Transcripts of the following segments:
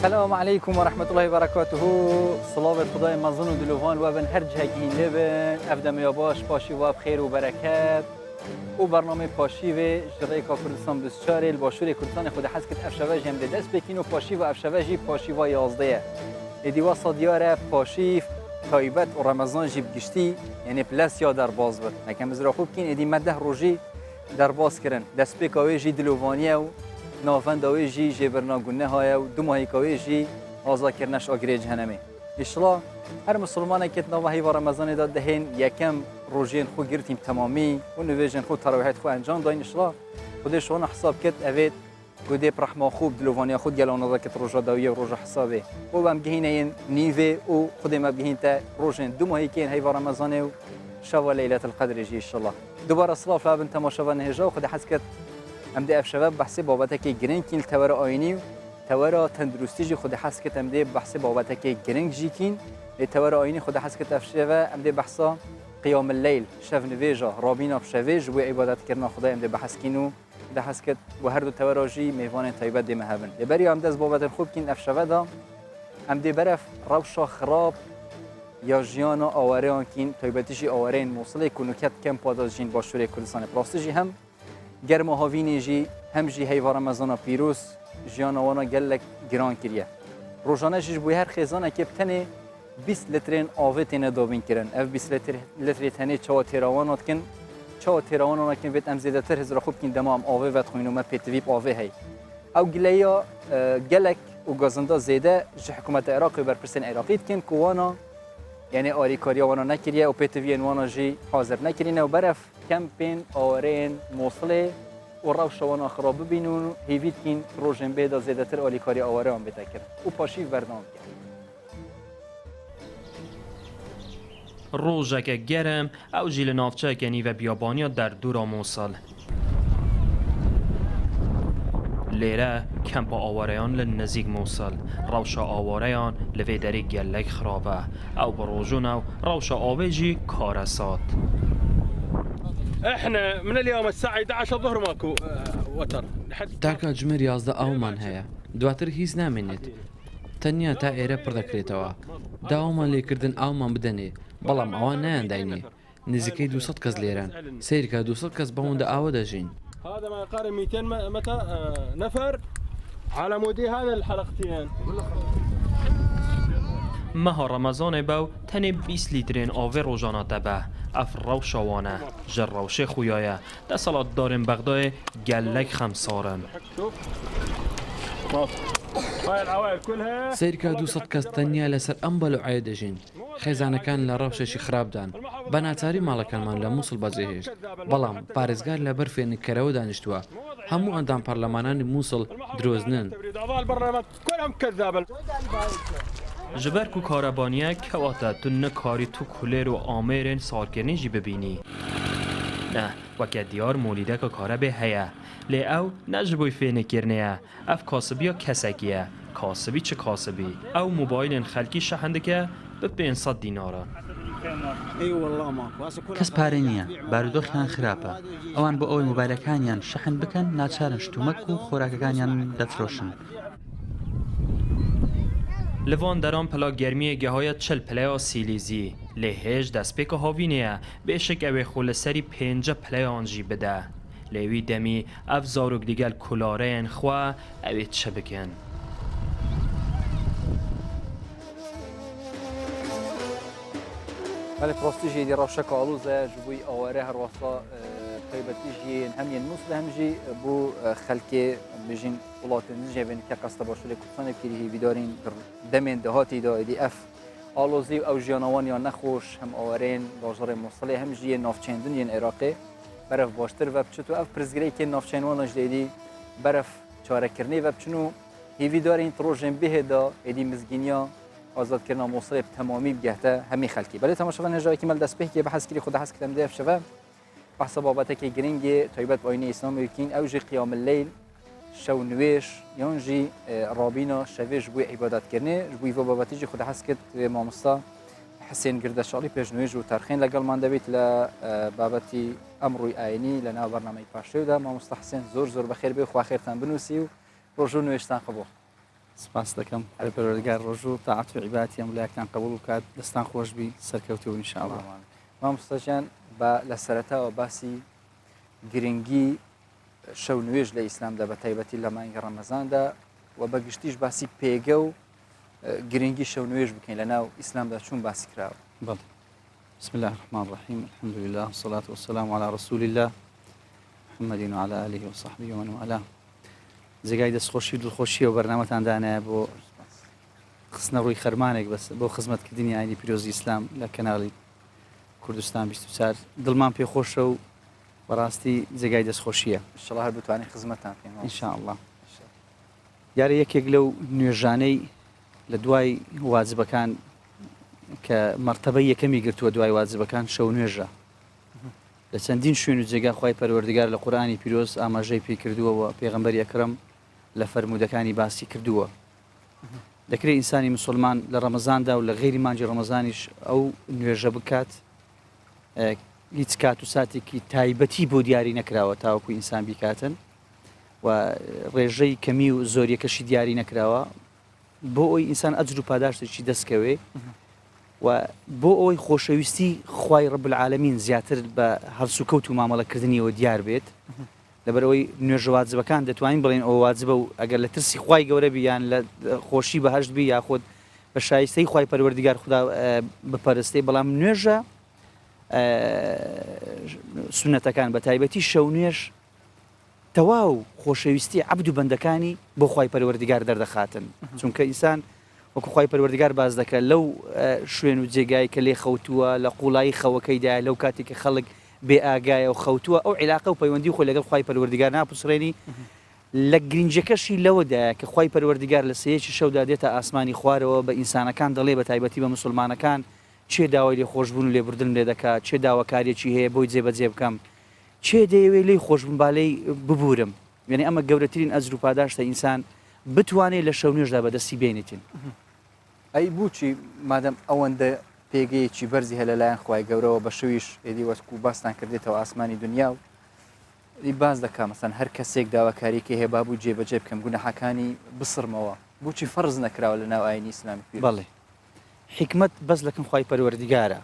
السلام عليكم ورحمة الله وبركاته. صلاة خدای مزون و دلوان و بن هر جهة گین لبن افدم یا باش پاشی و بخیر و برکت و برنامه پاشی و جرای کردستان بسیاری الباشور کردستان خود حس کت افشواج هم دست بکین و پاشی و افشواجی پاشی و یازده ادیوا صدیاره پاشی تایبت و رمضان جیب گشتی یعنی پلاس یا در باز بود نکم زرا خوب کین ادی مده روزی در باز کردن دست بکاوی جی دلوانیه و نافنداوی جی جبرناگونه های و دو ماهی کاوی جی آزاد کردنش آگری جهنمی. انشالله هر مسلمانی که نوحی و رمضان داد دهین یکم روزین خو گرتیم تمامی و نویجن خود تراویحت خو انجام داین انشالله خودش شون حساب کت اوید گوده برحما خوب دلوانی خود گلان آزاد کت روزا داوی و روزا حسابه و بام گهین این نیوه و خود ما بگهین تا روزین دو ماهی که هی و رمضان و شوا لیلة القدر جی انشالله. دوباره صلاف لابن تماشا نهجا و خود حس کت امده افشباب بحث بابت که گرنگ کین توار آینی توار تندرستی جی خود حس کت امده بحث بابت که گرنگ جی کین توار آینی خود حس کت افشباب امده بحثا قیام اللیل شف نویجا رابینا بشویج و عبادت کردن خدا امده بحث کینو ده حس کت و هر دو توار جی میوان طیبت دی مهبن لبری امده از بابت خوب کین افشباب امده برف روشا خراب یا جیانا آواره کین طیبتیشی آواره موصله کنوکت کم پاداز جین باشوری کردستان پلاستیجی هم گرم هاوینی جی هم جی هیوار رمضان پیروز جیان وانا گلک گران کریه روزانه جیش بوی هر خیزانه که بتنه 20 لیترین آوه تینه دابین کرن اف 20 لیتری تنه چاو تیراوانات کن چاو تیراوانات کن ویت ام زیده تر هزرا خوب کن دمام آوه وید خوینو ما پیتویب آوه هی او گلیا گلک و گازنده زیده جی حکومت عراقی برپرسن عراقیت کن کوانا یعنی آریکاریا وانا نکریه و پیتوین وانا جی حاضر نکرینه و برف کمپین آورین موصله و روش وانا خراب ببینون هیوید کین روزن بیدا زیده تر آلیکاری آواره هم بتکر و پاشی برنامه کرد. روزک گرم او جیل نافچه کنی و بیابانیا در دورا موصل لیره کمپ آواریان لنزیگ موصل روشا آواریان لوی دری گلک خرابه او بروجون او روشا آویجی کارسات احنا من اليوم الساعة 11 الظهر ماكو وتر تاکە ژمێر 11 ئاومان هەیە دواتر هیچ نامێنێت تەنیا تا ئێرە پڕ دەکرێتەوە داوامان لێکردن ئاومان بدەنێ بەڵام ئەوان نایانداینێ نزیکەی 200 کەس لێرەن سیرکە 200 کەس بەوەندە ئاوە دەژین هذا ما يقارب 200 نفر على مودي هذا الحلقتين مها رمضان باو تنه 20 لیترین آوه روزانه دبه اف روشوانه جر روشه خویایه ده سالات دارن بغدای گلک خمسارن سیرکە 200 کەس تەنیا لەسەر ئەم بەلوعەیە دەژین خێزانەکان لە ڕەوشێکی خراپدان بە ناچاری ماڵەکانمان لە مووسڵ بەجێهێشت بەڵام پارێزگار لە بەر فێنکەرەوە دانیشتووە هەموو ئەندام پەرلەمانانی مووسڵ درۆزنن جبر کو کاربانیه کواته تو نکاری تو کولر و آمرین سارکنی جی ببینی نه وکه دیار مولیده که کاره به هیه لی او نجبوی فینه کرنه اف کاسبی یا کسکیه کاسبی چه کاسبی او موبایل خلکی شحنده که به 500 دیناره کەس پارەی نییە بارودۆخیان خراپە ئەوان بۆ ئەوەی مۆبایلەکانیان شەحن بکەن ناچارن شتومەک و خۆراکەکانیان دەفرۆشن لوان دران پلا گرمی گهایت 40 پلیا سیلیزی لهج دست پیک هاوینه بهشک اوی خول سری 5 پلیا آنجی بده لیوی دمی افزاروگ دیگل کلارین خواه اوی چه بکن ولی پروستیجی دی روشک آلوزه جبوی آواره هر واسه طیبتیجی همین موصل همجی بو خلکی بجین ولاتن جوین که قصد باشولی کردستان بکیری بیدارین دمین دهاتی دایدی اف آلوزی او جیانوان یا نخوش هم آورین باجار موصله همجی نافچندن ین عراقی برف باشتر و بچتو اف پرزگری که نافچنوانش دیدی برف چاره کرنی و بچنو هیوی دارین تروجن به دا ایدی مزگینیا آزاد کردن موصله تمامی بگهته همی خلکی ولی تماشا نجای که مل دست به که بحث کری خود حس کردم ده شباب بحث بابت که گرینگ طیبت باین اسلام یکین اوج قیام اللیل شو نویش یانجی رابینا شویش بوی عبادت کرنه بوی و بابتی خود حس کرد مامستا حسین گردشالی پیش نویج و ترخین لگل من دوید ل بابتی امروی آینی لنا برنامه پاشو ده مامستا حسین زور بخیر بی خو خیرتن بنوسی و روزو نویشتن قبول سپاس دەکەم هەر پەروەردگار ڕۆژ و تاعات و عیبادەتی ئەملایەکتان قبول بکات دەستان خۆش بی سەرکەوتوو ئینشاءالله. مامۆستاجان بە لە سەرەتاوە باسی گرنگی شەو نوێژ لە ئیسلامدا بە تایبەتی لە مانگی ڕەمەزاندا و بەگشتیش باسی پێگە و گرنگی شەو نوێژ بکەین لە ناو ئیسلامدا چون باسی کراوە. بەڵێ. بسم الله الرحمن الرحيم الحمد لله والصلاة والسلام على رسول الله محمد وعلى آله وصحبه ومن والاه. جێگای دەستخۆشی و دڵخۆشی و بەرنامەتان دانایە بۆ خستنە ڕووی خەرمانێک بەس بۆ خزمەتکردنی ئاینی پیرۆزی ئیسلام لە کەناڵی کوردستان 24 دڵمان پێخۆشە و بەڕاستی جێگای دەستخۆشیە. ئینشاءالله هەر بتوانین خزمەتتان بکەین. ئینشاءالله. دیارە یەکێک لەو نوێژانەی لە دوای واجبەکان کە مەرتەبەی یەکەمی گرتووە دوای واجبەکان شەو نوێژە. لە چەندین شوێن و جێگا خوای پەروەردگار لە قورئانی پیرۆز ئاماژەی پێ کردووەوە پێغەمبەری ئەکرەم لە فەرمودەکانی باسی کردووە. دەکرێت ئینسانی مسلمان لە ڕەمەزاندا و لە غێری مانجی ڕەمەزانیش ئەو نوێژە بکات هیچ کات و ساتێکی تایبەتی بۆ دیاری نەکراوە تاوەکو ئینسان بیکاتن و ڕێژەی کەمی و زۆریەکەشی دیاری نەکراوە بۆ ئەوی ئینسان ئەجر و پاداشتێکی دەستکەوێ و بۆ ئەوەی خۆشەویستی خوای ڕەب العالەمین زیاتر بە هەڵسوکەوت و مامەڵەکردنیەوە دیار بێت لەبەرەوەی نوێژە واجبەکان دەتوانین بڵێن ئەوە واجبە و ئەگەر لە ترسی خوای گەورە بیان لە خۆشی بەهەشت بی یاخۆت بە شایستەی خوای پەروەردگار خوددا بپەرستێ بەڵام نوێژە سونەتەکان بە تایبەتی شەو نوێژ تەواو خۆشەویستی عەبد و بەندەکانی بۆ خوای پەروەردگار دەردەخاتن چونکە ئینسان وەکو خوای پەروەردگار باز دەکات لەو شوێن و جێگای کە لێ خەوتووە لە قوڵایی خەوەکەیدا لەو کاتێکی خەڵک بێ ئاگایە و خەوتووە ئەو عیلاقە و پەیوەندی خۆی لەگەڵ خوای پەروەردگار ناپوسڕێنی لە گرنجەکەشی لەوەدایە کە خوای پەروەردگار لە سەیەکی شەودا دێتە ئاسمانی خوارەوە بە ئینسانەکان دەڵێ بە تایبەتی بە مسلمانەکان چێ داوای لێ خۆشبوون و لێبوردن لێ دەکات چێ داواکارێکی هەیە بۆی جێبەجێ بکەم چێ دەیەوێت لێی خۆشبوون بالەی ببورم یعنی ئەمە گەورەترین ئەجر و پاداشتە ئینسان بتوانێت لە شەو نوێژدا بەدەستی بێنێتین. ئەی بووچی مادەم ئەوەندە پێگەیەکی بەرزی هە لەلایەن خوای گەورەوە بە شەویش ئێدی وەسکو باستان کردێتەوە ئاسمانی دنیا و باز دەکا مەسەن هەر کەسێک داواکاریکە هەیە بابوو جێبەجێ بکەم گوناحەکانی بسڕمەوە بووچی فەرز نەکراوە لە ناو ئاینی ئیسلامی پیر. بەڵێ حکمت بەس لەکەم خوای پەروەردگارە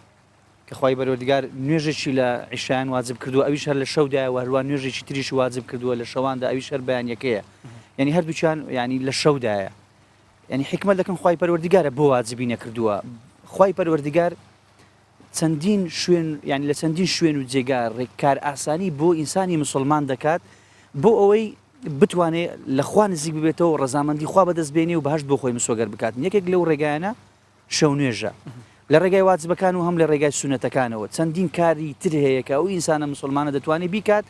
کە خوای پەروەردگار نوێژێکی لە عیشایان واجب کردووە ئەویش هەر لە شەودایە و هەروە نوێژێکی تریش واجب کردووە لە شەواندا ئەویش هەر بەیانیەکەیە یعنی هەردووچیان ینی لە شەودایە ینی حکمت لەکەم خوای پەروەردگارە بۆ واجبی نەکردووە خوای پەروەردگار چەندین شوێن ینی لە چەندین شوێن و جێگا ڕێککار ئاسانی بۆ ئینسانی مسلمان دەکات بۆ ئەوەی بتوانێت لە خوا نزیک ببێتەوە ڕەزامەندی خوا بەدەست بێنێ و بەهەشت بۆ خۆی مسۆگەر بکات یەکێک لەو ڕێگایانە شەو نوێژە لە ڕێگای واجبەکان و هەم لە ڕێگای سونەتەکانەوە چەندین کاری تر هەیە کە ئەو ئینسانە مسلمانە دەتوانێت بیکات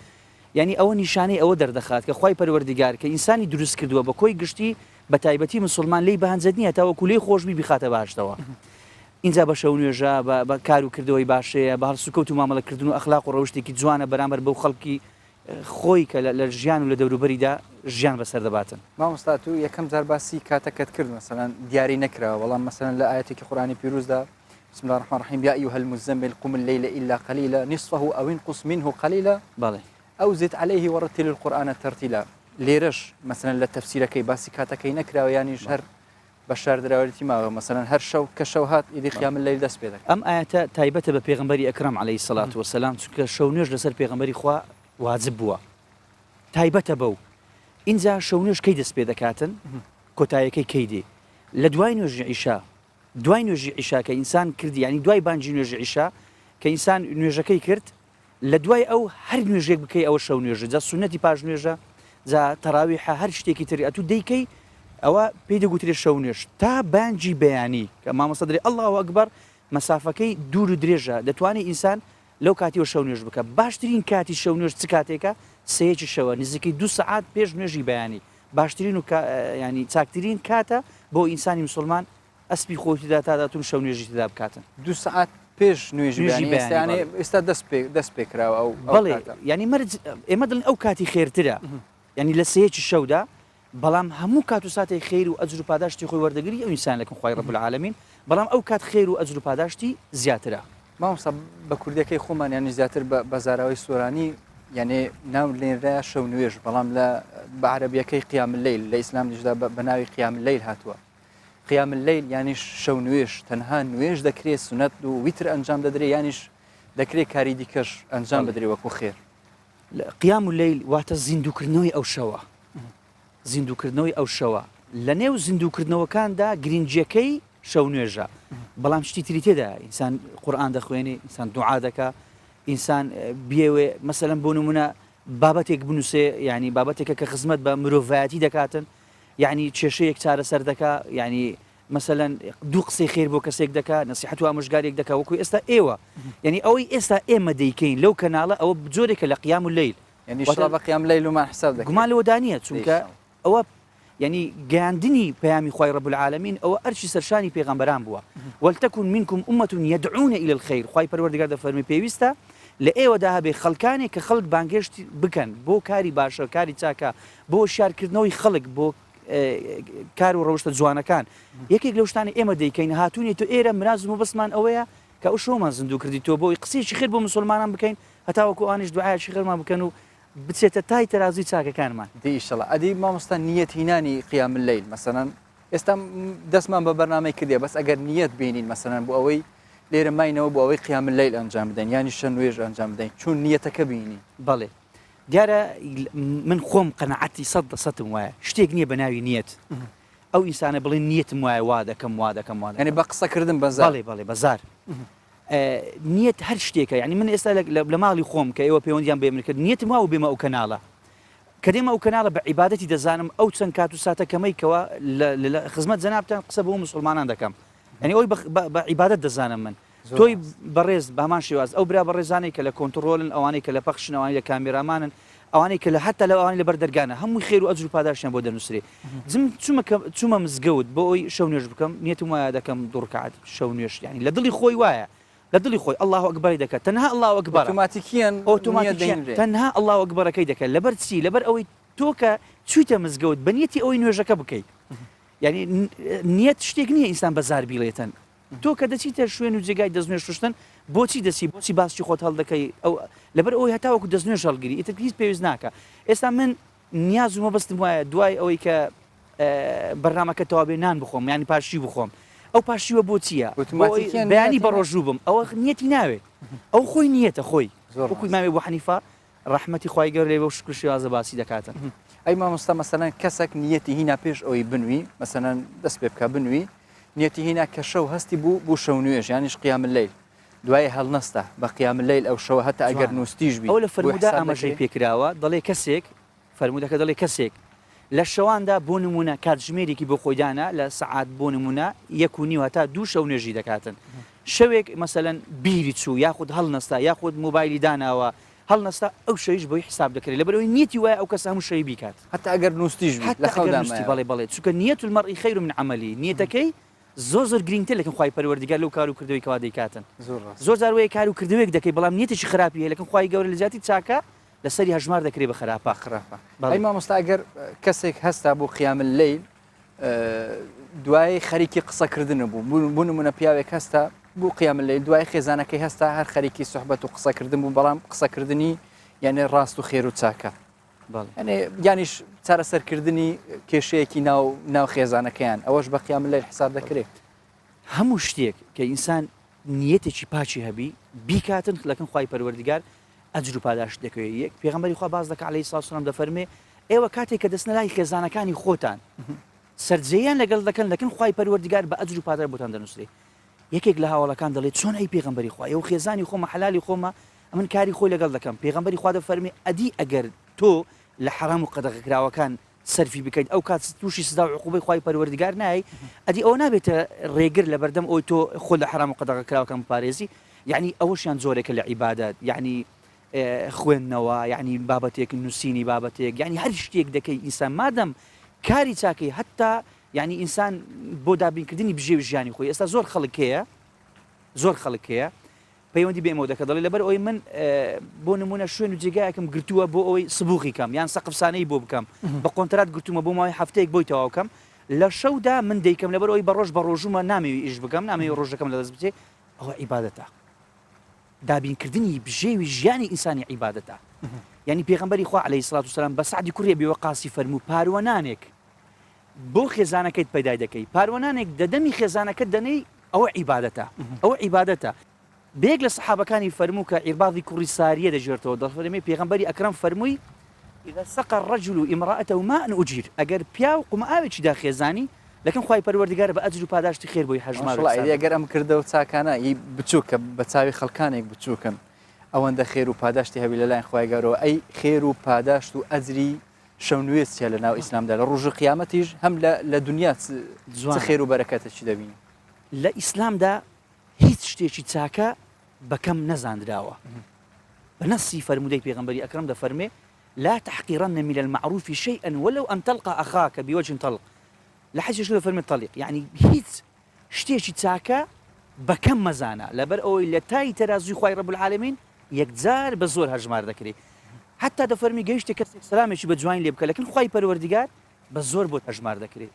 یعنی ئەوە نیشانەی ئەوە دەردەخات کە خوای پەروەردگار کە ئینسانی دروست کردووە بە کۆی گشتی بە تایبەتی مسلمان لی بەهەنجەت نییە تاوەکو لێی خۆشبی بخاتە باشتەوە اینجا بە شەو نوێژە بە کار و کردەوەی باشەیە بە هەڵسوکەوت و مامەڵەکردن و ئەخلاق و ڕەوشتێکی جوانە بەرامبەر بەو خەڵکی خۆی کە لە ژیان و لە دەوروبەریدا ژیان بەسەر دەباتن. مامۆستا تو یەکەم جار باسی کاتەکەت کرد مەسەلەن دیاری نەکراوە بەڵام مەسەلەن لە ئاەتێکی قورئانی پیرۆزدا بسم الله الرحمن الرحيم يا أيها المزمل قم الليل إلا قليلا نصفه أو انقص منه قليلا بەڵێ أو زد عليه ورتل القرآن ترتيلا لێرەش مەسەلەن لە تەفسیرەکەی باسی کاتەکەی نەکراوە یانیش هەر بەشار دراوەتی ماوە مەسەلەن هەر شەو کە شەو هات ئیدی قیام اللەیل دەست پێ دەکات. ئەم ئاەتە تایبەتە بە پێغەمبەری ئەکرەم عەلەیهی سەڵات وەسەلام چونکە شەو نوێژ لەسەر پێغەمبەری خوا واجب بووە تایبەتە بەو اینجا شەو نوێژ کەی دەست پێ دەکاتن کۆتاییەکەی کەی دێ لە دوای نوێژی عیشا دوای نوێژی عیشا کە ئینسان کردی ینی دوای بانجی نوێژی عیشا کە ئینسان نوێژەکەی کرد لە دوای ئەو هەر نوێژێک بکەی ئەوە شەو نوێژە جا سونەتی پاش نوێژە جا تەراویحە هەر شتێکی تری ئەتوو دەیکەی ئەوە پێی دەگوترێت شەو نوێژ تا بانجی بەیانی کە مامۆستا دەڵێ ئەڵڵاهو ئەکبەر مەسافەکەی دوور و درێژە دەتوانێت ئینسان لەو کاتیەوە شەو نوێژ بکە باشترین کاتی شەو نوێژ چ کاتێکە سەیەکی شەوە نزیکەی 2 سەعات پێش نوێژی بەیانی باشترین و ینی چاکترین کاتە بۆ ئینسانی مسلمان ئەسپی خۆتیدا تاداتون شەو نوێژی تدا بکاتن 2 سەعات پێش نوێژی بەیانی ئێستا دەست پێکراوە ئەو بەڵێ ینی مەرج ئێمە دڵن ئەو کاتی خێرترە ینی لە سەیەکی شەودا بەڵام هەموو کات و ساتێک خێر و ئەجر و پاداشتی خۆی وەردەگری ئەو ئینسان لەکەم خوای ڕەب العالەمین بەڵام ئەو کات خێر و ئەجر و پاداشتی زیاترە. مامۆستا بە کوردەکەی خۆمان یانی زیاتر بە بەزاراوەی سۆرانی یعنی ناو لێنرا شەو نوێژ بەڵام لە بەعرەبیەکەی قیام اللەیل لە ئیسلام دیژدا بە ناوی قیام اللەیل هاتووە قیام اللەیل یعنی شەو نوێژ تەنها نوێژ دەکرێت سونەت و ویتر ئەنجام دەدرێت یانیش دەکرێت کاری دیکەش ئەنجام بدرێت وەکو خێر قیام اللەیل واتە زیندووکردنەوەی ئەو شەوە زیندووکردنەوەی ئەو شەوە لە نێو زیندووکردنەوەکاندا گرنگجیەکەی شەو نوێژە بەڵام شتی تری تێدا ئینسان قورئان دەخوێنێ ئینسان دوعا دەکا ئینسان بێوێ مەسەلەن بۆ نمونە بابەتێک بنووسێ یعنی بابەتێکە کە خزمەت بە مرۆڤایەتی دەکاتن یعنی کێشەیەک چارەسەر دەکا یعنی مەسەلەن دوو قسەی خێر بۆ کەسێک دەکا نەسیحەت و ئامۆژگارێک دەکا وەکو ئێستا ئێوە یعنی ئەوەی ئێستا ئێمە دەیکەین لەو کەناڵە ئەوە جۆرێکە لە قیام اللەیل یعنی شڕا بە قیام اللەیل ومان حساب دەکەین گومان لەوە دانیە چونکە ئەوە يعني گەاندنی پەیامی خوای رب العالمین ئەوە ئەرچی سەرشانی پێغەمبەران بووە ولتكن منكم أمة يدعون إلى الخير خوای پەروەردگار دەفەرمی پێویستە لە ئێوەدا هەبێ خەڵکانێک کە خەڵک بانگێشتی بکەن بۆ کاری باشە کاری چاکە بۆ شارکردنەوەی خەڵک بۆ کار و ڕەوشتە جوانەکان یەکێک لەو شتانی ئێمە دەیکەین هاتوونی تۆ ئێرە مرازم و بەسمان ئەوەیە کە ئەو شۆمان زیندوو کردی تۆ بۆی قسەیەکی خێر بۆ مسلمانان بکەین هەتاوەکو ئانیش دوعایەکی خێرمان بکەن و بچێتە تای تەرازوی چاکەکانمان دیشەڵ ئەدی مامۆستا نیەت هینانی قیام اللەیل مەسەلەن ئێستا دەستمان بە بەرنامەی کردێ بەس ئەگەر نیەت بینین مەسەلەن بۆ ئەوەی لێرە ماینەوە بۆ ئەوەی قیام اللەیل ئەنجام بدەین ینی شە نوێژ ئەنجام بدەین چون نیەتەکە بینی بەڵێ دیارە من خۆم قەنەعەتی 100% وایە شتێک نییە بە ناوی نیەت ئەو ئینسانە بڵێن نیەتم وایە وا دەکەم وا دەکەم وا ینی بە قسەکردن بەزار بەڵێ بەزار نیەت هەر شتێکە یعنی من ئێستا لە ماڵی خۆم کە ئێوە پەیوەندیان بێ من کرد نیەتم وا و بێمە ئەو کەناڵە کە دێمە ئەو کەناڵە بە عیبادەتی دەزانم ئەو چەند کات و ساتە کەمەیکەوە لە خزمەت جەنابتان قسە بۆ مسلمانان دەکەم یعنی ئەوی بە عیبادەت دەزانم من تۆی بەڕێز بامان شێواز ئەو برا بەڕێزانەی کە لە کۆنتڕۆلن ئەوانەی کە لە پەخشن ئەوانەی لە کامێرامانن ئەوانەی کە لە حتا لە ئەوانی لە بەردەرگانە هەمووی خێر و ئەجر و پاداشیان بۆ دەنووسێ چوومە مزگەوت بۆ ئەوی شەو نوێژ بکەم نیەتم وایە دەکەم دوو ڕکعات شەو نوێژ یعنی لە دڵی خۆی وایە لە دڵی خۆی الله ئەکبەری دەکات تەنها الله ئەکبەر ئۆتۆماتیکیان تەنها الله ئەکبەرەکەی دەکات لەبەر چی لەبەر ئەوەی تۆ کە چوویتە مزگەوت بە نیەتی ئەوەی نوێژەکە بکەیت یعنی نیەت شتێک نییە ئینسان بەزار بیڵێتن تۆ کە دەچیتە شوێن و جێگای دەستنوێژ شتن بۆچی دەسی بۆچی باسی خۆت هەڵدەکەی ئەو لەبەر ئەوەی هەتاوەکو دەستنوێژ هەڵگیری ئیتر هیچ پێویست ناکە ئێستا من نیاز و مەبەستم وایە دوای ئەوەی کە بەرنامەکە تەوا بێ نان بخۆم یانی پاشی بخۆم ئەو پاشیوە بۆ چییە بەیانی بە ڕۆژوو بم ئەوە نیەتی ناوێت ئەو خۆی نیەتە خۆی وەکوی مامێ بۆ حەنیفا ڕەحمەتی خوای گەورە لێ بە شکر شێوازە باسی دەکاتن ئەی مامۆستا مەسەلەن کەسێک نیەتی هینا پێش ئەوەی بنووی مەسەلەن دەست پێ بکە بنووی نیەتی هینا کە شەو هەستی بوو بۆ شەو نوێژ یانیش قیام اللەیل دوای هەڵنەستە بە قیام اللەیل ئەو شەوە هەتا ئەگەر نووسیش بی ئەو لە فەرمودا ئاماژەی پێکراوە دەڵێ کەسێک فەرمودەکە دەڵێ کەسێک لە شەواندا بۆ نمونە کاتژمێرێکی بۆ خۆیدانە لە سەعات بۆ نمونە 1:30 هەتا 2 شەو نوێژی دەکاتن شەوێک مەسەلەن بیری چوو یاخود هەڵنەستا یاخود موبایلی داناوە هەڵنەستا ئەو شەویش بۆی حساب دەکرێت لەبەرەوەی نیەتی وایە ئەو کەس هەموو شەوی بیکات هەتا ئەگەر نووسیش لە خەڵدامستی بەڵێ چونکە نیەت المەرئی خەیر من عەمەلی نیەتەکەی زۆر گرنگتر لەکن خوای پەروەردگار لەو کار و کردەوەی کەوا دەیکاتن زۆر جاروەیە کار و کردەوەیک دەکەی بەڵام نیەتێکی خراپی هەیە لەکن خوای گەورە لە جاتی چاکە لەسەری هەژمار دەکرێت بە خراپە ئەی مامۆستا ئەگەر کەسێک هەستا بۆ قیام اللەیل دوای خەریکی قسەکردن بوو بوو نمونە پیاوێک هەستا بۆ قیام اللەیل دوای خێزانەکەی هەستا هەر خەریکی سوحبەت و قسەکردن بوو بەڵام قسەکردنی یعنی ڕاست و خێر و چاکە یانیش چارەسەرکردنی کێشەیەکی ناو خێزانەکەیان ئەوەش بە قیام اللەیل حساب دەکرێت هەموو شتێک کە ئینسان نیەتێکی پاچی هەبی بیکاتن لەکن خوای پەروەردگار ئەجر و پاداش دەکەوێت یەک پێغەمبەری خوا باز دەکات عەلەیهی سڵاتو وسەلام دەفەرمێ ئێوە کاتێک کە دەستنە لای خێزانەکانی خۆتان سەرجەیان لەگەڵ دەکەن لەکن خوای پەروەردگار بە ئەجر و پاداش بۆتان دەنووسێت یەکێک لە هاوڵەکان دەڵێت چۆن ئەی پێغەمبەری خوا ئێوە خێزانی خۆمە حەلالی خۆمە ئەمن کاری خۆی لەگەڵ دەکەم پێغەمبەری خوا دەفەرمێ ئەدی ئەگەر تۆ لە حرام و قەدەغەکراوەکان سەرفی بکەیت ئەو کات تووشی سزا و عقوبەی خوای پەروەردگار نای ئەدی ئەوە نابێتە ڕێگر لە بەردەم ئەوی تۆ خۆ لە حرام و قەدەغەکراوەکان بپارێزی یعنی ئەوەشیان زۆرێکە لە عیبادات یعنی خوێندنەوە یعنی بابەتێک نووسینی بابەتێک یعنی هەر شتێک دەکەی ئینسان مادەم کاری چاکەی هەتا یعنی ئینسان بۆ دابینکردنی بژێوی ژیانی خۆی ئێستا زۆر خەڵک هەیە پەیوەندی بێمەوە دەکە دەڵێ لەبەر ئەوەی من بۆ نمونە شوێن و جێگایەکەم گرتووە بۆ ئەوەی سبووقی کەم یان سەقفسانەی بۆ بکەم بە کۆنترات گرتومە بۆ ماوەی هەفتەیەک بۆی تەواو بکەم لە شەودا من دەیکەم لەبەر ئەوەی بە ڕۆژومە نامەوێت ئیش بکەم نامەوێت ڕۆژەکەم لەدەست بچێت ئەوە عیبادەتە دابینکردنی بژێوی ژیانی ئینسانی عیبادەتە یعنی پێغەمبەری خوا عەلەیهی سڵات وسەلام بە سعدی کوڕی ئەبی وەقاسی فەرموو پاروەنانێک بۆ خێزانەکەیت پەیدای دەکەی پاروەنانێک دەدەمی خێزانەکەت دەنەی ئەوە عیبادەتە بێک لە سەحابەکانی فەرموو کە عیرباضی کوڕی ساریە دەژێتەوە دەفەرمێ پێغەمبەری ئەکرەم فەرمووی إذا سقى الرجل امرأته ماء أجير أجر بياو قم أبيش دا خيزاني لكن خواي پروردگار بأجر و پاداشتی خیر بۆی هەژمار ماشاءالله ئەگەر ئەم کردەوە چاکانە هی بچووکە بە چاوی خەڵکانێک بچووکن ئەوەندە خێر و پاداشتی هەبی لەلایەن خوای گەورەوە ئەی خێر و پاداشت و ئەجری شەونوێستیە لە ناو ئیسلامدا لە ڕۆژی قیامەتیش هەم لە دنیا چ خێر و بەرەکەتە چی دەبینی لە ئیسلامدا هیچ شتێکی چاکە بەکەم نەزاندراوە بنصی فرمودەی پێغەمبەری ئەکرەم دەفەرمێ لا تحقرن من المعروف شيئا ولو أن تلقى أخاك بوجه طلق لحد شنو فرمي الطليق يعني هيت شتيشي تاكا بكم مزانا لبر أو اللي تاي ترازي خواي رب العالمين يكزار بزور هجمار ذكري حتى دفرمي جيشتي كسر سلامي شي بجوين لي بك لكن خواي پروردگار بزور بوت هجمار ذكري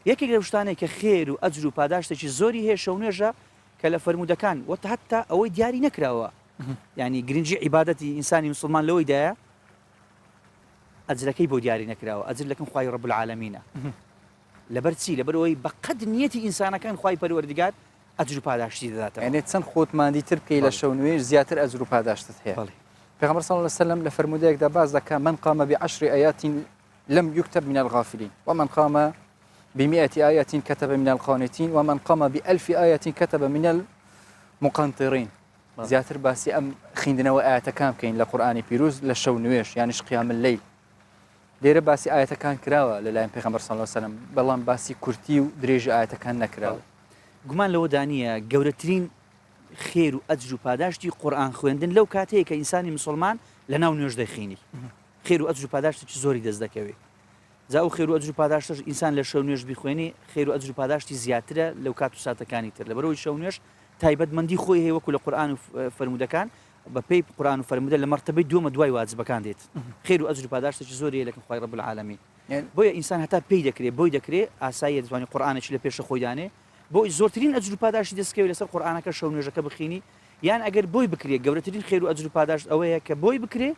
يكي گرشتانه كخير واجر وپاداشتي زوري هي شونجا كلا فرمودكان وحتى او دياري نكراوا يعني گرنجي عبادتي انساني مسلمان لو يدا أجركي بودياري نكراو أجر لكن خواي رب العالمين لبرتسي لبروي بقد نيتي إنسان كان خواي پروردگار أجر پاداشتي ذاته يعني تسن خوت ماندي تركي لشونويش زياتر أجر پاداشت هي پیغمبر صلى الله عليه وسلم لفرموديك دا باز دكا من قام ب10 آيات لم يكتب من الغافلين ومن قام ب100 آية كتب من القانتين ومن قام ب1000 آية كتب من المقنطرين زياتر باسي أم خيندنا وآيات كام كاين لقرآن بيروز لشونويش يعني قيام الليل لێرە باسی ئاەتەکان کراوە لەلایەن پێغەمبەر صلی الله علیه وسلم بەڵام باسی کورتی و درێژی ئاەتەکان نەکراوە گومان لەوە دانیە گەورەترین خێر و ئەجر و پاداشتی قورئان خوێندن لەو کاتەیە کە ئینسانی مسلمان لە ناو نوێژ دەخینی خێر و ئەجر و پاداشتی زۆری دەست دەکەوێت جا ئەو خێر و ئەجر و پاداشتش ئینسان لە شەو نوێژ بیخوێنی خێر و ئەجر و پاداشتی زیاترە لەو کات و ساتەکانی تر لەبەرەوەی شەو نوێژ تایبەتمەندی خۆی هەیە وەکو لە قورئان و فەرمودەکان بەپێی قورئان و فەرمودە لە مەرتەبەی دووەمە دوای واجبەکان دێت خێر و ئەجر و پاداشتێکی زۆری لەکن خوای رب العالمین بۆیە ئینسان هەتا پێی دەکرێت بۆی دەکرێت ئاساییە دەتوانێت قورئانێکی لە پێشە خۆی دانێ بۆی زۆرترین ئەجر و پاداشتی دەستکەوێت لەسەر قورئانەکە شەو نوێژەکە بخینی یان ئەگەر بۆی بکرێت گەورەترین خێر و ئەجر و پاداشت ئەوەیە کە بۆی بکرێت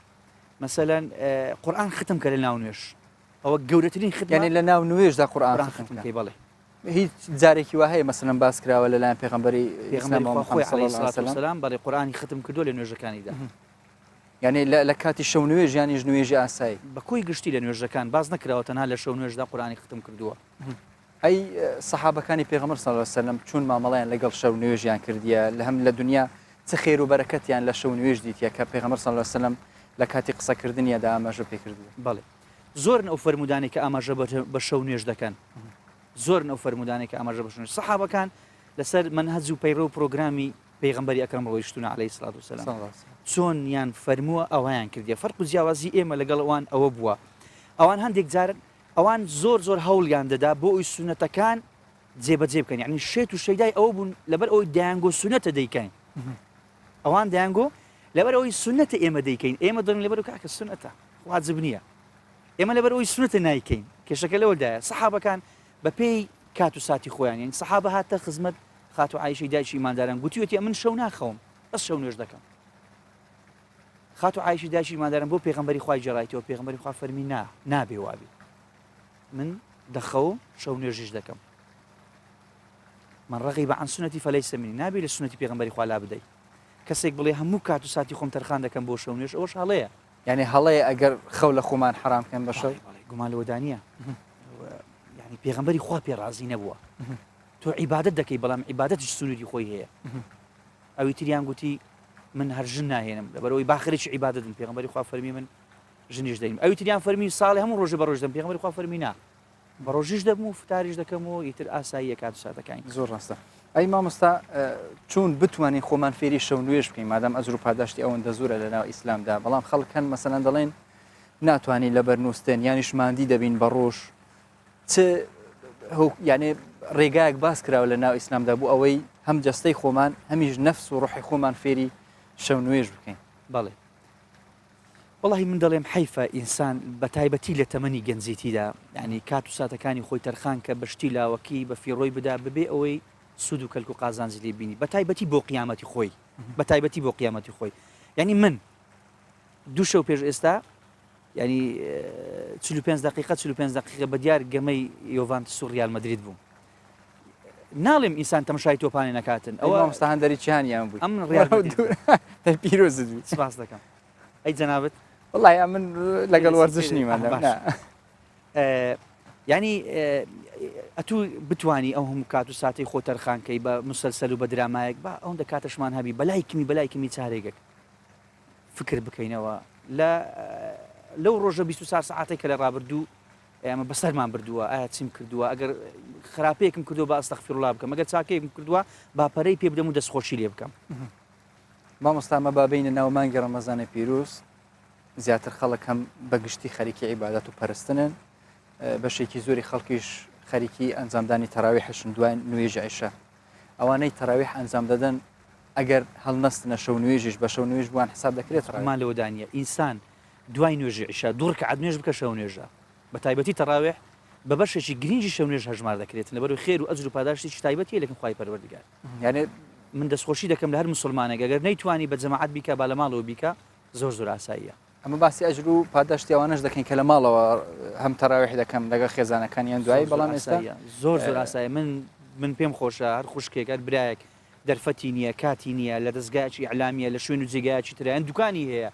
مەسەلەن قورئان ختم کە لە ناو نوێژ ئەوە گەورەترین ختم یعنی لە ناو نوێژدا قورئان ختم کەی بەڵێ هیچ جارێکی وا هەیە مەسەلەن باس کراوە لەلایەن پێغەمبەری ئیسلام محەممەد صلی الله علیه وسلم بەڵێ قورئانی ختم کردووە لە نوێژەکانیدا یعنی لە کاتی شەو نوێژ یانی ژنوێژی ئاسایی بە کۆی گشتی لە نوێژەکان باز نەکراوە تەنها لە شەو نوێژدا قورئانی ختم کردووە ئەی سەحابەکانی پێغەمبەر صلی الله علیه وسلم چون مامەڵەیان لەگەڵ شەو نوێژیان کردیە لە هەم لە دنیا چه خێر و بەرەکەتیان لە شەو نوێژ دیتە کە پێغەمبەر صلی الله علیه وسلم لە کاتی قسەکردنیەدا ئاماژە پێ کردووە بەڵێ زۆرن ئەو فەرمودانێک کە ئاماژە بە شەو نوێژ دەکەن زۆرن ئەو فەرمودانێک کە ئاماژە بە شەو نوێژ سەحابەکان لەسەر منهەج و پەیڕە و پرۆگرامی پێغەمبەری ئەکرەم ڕۆیشتوونە عەلەیهی سڵات وسەلام چۆنیان فەرمووە ئەوەیان کردیە فەرق و جیاوازی ئێمە لەگەڵ ئەوان ئەوە بووە ئەوان هەندێک جارن ئەوان زۆر هەوڵیان دەدا بۆ ئەوی سونەتەکان جێبەجێ بکەن یعنی شێت و شەیدای ئەوە بوون لەبەر ئەوەی دایانگۆ سونەتە دەیکەین ئەوان دایانگۆ لەبەر ئەوەی سونەتە ئێمە دەیکەین ئێمە دەڵێن لەبەر کاکە سونەتە واجب نییە ئێمە لەبەر ئەوەی سونەتە نایکەین کێشەکە لەوەدایە سەحابەکان بە پێی کات و ساتی خۆیان یعنی سەحابە هاتە خزمەت خاتو عایشەی دایکی ئیمانداران گوتیوەتی من شەو ناخەوم بەس شەو نوێژ دەکەم خاتو عایشەی دایکی ئیمانداران بۆ پێغەمبەری خوای جێڕایەوە پێغەمبەری خوا فەرمی نابێ وابێ من دەخەوم شەو نوێژیش دەکەم من رغب عن سنتي فليس مني نابێ لە سنەتی پێغەمبەری خوا لا بدەی کەسێک بڵێ هەموو کات و ساتی خۆم تەرخان دەکەم بۆ شەو نوێژ ئەوەش هەڵەیە یعنی هەڵەیە ئەگەر خەو لە خۆمان حرام بکەن بە شەو گومان لەوەدانە یعنی پێغەمبەری خوا پێ ڕازی نەبووە تۆ عیبادەت دەکەی بەڵام عیبادەتیش سنووری خۆی هەیە ئەوی تریان گوتی من هەر ژن ناهێنم لەبەرەوەی باخرێکی عیبادەتم پێغەمبەری خوا فەرمی من ژنیش دەیم ئەوی تریان فەرمی ساڵی هەموو ڕۆژە بە ڕۆژ دەم پێغەمبەری خوا فەرمی نا بە ڕۆژیش دەبم و فتاریش دەکەم و ئیتر ئاساییە کات و ساتەکانی زۆر ڕاستە ئەی مامۆستا چون بتوانین خۆمان فێری شەو نوێژ بکەین مادام ئەجر و پاداشتی ئەوەندە زۆرە لەناو ئیسلامدا بەڵام خەڵک هەن مەسەلەن دەڵێن ناتوانین لەبەر نووسن یانیش ماندی دەبین بە ڕۆژ چ یعنی ڕێگایەک باس کراوە لە ناو ئیسلامدا بوو ئەوەی هەم جەستەی خۆمان هەمیش نەفس و ڕۆحی خۆمان فێری شەو نوێژ بکەین بەڵێ وڵی من دەڵێم حیفە ئینسان بە تایبەتی لە تەمەنی گەنجیتیدا یعنی کات و ساتەکانی خۆی تەرخان کە بەشتی لاوەکی بە فیڕۆی بدا ببێ ئەوەی سود و کەلک و قازانجی لێ بینی بە تایبەتی بۆ قیامەتی خۆی بە تایبەتی بۆ قیامەتی خۆی یعنی من دوو شەو پێش ئێستا ینی 45 دقیقە 45 دقیقە بە دیار گەمەی یۆڤانتس و ریال مەدرید بوو ناڵێم ئینسان تەماشای تۆپانی نەکاتن ئەوە مستەهان دەری چیانیان بوو ئەم ڕیال پیرۆزت بوو سپاس دەکەم ئەی جەنابەت وڵای من لەگەڵ وەرزش نیمە ینی ئەتوو بتانی ئەو هەموو کات و ساتی خۆتەرخانکەی بە مسلسل و بە درامایەک بە ئەوەندە کاتەشمان هەبی بەلای کمی چارێگەک فکر بکەینەوە لەو ڕۆژە 24 ساعتی کە لە ڕابردوو ئەمە بەسەرمان بردووە ئایا چیم کردووە ئەگەر خراپەیەکم کردو بە ئەستەغفیرڵڵاه بکەم ئەگەر چاکەیەکم کردووە باپەرەی پێ بدەم و دەستخۆشی لێ بکەم مامۆستامە بابینە ناومانگی ڕەمەزانی پیرۆز زیاتر خەڵک هەم بەگشتی خەریکی عیبادەت و پەرستنن بەشێکی زۆری خەڵکیش خەریکی ئەنجامدانی تەراویحشن دوای نوێژی عیشا ئەوانەی تەراویح ئەنجام دەدەن ئەگەر هەڵنەستنە شەو نوێژیش بە شەو نوێژ بووان حساب دەکرێت ڕمان لەوەدانە ئینسان دوای نوێژی عیشا دوور کە نوێژ بکە شەو نوێژە بە تایبەتی تەراویح بە بەشێکی گرنگی شەو نوێژ هەژمار دەکرێت لەبەرەوەی خێر و ئەجر و پاداشتی تایبەتی لەکەم خوای پەروەردگار یعنی من دەستخۆشی دەکەم لە هەر مسلمانێک ئەگەر نەیتوانی بە جەماعەت بیکە با لە ماڵەوە بیکە زۆر ئاساییە ئەمە باسی ئەجر و پاداشتی ئەوانەش دەکەین کە لە ماڵەوە هەم تەراویح دەکەم لەگەڵ خێزانەکانیان دوایی بەڵام ئێستا زۆر ئاسایە من پێم خۆشە هەر خوشکێک هەر برایەک دەرفەتی نییە کاتی نییە لە دەستگایکی ئەعلامیە لە شوێن و جێگایکی تریان دوکانی هەیە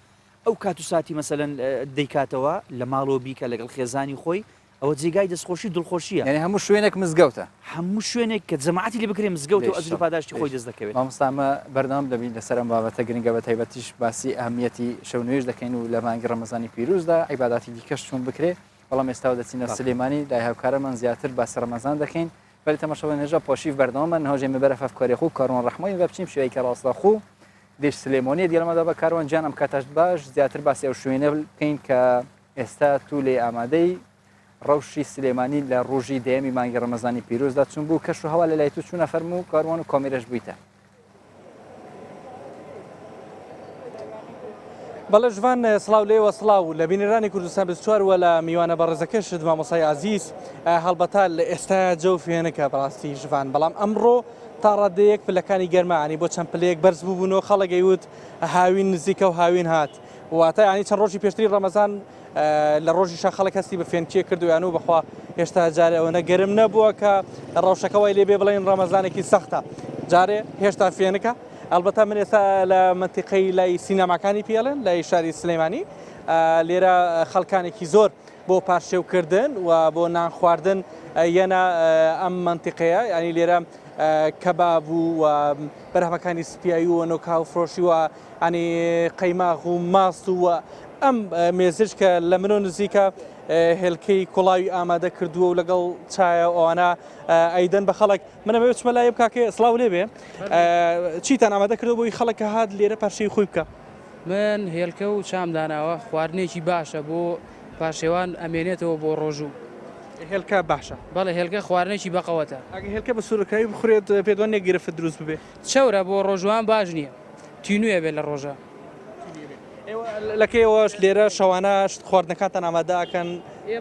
ئەو کات و ساتی مەسەلەن دەیکاتەوە لە ماڵەوە بیکە لەگەڵ خێزانی خۆی ئەوە جێگای دەستخۆشی دڵخۆشیە یعنی هەموو شوێنێک مزگەوتە هەموو شوێنێک کە جەماعەتی لێ بکرێ مزگەوت و ئەجر و پاداشتی خۆی دەست دەکەوێت مامۆستامە بەردەوام دەبین لەسەر ئەم بابەتە گرنگە بە تایبەتیش باسی ئەهمیەتی شەو نوێژ دەکەین و لە مانگی ڕەمەزانی پیرۆزدا عیباداتی دیکەش چۆن بکرێ بەڵام ئێستا دەچینە سلێمانی دای هاوکارەمان زیاتر باسی ڕەمەزان دەکەین بەری تەماشاوە نێژە پۆشیف بەردەوامە نهۆژێ مەبەرە فەفکۆری خو کارۆن ڕەحمۆی بە بچیم شوەیەکە ڕاستەخو دێش سلێمۆنی دیارەمەدا بە کاروان جان ئەم کاتەش باش زیاتر باسی ئەو شوێنە بکەین کە ئێستا تو لێ ئامادەی ڕەوشی سلێمانی لە ڕۆژی دەیەمی مانگی ڕەمەزانی پیرۆزدا چون بوو کەش و هەوا لە لای تو چوونە فەرموو کاروان و کۆمیرەش بوویتە بەڵێ ژوان سڵاو لێوە سڵاو لە بینێرانی کوردستان 24 وە لە میوانە بەڕێزەکەشت مامۆسای عەزیز هەڵبەتا لە ئێستا جەو فێنەکە بەڕاستی ژوان بەڵام ئەمڕۆ تا ڕادەیەک پلەکانی گەرمانی بۆ چەند پلەیەک بەرز بووبوونەوە خەڵک گەیوت هاوین نزیکە و هاوین هات واتە ینی چەند ڕۆژی پێشتری ڕەمەزان لە ڕۆژیشا خەڵک هەستی بە فێنچیە کردویان و بەخوا هێشتا جارێ ئەوەنە گەرم نەبووە کە ڕەوشەکەەوەی لێبێ بڵێن ڕەمەزانێکی سەختە جارێ هێشتا فێنەکە ئەلبەتا من ئێستا لە منتیقەی لای سینەماکانی پێڵێن لای شاری سلێمانی لێرە خەڵکانێکی زۆر بۆ پاشێوکردن و بۆ نان خواردن یەنە ئەم منتیقەیە ینی لێرە کەباب و بەرهەمەکانی سپیایی و نۆکا و فرۆشی و ینی قەیماغ و ماست و ئەم مێزش کە لە منۆ نزیکە هێلکەی کوڵاوی ئامادە کردووە و لەگەڵ چایە ئەوانە ئەیدەن بە خەڵک منەمەوێت چمە لای بکاکە سڵاو لێ بێ چیتان ئامادە کردو بۆی خەڵکە هات لێرە پاشەی خۆی بکە من هێلکە و چامداناوە خواردنێکی باشە بۆ پاشێوان ئەمێنێتەوە بۆ ڕۆژوو هێلکە باشە بەڵێ هێلکە خواردنێکی بەقەوەتە ئەگە هێلکە بە سوورەکەی بخورێت پێدوان نێگیرفت دروست ببێ چەورە بۆ ڕۆژوان باش نییە تینوێ بێت لە ڕۆژە لەکەیەوەش لێرە شەوانە خواردنەکانتان ئامادەکەن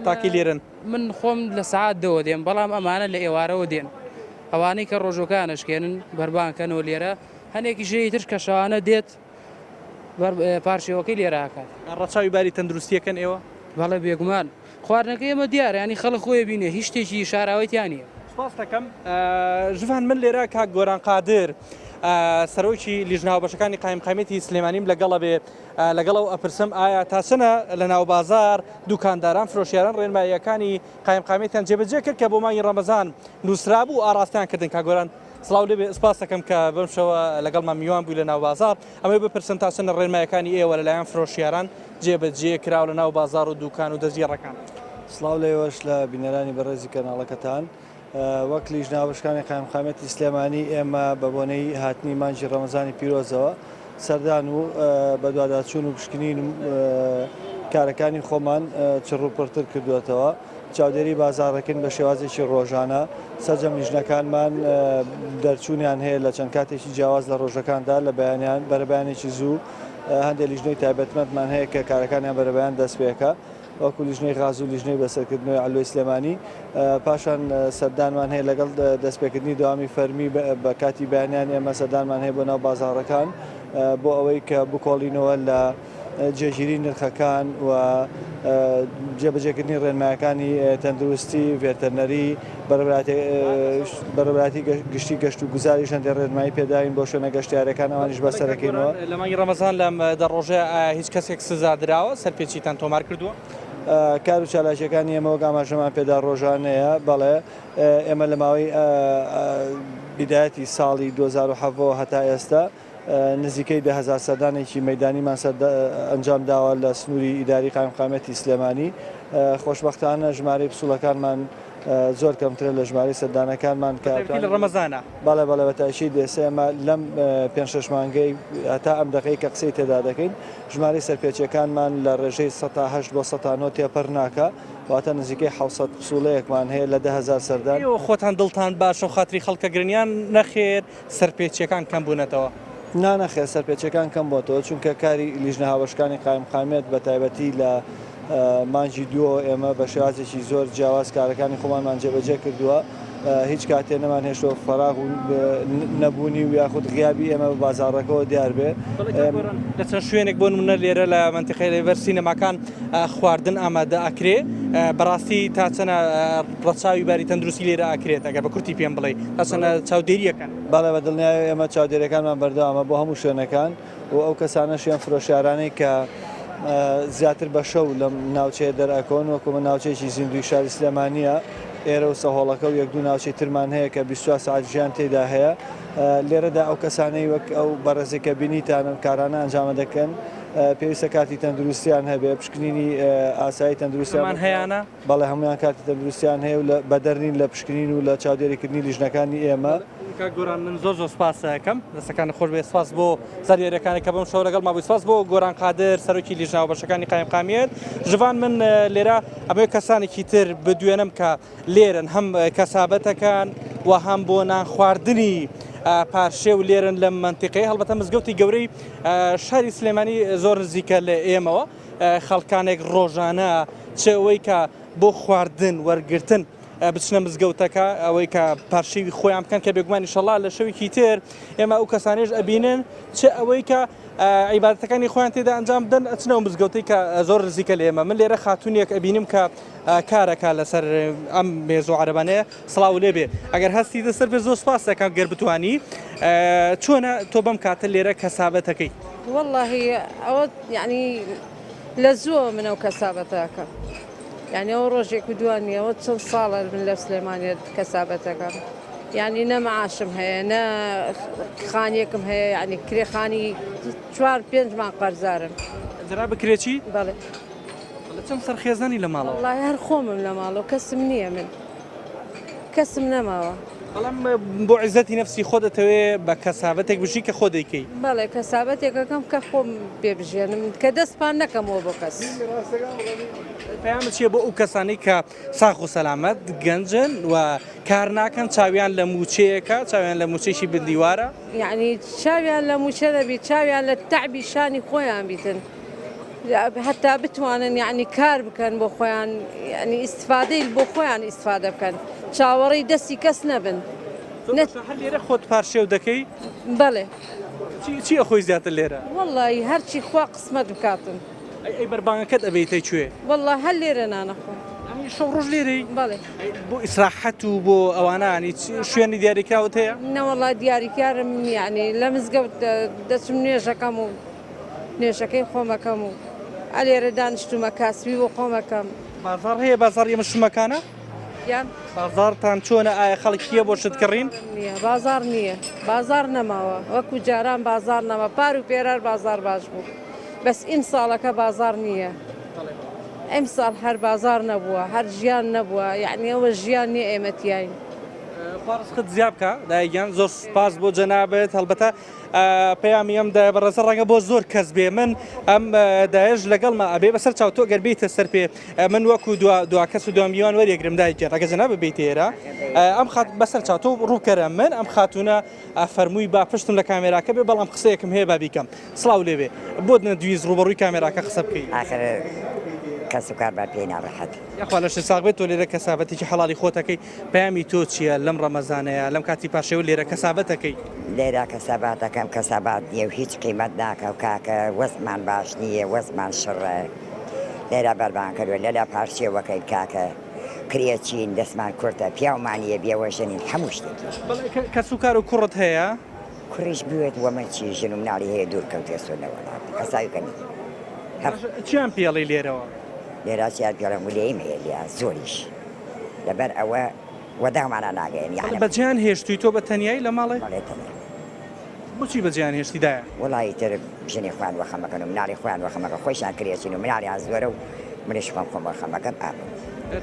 تاکی لێرن من خۆم لە سعات دەوە دێم بەڵام ئەمانە لە ئێوارەوە دێن ئەوانەی کە ڕۆژەکانشکێنن بەربانکەنەوە لێرە هەنێکی ژەی تر کە شەوانە دێت پارشێوەکەی لێراکات ڕەچاوی باری تەندروستیەکەن ئێوە بەڵێ بێگومان خواردنەکە ئێمە دیارە ینی خەڵک خۆی بینێ هیچ شتێکی شاراوەیتیانە سپاس دەکەم ژوان من لێرە کاک گۆران قادر سەرۆکی لیژناو بەشەکانی قایمقامەتی سلێمانیم لەگەڵە بێ لەگەڵ ئەو ئەپرسم ئایا تاسنە لە ناو بازار دوکانداران فرۆشیاران ڕێنماییەکانی قایمقامەتیان جێبەجێ کرد کە بۆ مانگی ڕەمەزان نووسرا بوو ئاراستیان کردن کاگۆران سڵاو لێ بێ سپاس دەکەم کە بەم شەوە لەگەڵمان میوان بووی لە ناو بازار ئەمە بپرسن تاسنە ڕێنمایەکانی ئێوە لەلایەن فرۆشیاران جێبەجێ کراوە لە ناو بازار و دوکان و دەستگیڕەکان سڵاو لێوەش لە بینەرانی بەڕێزی کەناڵەکەتان وەک لیژناوبەشەکانی قایمقامەتی سلێمانی ئێمە بە بۆنەی هاتنی مانجی ڕەمەزانی پیرۆزەوە سەردان و بە دوواداچوون و پشکنین کارەکانی خۆمان چڕوپڕتر کردوێتەوە چاودێری بازارڕێکن بە شێوازێکی ڕۆژانە سەرجەم لیژنەکانمان دەرچوونیان هەیە لە چەند کاتێکی جیاواز لە ڕۆژەکاندا لە بەیانیان بەرەبیانێکی زوو هەندێک لیژنەی تایبەتمەندمان هەیە کە کارەکانیان بەرەبیان دەست پێەکە وەکو لیژنەی غاز و لیژنەی بەسەرکردنەوەی ئالۆی سلێمانی پاشان سەردانمان هەیە لەگەڵ دەستپێکردنی داوامی فەرمی بە کاتی بەیانیان ئێمە سەردانمان هەیە بۆ ناو بازاڕەکان بۆ ئەوەی کە بکۆڵینەوە لە جێگیری نرخەکان و جێبەجێکردنی ڕێنمایەکانی تەندروستی ڤێتەرنەری بەڕێوەبەتی گشتی گەشت و گوزاریش هەندێک ڕێنمایی پێداین بۆ شوێنە گەشتیارەکان ئەوانیش بەسەرەکەینەوە. لە مانگی ڕەمەزان لەم دەڕۆژێ هیچ کەسێک سزادراوە سەرپێچیتان تۆمار کردووە؟ کار و چالاکیەکانی ئێمەوە ئاماژەمان پێدا ڕۆژانەیە بەڵێ ئێمە لە ماوەی بیدایەتی ساڵی 2007 هەتا ئێستا نزیکەی 10,000 سەردانێکی مەدانیمان ئەنجام داوە لە سنووری ئیداری قایمقامەتی سلێمانی. خۆشبەختانە ژمارەی پسوولەکانمان زۆر کەمترە لە ژمارەی سەردانەکانمان کە لە ڕەمەزانە بەڵێ بەتاشی دێسێمە لەم 5-6 مانگەی هەتا ئەم دقەی کە قسەی تێدا دەکەین ژمارەی سەرپێچیەکانمان لە ڕێژەی 108 بۆ 109 تێپەر ناکە واتە نزیکەی 700 پسوولەیەکمان هەیە لە 10,000 سەردان. خۆتان دڵتان باشە و خاتری خەڵکە گرنیان نەخێر سەرپێچیەکان کەم بوونەتەوە؟ نانەخێ سەرپێچەکان کەم بۆتەوە چونکە کاری لیژنە هاوشکانی قایمقامێت بە تایبەتی لە مانجی دووە ئێمە بە شێوازێکی زۆر جیاواز کارەکانی خۆمانمان جێبەجێ کردووە هیچ کاتێ نەمان هێشتۆ فەراغ و نەبوونی و یاخود غیابی ئێمە بە بازاڕەکەەوە دیار بێ. لە چەند شوێنێک بۆ نمونە لێرە لە منتیقەی لێڤەر سینەماکان خواردن ئامادە ئەکرێ بەڕاستی تا چەنە ڕەچاوی باری تەندروستی لێرە ئاکرێت ئەگەر بە کورتی پێم بڵێ تا چەنە چاودێریەکان؟ بەڵێ بە دڵنیای ئێمە چاودێریەکانمان بەردەوامە بۆ هەموو شوێنەکان و ئەو کەسانەشیان فرۆشیارانەی کە زیاتر بە شەو لەم ناوچەیە دەرئەکۆن وەکومە ناوچەیەکی زیندوی شاری سلێمانیە ئێرە و سەهۆڵەکە و یەک دوو ناوچەی ترمان هەیە کە 24 ساعت ژیان تێدا هەیە لێرەدا ئەو کەسانەی وەک ئەو بەڕێزێکە بینیتانن کارانە ئەنجامە دەکەن پێویستە کاتی تەندروستیان هەبێ پشکنینی ئاسایی تەندروستیان هەیەە بەڵێ هەمویان کاتی تەندروستیان هەیە و بە دەرنین لە پشکنین و لە چاودێریکردنی لیژنەکانی ئێمە. گۆران من زۆر سپاس دەکەم دەستەکان خۆش بێ سپاس بۆ زاریێرەکانی کە بەم شەو لەگەڵ مابووی سپاس بۆ گۆران قادر سەرۆکی لیژنەوە بەشەکانی قایمقامێت. ژوان من لێرە ئەمەوێ کەسانێکی تر بدوێنم کە لێرن هەم کەسابەتەکان و هەم بۆ نان خواردنی پارشێ و لێرن لە منتیقەی هەڵبەتە مزگەوتی گەورەی شاری سلێمانی زۆر نزیکە لە ئێمەوە خەڵکانێک ڕۆژانە چ ئەوەی کە بۆ خواردن وەرگرتن بچنە مزگەوتەکە ئەوەی کە پارشەوی خۆیان بکەن کە بێگومانی شەڵا لە شەوێکی تر ئێمە ئەو کەسانێش ئەبینن چ ئەوەی کە عیبادەتەکانی خۆیان تێدا ئەنجام بدەن ئەچنەوە مزگەوتەی کە زۆر نزیکە لە ئێمە. من لێرە خاتونیەک ئەبینیم کە کارەکە لەسەر ئەم مێزۆ عەرەبانەیە سڵاو لێ بێ ئەگەر هەستی دەسەر بێ زۆر سپاس دەکەم گەر بتوانی چۆنە تۆ بەم کاتە لێرە کەسابەتەکەی؟ واللهی ئەوە یعنی لە زووە من ئەو کەسابەتەکە یعنی ئەو ڕۆژێک و دوانیەوە چەند ساڵە من لە سلێمانێت کەسابەتەکەم یعنی نە مەعاشم هەیە نە خانیەکم هەیە یعنی کرێخانی 4-5 مانگ قەرزارم. جرا بکرێکی؟ بەڵێ. چەند سەرخێزانی لە ماڵەوە؟ وەڵڵاهی هەر خۆمم لە ماڵەوە کەسم نییە من کەسم نەماوە. بەڵام بۆ عیزەتی نەفسی خۆ دەتەوێ بە کەسابەتێک بژی کە خۆ دەیکەی؟ بەڵێ کەسابەتێکەکەم کە خۆم پێبژێنم کە دەستپان نەکەمەوە بۆ کەس. پەیامت چییە بۆ ئەو کەسانی کە ساخ و سەلامەت گەنجن و کار ناکەن چاویان لە موچەیەکە چاویان لە موچەیەکی بندیوارە؟ یعنی چاویان لە موچە دەبیت چاویان لە تەعبی شانی خۆیان بیتن هەتا بتوانن یعنی کار بکەن بۆ خۆیان یعنی ئیسفادەی بۆ خۆیان ئیسفادە بکەن چاوەڕێی دەستی کەس نەبن. لێرە خۆت پارشێو دەکەی؟ بەڵێ. چییە خۆی زیاتر لێرە؟ وەڵڵی هەرچی خوا قسمەت بکاتن. ئەی بەربانگەکەت ئەبێتەی کوێ؟ وەڵڵا هەر لێرە نانەخۆ. شەو ڕۆژ لێرەی؟ بەڵێ. بۆ ئیسراحەت و بۆ ئەوانانی شوێنی دیاریکراوت هەیە؟ نەوەڵا دیاریکارم یعنی لە مزگەوت دەچم نوێژەکەم و نوێژەکەی خۆمەکەم و ئەلێرە دانیشتومە کاسبی بۆ خۆمەکەم. بازار هەیە بازار ئێمەشومەکانە؟ یان بازارتان چۆنە ئایا خەڵکیە بۆ شت کڕین؟ نییە بازار نییە بازار نەماوە وەکو جاران بازار نەما پار و پێرار بازار باش بوو بەس ئیم ساڵەکە بازار نییە ئەم ساڵ هەر بازار نەبووە هەر ژیان نەبووە یعنی ئەوە ژیان نیە ئێمەتیاین. خت زیاب بکە دایگیان زۆر سپاس بۆ جەنابێت هەڵبەتە پەیامی ئەم بەڕێزە ڕەنگە بۆ زۆر کەس بێ من ئەم داێژ لەگەڵمە ئەبێ بەسەر چاوتۆ گەربیتە سەر پێ من وەکو دو کەس و 2 میلیۆن وەریەگرم دایگیان ڕەگە جەناب ببیت ئێرە ئەم خات بەسەر چاوتۆ ڕووکەرە من ئەم خاتونە فەرمووی با پشتم لە کامێراکە بێ بەڵام قسەیەکم هەیە با بیکەم سڵاو لێبێ بۆ نەدویست ڕوبەڕووی کامێراکە قسە بکەیت کەس و کار بە پێی ناڕەحەت یاخوا لە ساغ بێت تۆ لێرە کەسابەتێکی حەڵالی خۆتەکەی پەیامی تۆ چییە لەم ڕەمەزانەیە لەم کاتی پاشەوە لێرە کەسابەتەکەی؟ لێرە کەسابات نیە و هیچ قیمەت ناکە و کاکە وەزمان باش نییە وەزمان شڕە لێرە بەربان کردوە لەلا پارچێوەکەی کاکە کرێچین دەستمان کورتە پیاومانیە بێوەژنین هەموو شتێکی کەس و کار و کوڕت هەیە کوڕیش بوێت وەمەچی ژن و مناڵی هەیە دوور کەوتێ سۆنەوە کەساویکەنی چیان پێڵی لێرەوە لێرا چیان پێڵم ولێیم هەیە لیا زۆریش لەبەر ئەوە وەدامانە ناگەین یعنی بەجیان هێشتوی تۆ بە تەنیایی لە ماڵێ ماڵێتەنە بۆچی بەجیان هێشتیدایە وڵی تر ژنی خوان وەخەمەکەن و مناڵی خوان وەخەمەکە خۆشیان کرێچین و مناڵیان زۆرە و منیش خۆم وەخەمەکەم ئابم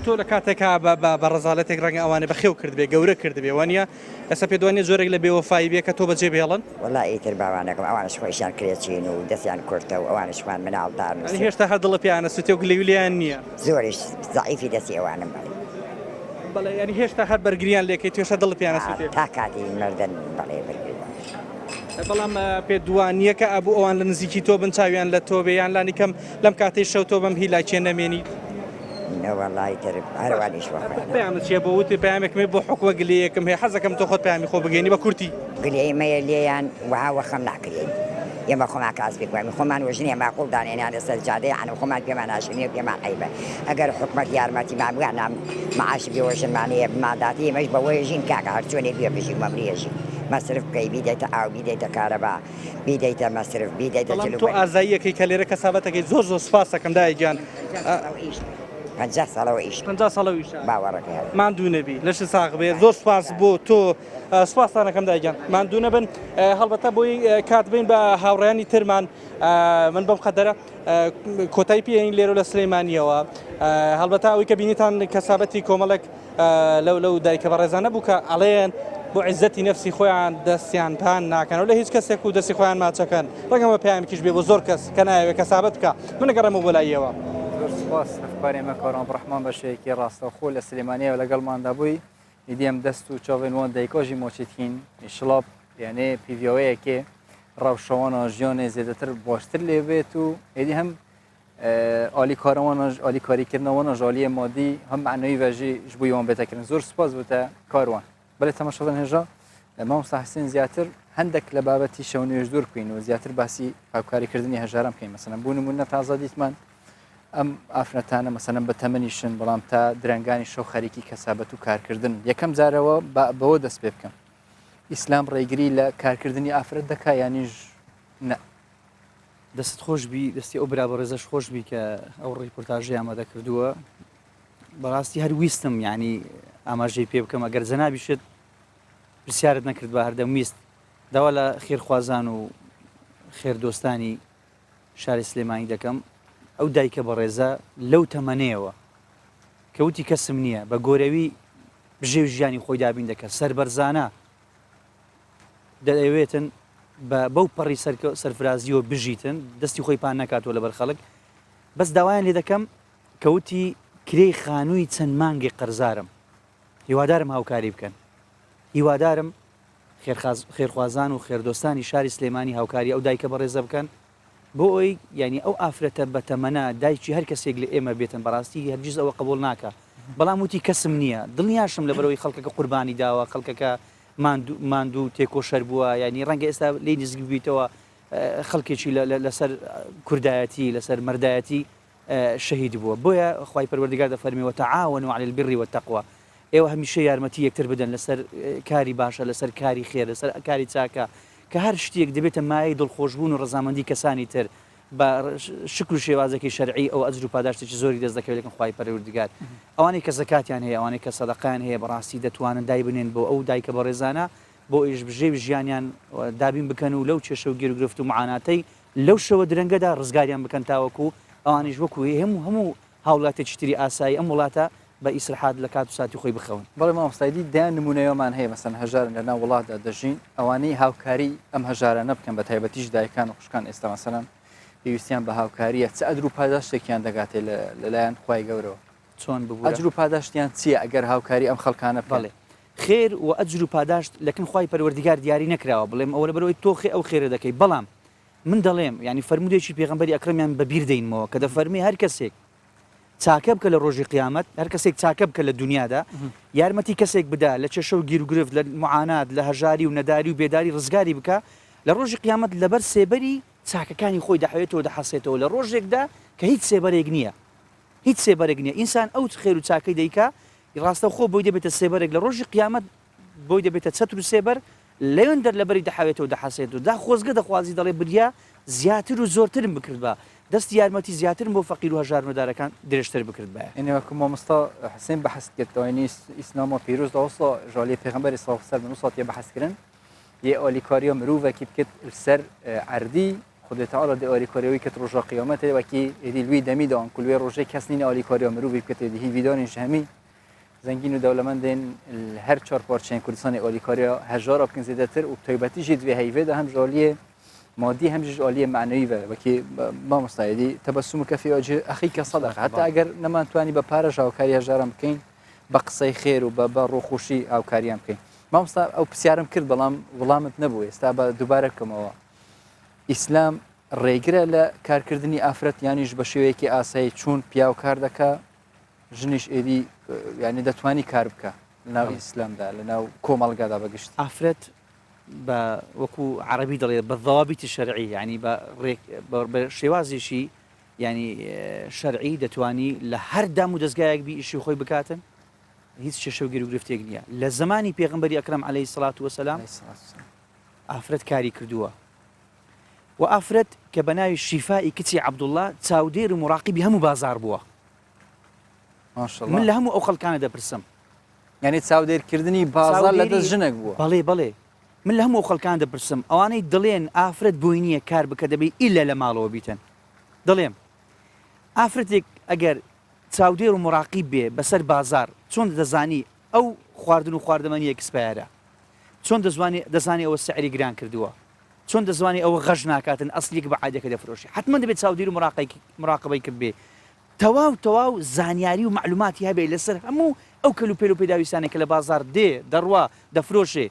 تۆ لە کاتێکا بە ڕزالەتێک ڕەنگە ئەوانە بەخێو کرد بێ گەورە کرد بێ وانە ئەسە پێ دوانێ زۆرێک لە بێوەفایی بێ کە تۆ بەجێ بێڵن وڵی ئیتر باوانەکەم ئەوانش خۆشیان کرێچین و دەستیان کورتە و ئەوانش خوان مناڵدار هێشتا هەر دڵە پیانە سوتێ و گلێویلیان نییە زۆریش زعیفی دەستی ئەوانم بەڵێ ینی هێشتا هەر بەرگریان لێکەی توێشە دڵ پیانە سوتێ تا کاتی مردن بەڵێ بەرگری بەڵام پێ دوانیە کە ئەبوو ئەوان لە نزیکی تۆ بن چاویان لە تۆ بێیان لانی کەم لەم کاتەی شەو تۆ بەم هیلای چێ نەمێنیت وڵی تر هەروانیش پێیان چیە بۆ وتی پامێکمێ بۆ حکووە گلەیەکم هەیە حەزەکەم تۆ خۆت پامی خۆ بگەینی بە کورتی گلەیمەیە لێیان وهاوە خەم ناکرێن ئێمە خۆمان کاس بکوین خۆمان وژنی ماقوڵدانێنیان لەسەر جادەی عن خۆمان پێمان ناشرنی و پێمان عیبە ئەگەر حکومەت یارمەتی مابگان نام معاش بێوەژنمانەیە بماداتی ئێمەش بەوەی ژین کاکە هەرچۆنێ بێ بژی مەمریێژی مەصرف بکەی بیدەیتە ئاو بیدەیتە کارەبا بیدەیتە مەصرف بیدەیتە تۆ ئازاییەکەی کە لێرە کەسابەتەکەی زۆر سوپاس دەکەم دایگیان 50 ساڵەوە ئیش 50 ساڵەوە ئیش باوەڕەکە ماندوو نەبی لەش ساغ بێ زۆر سوپاس بۆ تۆ سوپاسانەکەم دایگیان ماندوو نەبن هەڵبەتە بۆی کات بین بە هاوڕێیانی ترمان من بەم قەدەرە کۆتایی پێین لێرە لە سلەیمانیەوە هەڵبەتە ئەوەی کە بینیتان کەسابەتی کۆمەڵک لەو دایکە بەڕێزانە بوو کە ئەڵێن بۆ عیزەتی نەفسی خۆیان دەستیان پان ناکەنەوە لە هیچ کەسێک و دەستی خۆیان ماچەکەن ڕەنگەمە پامێکیش بێ بۆ زۆر کەس کە نایەوێت کەسابەت بکە من نەگەڕەمە بۆ لایەوە سپاس ئەفکارێمە کاران ڕحمان بەشەیەکی ڕاستەوخۆ لە سلێمانیەوە لەگەڵماندا بووی ئیدیم دەست و چاوێن وان دایکۆژی مۆچیتین شڵاب یانێ پیڤۆەیەکێ ڕاوشەوانە ژیانێ زێدەتر باشتر لێ بێت و ئێدی هەم ئالی کارەوانە ئالی کاریکردنەوەنە ژالیە مادی هەم معنەوی بەژی ژ بوویوان بێتەکردن زۆر سپاس بووتە کاروان بەڵێ تەماشاڵن هێژا مامۆستا حسین زیاتر هەندێک لە بابەتی شەو نوێژ دوور بکەین و زیاتر باسی هاوکاریکردنی هەژارە بکەین مەسەلەن بوون نمونە تازە دیتمان ئەم ئافرەتانە مەسەلەن بە تەمەنیشن بەڵام تا درەنگانی شەو خەریکی کەسابەت و کارکردن یەکەم جارەوە بەوە دەست پێ بکەم ئیسلام ڕێگری لە کارکردنی ئافرەت دەکا یانیش نە دەست خۆشببی دەستی ئەو برا بە ڕێزەش خۆشببی کە ئەو ڕیپۆرتاژی ئامادە کردووە بەڕاستی هەر ویستم ینی ئاماژەی پێ بکەم ئەگەر جەنابیشت پرسیارت نەکرد بە هەردەم ویست داوا لە خێرخوازان و خێردۆستانی شاری سلێمانی دەکەم ئەو دایکە بە ڕێزە لەو تەمەنەیەوە کەوتی کەسم نییە بە گۆرەوی بژێو ژیانی خۆی دابین دەکات سەربەرزانە دەوێتن بەو پەڕی سەرفرازیەوە بژیتن دەستی خۆی پان نکاتەوە لە بەرخەڵک بەس داوایان لێ دەکەم کەوتی کرێی خانووی چەند مانگی قەرزارم هیوادارم هاوکاری بکەن هیوادارم خێرخوازان و خێردۆستانی شاری سلێمانی هاوکاری ئەو دایکە بە ڕێزە بکەن بۆ ئەوی ینی ئەو ئافرەتە بە تەمەنە دایکی هەر کەسێک لە ئێمە بێتن بەڕاستی هەرگیز ئەوە قبول ناکە بەڵام وتی کەسم نییە دڵنیاشم لە بەرەوەی خەڵکەکە قوربانی داوە خەڵکەکە ماندوو تێکۆ شەر بووە ینی ڕەنگە ئێستا لی نزیک بیتەوە خەڵکێکی لەسەر کوردایەتی لەسەر مەردایەتی شەهید بووە بۆیە خوای پەروەردگار دەفەرمێ وتعاونوا على البر والتقوى ئێوە هەمیشە یارمەتی یەکتر بدەن لەسەر کاری باشە لەسەر کاری خێر لەسەر کاری چاکە کە هەر شتێک دەبێتە مایەی دڵخۆشبوون و ڕەزامەندی کەسانی تر بە شکر و شێوازێکی شەرعی ئەو ئەجر و پاداشتێکی زۆری دەست دەکەوێت لەکەم خوای پەروەردگار ئەوانەی کە زەکاتیان هەیە ئەوانەی کە سەدەقەیان هەیە بەڕاستی دەتوانن دای بنێن بۆ ئەو دایکە بە ڕێزانە بۆ ئیش بژێوی ژیانیان دابین بکەن و لەو چێشە و گیرگرفت و معاناتەی لەو شەوە درەنگەدا ڕزگاریان بکەن تاوەکو ئەوانیش وەکو هەموو هاوڵاتێکی تری ئاسایی ئەم وڵاتە بە ئیسرحات لە کات و ساتی خۆی بخەون بەڵێ مامۆستایدی دایان نمونەیەمان هەیە مەسەن هەژارن لەناو وڵاتدا دەژین ئەوانەی هاوکاری ئەم هەژارە نەبکەن بە تایبەتیش دایکان و خوشکان ئێستا مەسەلەن پێویستیان بە هاوکاریە چ ئەجر و پاداشتێکیان دەگاتێ لەلایەن خوای گەورەوە چۆن ببوو ئەجر و پاداشتیان چییە ئەگەر هاوکاری ئەم خەڵکانە بڵێ خێر و ئەجر و پاداشت لەکن خوای پەروەردگار دیاری نەکراوە بڵێم ئەوە لەبەرەوەی تۆخی ئەو خێرە دەکەی بەڵام من دەڵێم ینی فەرمودێکی پێغەمبەری ئەکرەمیان بەبیر دەینەوە کە دەفەرمی هەر کەسێک چاکە بکە لە ڕۆژی قیامەت هەر کەسێک چاکە بکە لە دنیادا یارمەتی کەسێک بدە لە چێشە و گیر و گرفت لە معانات لە هەژاری و نەداری و بێداری ڕزگاری بکە لە ڕۆژی قیامەت لەبەر سێبەری چاکەکانی خۆی دەحەوێتەوە دەحەسێتەوە لە ڕۆژێکدا کە هیچ سێبەرێک نییە هیچ سێبەرێک نییە ئینسان ئەو خێر و چاکەی دەیکا ڕاستە خۆ بۆی دەبێتە سێبەرێک لە ڕۆژی قیامەت بۆی دەبێتە چەتر و سێبەر لەوێن دەرلەبەری دەحاوێتەوە دەحەسێت و دا خۆزگە دەخوازی دەڵێ بریا زیاتر و زۆرترم بکرد بە دەستی یارمەتی زیاترم بۆ فەقیر و هەژارمەدارەکان درێژتر بکرد بە ئێنەوەکو مامۆستا حسێن بەحەست کردەوەی ئیسلامە پیرۆز داوەسا ژالی پێغەمبەری سڵ سەر بن وساتیە بەحەسکردن یە ئالیکاریە مرۆڤێکی بکرد سەر عەردی خودی تعالی دی ئالیکاریەوەی کە ڕۆژە قیامەتێ وەکی ئێدی لوی دەمیدا ئەن کولوێ ڕۆژەی کەس نینە ئالیکاریە مرۆڤی بکرد هی ویدانیش هەمی زەنگین و دەوڵەمەندێن هەر چهار پارچەیان کوردستانی ئالیکاریە هەژارە بکەن زیاتر و تایبەتیژی دوێ هەیڤێدا هەم ژالیە مادی هەمژ عالیە معنەوی بە وەکی مامۆستایدی تەبەسومکە فی وجه ئەخیکە صەدەقە حتا ئەگەر نەمانتوانی بە پارەش هاوکاری هەژارم بکەین بە قسەی خێر و بە ڕۆخۆشی هاوکاریان بکەین مامۆستا ئەو پرسیارم کرد بەڵام وڵامت نەبوو ئێستا بە دووبارە بکەمەوە ئیسلام ڕێگرە لە کارکردنی ئافرەت یانیش بە شێوەیەکی ئاسایی چوون پیا و کار دەکا ژنیش ئێدی یعنی دەتوانی کار بکە لەناو ئیسلامدا لەناو کۆمەڵگادا بەگشت ئافرەت بە وەکو عربی دەڵێت بە ضوابطی شەرعی ینی بە شێوازێکی ینی شەرعی دەتوانی لە هەر دام و دەستگایەک بی ئیشی خۆی بکاتن هیچ شێشە و گیر و گرفتێک نییە لە زمانی پێغەمبەری ئەکرەم عەلەیهی سەڵات وەسەلام ئافرەت کاری کردووە و ئافرەت کە بە ناوی شیفای کچی عەبدوڵڵا چاودێر و مراقیبی هەموو بازار بووە من لە هەموو ئەو خەڵکانە دەپرسم یعنی چاودێرکردنی بازار لە دەست ژنێک بووە بەڵێ من لە هەموو خەڵکان دەپرسم ئەوانەی دڵێن ئافرەت بۆی نییە کار بکە دەبێت ئیلە لە ماڵەوە بیتن دڵێم ئافرەتێک ئەگەر چاودێر و مراقیب بێ بەسەر بازار چۆن دەزانی ئەو خواردن و خواردەمەنی ئەکسپایرە چۆن دەزانی ئەوە سعری گران کردووە چۆن دەزانی ئەوە غەژ ناکاتن ئەسلیک بە عادەکە دەفرۆشی حتمما دەبێت چاودێر و مراقبەی کرد بێ تەواو زانیاری و معلوماتی هەبێ لەسەر هەموو ئەو کەل و پێل و پێداویستانێک کە لە بازار دێ دەڕوا دەفرۆشێ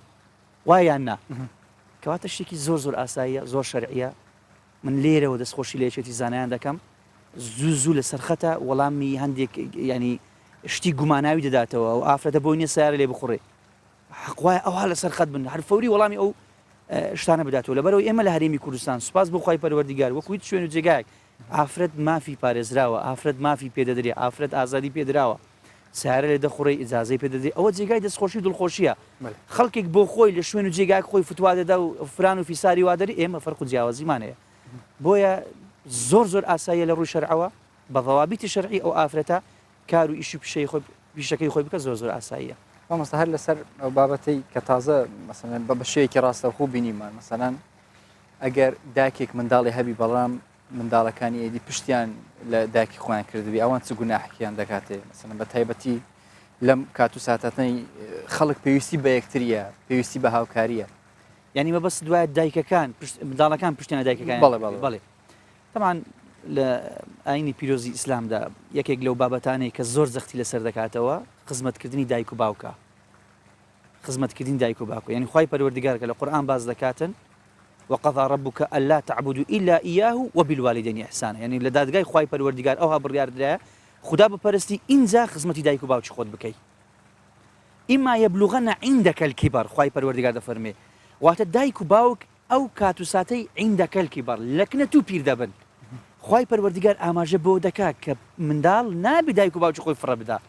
وایان نا کەواتە شتێکی زۆر ئاساییە زۆر شەرعیە من لێرەوە دەستخۆشی لێچێتی زانایان دەکەم زوو لە سەرخەتە وەڵامی هەندێک ینی شتی گوماناوی دەداتەوە و ئافرەتە بۆی نییە سیارە لێ بخوڕێ حقوای ئەوها لە سەرخەت بن هەر فەوری وەڵامی ئەو شتانە بداتەوە لەبەرەوەی ئێمە لە هەرێمی کوردستان سوپاس بۆ خوای پەروەردیگار وەکو هیچ شوێن و جێگایەک ئافرەت مافی پارێزراوە ئافرەت مافی پێدەدرێ ئافرەت ئازادی پێدراوە سیارە لێ دەخوڕی ئیجازەی پێدەدرێ ئەوە جێگای دەستخۆشی دڵخۆشیە خەڵکێک بۆ خۆی لە شوێن و جێگای خۆی فتوا دەدا و فران و فیساری وادەری ئێمە فەرق و جیاوازیمانەیە بۆیە زۆر ئاساییە لە ڕووی شەرعەوە بە ضوابطی شەرعی ئەو ئافرەتە کار و ئیشی پیشەکەی خۆی بکە زۆر ئاساییە مامۆستا هەر لەسەر ئەو بابەتەی کە تازە مەسەلەن بە شێوەیەکی ڕاستەوخۆ بینیمان مەسەلەن ئەگەر داکێک منداڵی هەبی بەڵام منداڵەکانی ئێدی پشتیان لە داکی خۆیان کردبی ئەوان چ گوناحێکیان دەکاتێ مەسەلەن بە تایبەتی لەم کات و ساتەتەی خەڵک پێویستی بە یەکتریە پێویستی بە هاوکاریە یعنی مەبەست دوایە دایکەکان منداڵەکان پشتیانە دایکەکان بەڵێ طبعاً لە ئاینی پیرۆزی ئیسلامدا یەکێک لەو بابەتانەی کە زۆر زەختی لەسەر دەکاتەوە خزمەتکردنی دایک و باوکە خزمەتکردنی دایک و باوکە یعنی خوای پەروەردیگار کە لە قورئان باز دەکاتن وقضى ربك ألا تعبدوا إلا إياه وبالوالدين إحسانا يعني لدادگای خوای پەروەردیگار ئەوها بڕیار درایە خدا بپەرستی اینجا خزمەتی دایک و باوکی خۆت بکەی ئیما یەبلوغەنە عیندەکە الکیبەر خوای پەروەردیگار دەفەرمێ واتە دایک و باوک ئەو کات و ساتەی عیندەکە الکیبەر لەکنە تو پیر دەبن خوای پەروەردیگار ئاماژە بۆ دەکات کە منداڵ نابی دایک و باوکی خۆی فڕە بدا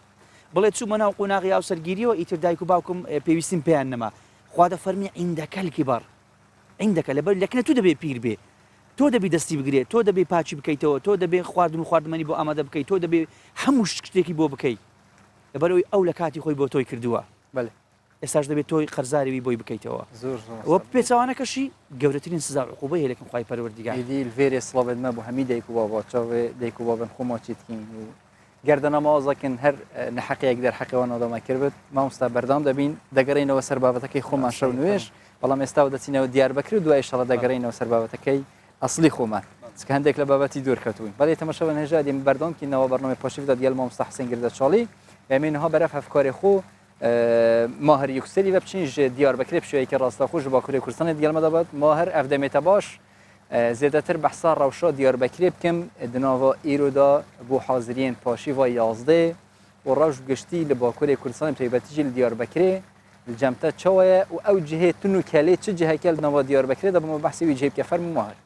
بڵێ چوومە ناو قۆناغی ئاو سەرگیریەوە ئیتر دایک و باوکم پێویستیم پێیان نەما خوا دەفەرمێ عیندەکە الکیبەر عندك لەبەر لەکنە تو دەبێ پیر بێ تۆ دەبی دەستی بگرێت تۆ دەبێ پاچی بکەیتەوە تۆ دەبێ خواردن و خواردمەنی بۆ ئامادە بکەیت تۆ دەبێ هەموو شتێکی بۆ بکەیت لەبەرەوەی ئەو لە کاتی خۆی بۆ تۆی کردووە ئێستاش دەبێت تۆی قەرزاریوی بۆی بکەیتەوە وە پێچوانەکەشی گەورەترین سزا و عقوبە هەیە لەکەم خوای پەروەردیگار دی الفێرێ سڵاوێت مە بۆ هەمی دایک و باباچاوێ دایک و بابن خۆماچیتکین و گەردەنە ماوەزەکن هەر نەحەقەیەک دەرحەقەوە نەدەما کردبێت مامۆستا بەردام دەبین دەگەڕێنەوە سەر بابەتەکەی خۆمان شەو نوێژ بەڵام ئێستا دەچینەوە دیاربەکر و دوای شەڵە دەگەڕێنەوە سەر بابەتەکەی ئەسلی خۆمان چکە هەندێک لە بابەتی دوورکەوتوین بەڵێ تەماشاوە هێژا دێم بەردەمکینەوە بەرنامەی پۆشیفدا دیال مامۆستا حسێن گردەچاڵی ئەمینەها بەرەف هەفکارێ خۆ ماهر یوکسری و بچین دیاربەکر بشوەیەکی ڕاستەخۆ ji Bakurê Kurdistanê diyalma dabat mahir ev demête baş zêdetir behsa rewşa Diyarbekirê bikim di nava îroda bû haziriyên paşîva yazdê û rew giştî li Bakurê Kurdistanê taybetî jî li Diyarbekirê li cemte çawa ye û ew cihê tun û kelê çi ciheke li nava Diyarbekirê de bima behsî wî cihê bike ferm mahir.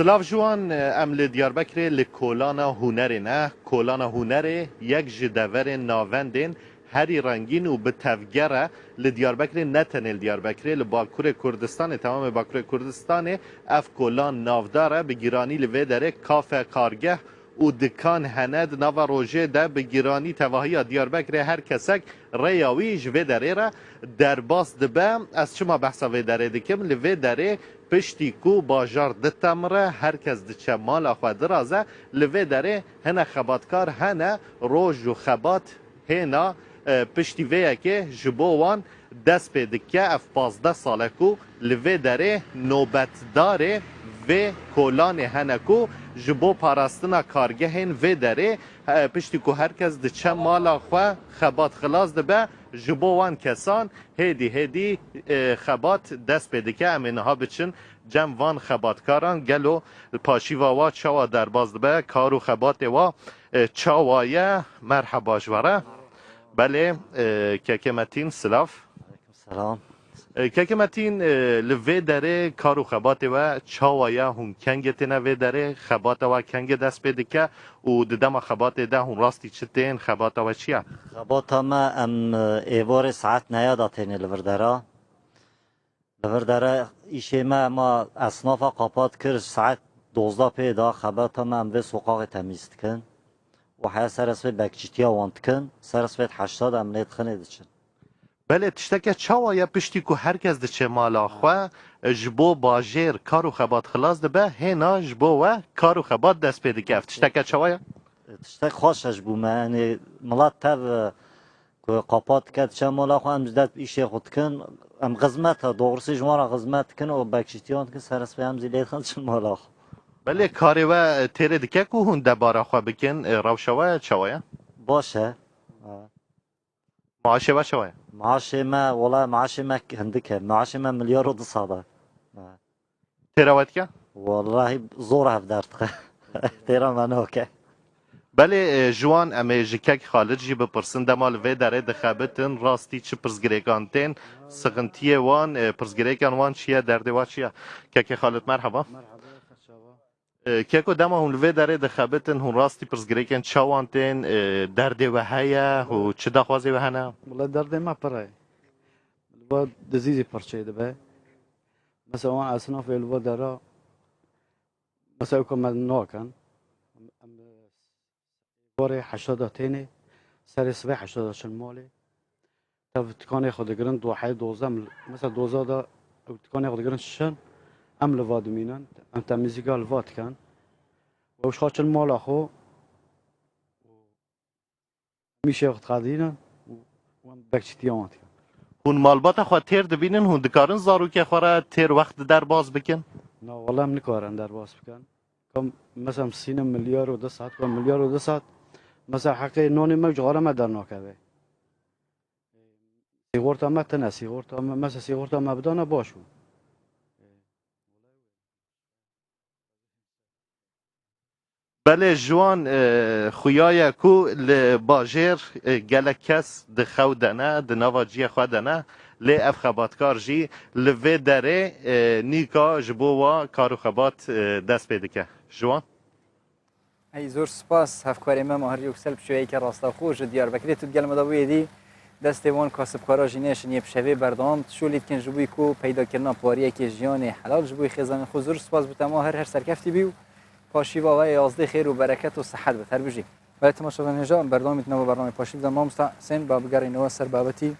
سلاف جوان ام لدیاربکر لکولانا هنر نه کولانا هنر یک جدور ناوندین هری رنگین و به تفگره لدیاربکر نتنل دیاربکر لباکور کردستان تمام باکور کردستان اف کولان نافداره به گیرانی لوی داره کافه کارگه و دکان هند نو روژه ده به گیرانی تواهی دیاربکر هر کسک ریاوی جوی داره را در باس دبه از شما بحثا وی داره دکم لوی داره پشتی کو باجار دتمره هر کس دچه مال آخوا درازه لوی داره هنه خباتکار هنه روژ و خبات هنه پشتی ویه که جبوان دست پیدکه اف 15 ساله کو لوی داره نوبت داره و کولان هنکو جبو پاراستنا کارگه هن و داره پشتی کو هر کس ده چه مالا خواه خبات خلاص ده به جبو وان کسان هیدی خبات دست پیده که امینه ها بچن جمع وان خباتکاران گلو پاشی و چاوا در باز ده به کارو خبات و چاوایه مرحبا جواره بله که متین سلاف سلام که متین لوی داره کارو خبات و چاوایا هون کنگ تنه وی داره خبات و کنگ دست پیده که و ددم خبات ده هون راستی چتین خبات و چیه؟ خبات ما ام ایوار ساعت نیاداتین لورداره ایشه ما اصناف قاپات کرد ساعت 12 پیدا خبات ما ام وی سوقاق تمیز کن و حیا سرسوی بکچیتیا واند کن سرسوی 80 ام نیت خنه دچن بله تشتکه چاوایا پشتی که هر کس ده چه مالا خواه جبو باجر کارو خبات خلاص ده به هینا جبو و کارو خبات دست پیده که تشتکه چاوایا؟ تشتک خوشش بو من یعنی ملات تب قاپات کد چه مالا خواه ام جدت ایشه خود کن ام غزمت ها دوغرسی جوارا غزمت کن و بکشتیان کن سرس به هم زیلید خند چن مالا خواه بله کاری و تیره دکه که هون دباره خواه بکن روشوه چاوایا؟ باشه معاشه و چاوایا؟ معاش ما والله معاش ما هندكه معاش ما مليار ودي صادا تراوت که؟ والله زور هفدرت ترى ما نوكه بله جوان اما جکک خالد جی بپرسن دمال و داره دخابتن راستی چه پرزگریگانتن سغنتیه وان پرزگریگان وان چیه درده وا چیه که خالد مرحبا که دما هون و داره دخابتن هون راستی پرزگریگان چاوانتن درده و هیا و چه دخوازی و هنه والله درده ما برای الوا دزیزی پرچه ده مثلا وان اصناف الوا داره مثلا کم ناکن باره 80 تینه سر سبع 80 شن ماله تف تکانه خود گرن دو حی 12 مثلا 12 دا تکانه خود گرن شن ام لواد مینن ام تمیزیگا لواد کن و وش خاطر مال اخو میشه وقت قادینا و بکچتیان هون مالبات خو تیر دبینن هون دکارن زارو که خورا تیر وقت در باز بکن نه والله من نکارن در باز بکن کم مثلا 30 میلیارد و 2 ساعت و میلیارد و 2 ساعت مثلا حقی نونی ما جوارا ما در ناکه سیغورتا ما تنه سیغورتا مثلا سیغورتا ما بدانه باشو بله جوان خویای کو لباجر گلک کس دخو دنه دنوا جی خو دنه لی اف خباتکار جی لوی داره نیکا جبوا کارو خبات دست پیدا که جوان ای زور سپاس هفکاری ما مهر یکسل بشویی که راستا خوش دیاربکری تو گل مداوی دی دست وان کاسبکارا جینش نیب شوی بردام شولید کن جبوی کو پیدا کردن پاریه که جیان حلال جبوی خزان خو زور سپاس بتما هر سرکفتی بیو پاشی و یازده خیر و برکت و صحت بهتر بجی ولی تماشاگران نجا بردامیت نو برنامه پاشی دام مامستا حسین بابگاری نو سر بابتی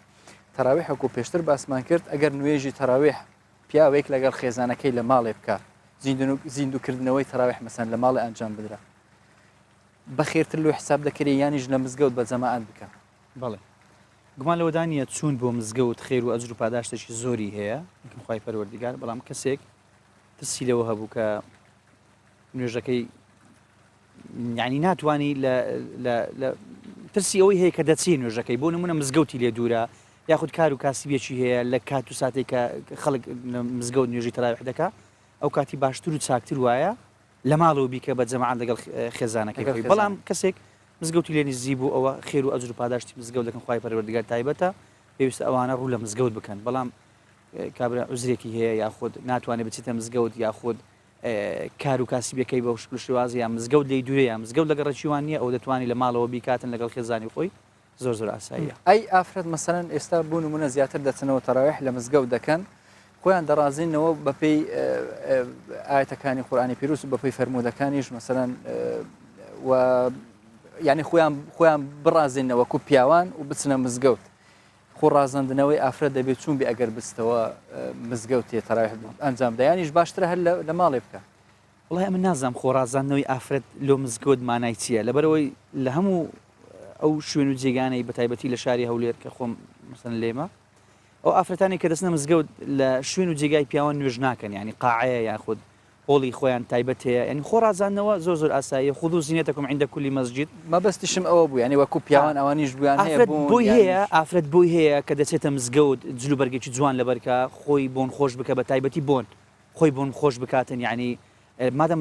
تراویح کو پیشتر بس من کرد اگر نویجی تراویح پیا ویک لگل خزانه کی لمال بکار زیندو کردنوی تراویح مثلا لمال انجام بدره بەخێرتر لۆ حساب دەکرێ یانیش لە مزگەوت بە جەماعەت بکە بەڵێ گومان لەوەدانە چوون بۆ مزگەوت خێر و ئەجر و پاداشتێکی زۆری هەیە خوای پەروەردیگار بەڵام کەسێک ترسی لەوە هەبوو کە نوێژەکەی یعنی ناتوانی لە ترسی ئەوەی هەیە کە دەچێ نوێژەکەی بۆ نمونە مزگەوتی لێ دوورە یاخود کار و کاسبێکی هەیە لە کات و ساتێک کە خەڵک مزگەوت نوێژی تەراویح دەکا ئەو کاتی باشتر و چاکتر وایە لە ماڵەوە بیکە بە جەماعەت لەگەڵ خێزانەکەی خۆی بەڵام کەسێک مزگەوتی لێ نزیک بوو ئەوە خێر و ئەجر و پاداشتی مزگەوت دەکەن خوای پەروەردیگار تایبەتە پێویستە ئەوانە ڕوو لە مزگەوت بکەن بەڵام کابرا عوزرێکی هەیە یاخود ناتوانێت بچیتە مزگەوت یاخود کار و کاسیبەکەی بە شکل شێوازی یا مزگەوت لێی دوورە یا مزگەوت لەگە ڕێکیوان نییە ئەو دەتوانانی لە ماڵەوە بیکاتن لەگەڵ خێزانی خۆی زۆر ئاساییە. ئەی ئافرەت مەسەرەن ئێستا بوون و منە زیاتر دەچنەوە تەراویح لە مزگەوت دەکەن خۆیان دەڕازینەوە بەپێی ئاەتەکانی قورئانی پیرۆز و بەپێی فەرمودەکانیش مەسەرەن یعنی خۆیان بڕازێنەوە کو پیاوان و بچنە مزگەوت خۆ ڕازاندنەوەی ئافرەت دەبێت چوون بێ ئەگەر بستەوە مزگەوت تێ تەراویح ئەنجام دایانیش باشترە هەر لە ماڵێ بکە. وڵای من نازانم خۆڕازاندنەوەی ئافرەت لۆ مزگەوت مانای چییە لەبەرەوەی لە هەموو ئەو شوێن و جێگانەی بەتایبەتی لە شاری هەولێر کە خۆم مەسەن لێمە ئەو ئافرەتانی کە دەستنە مزگەوت لە شوێن و جێگای پیاوان نوێژ ناکەن ینی قاعەیە یاخود هۆڵی خۆیان تایبەت هەیە ینی خۆڕازاندنەوە زۆر ئاساییە خودو زینێتەکم عندە کولی مەسجد مەبەستیشم ئەوە بوو ینی وەکو پیاوان ئەوانیش بوویان بۆی هەیە ئافرەت بۆی هەیە کە دەچێتە مزگەوت جلو بەرگێکی جوان لەبەرکە خۆی بۆن خۆش بکە بە تایبەتی بۆن خۆی بۆن خۆش بکاتن یعنی مادەم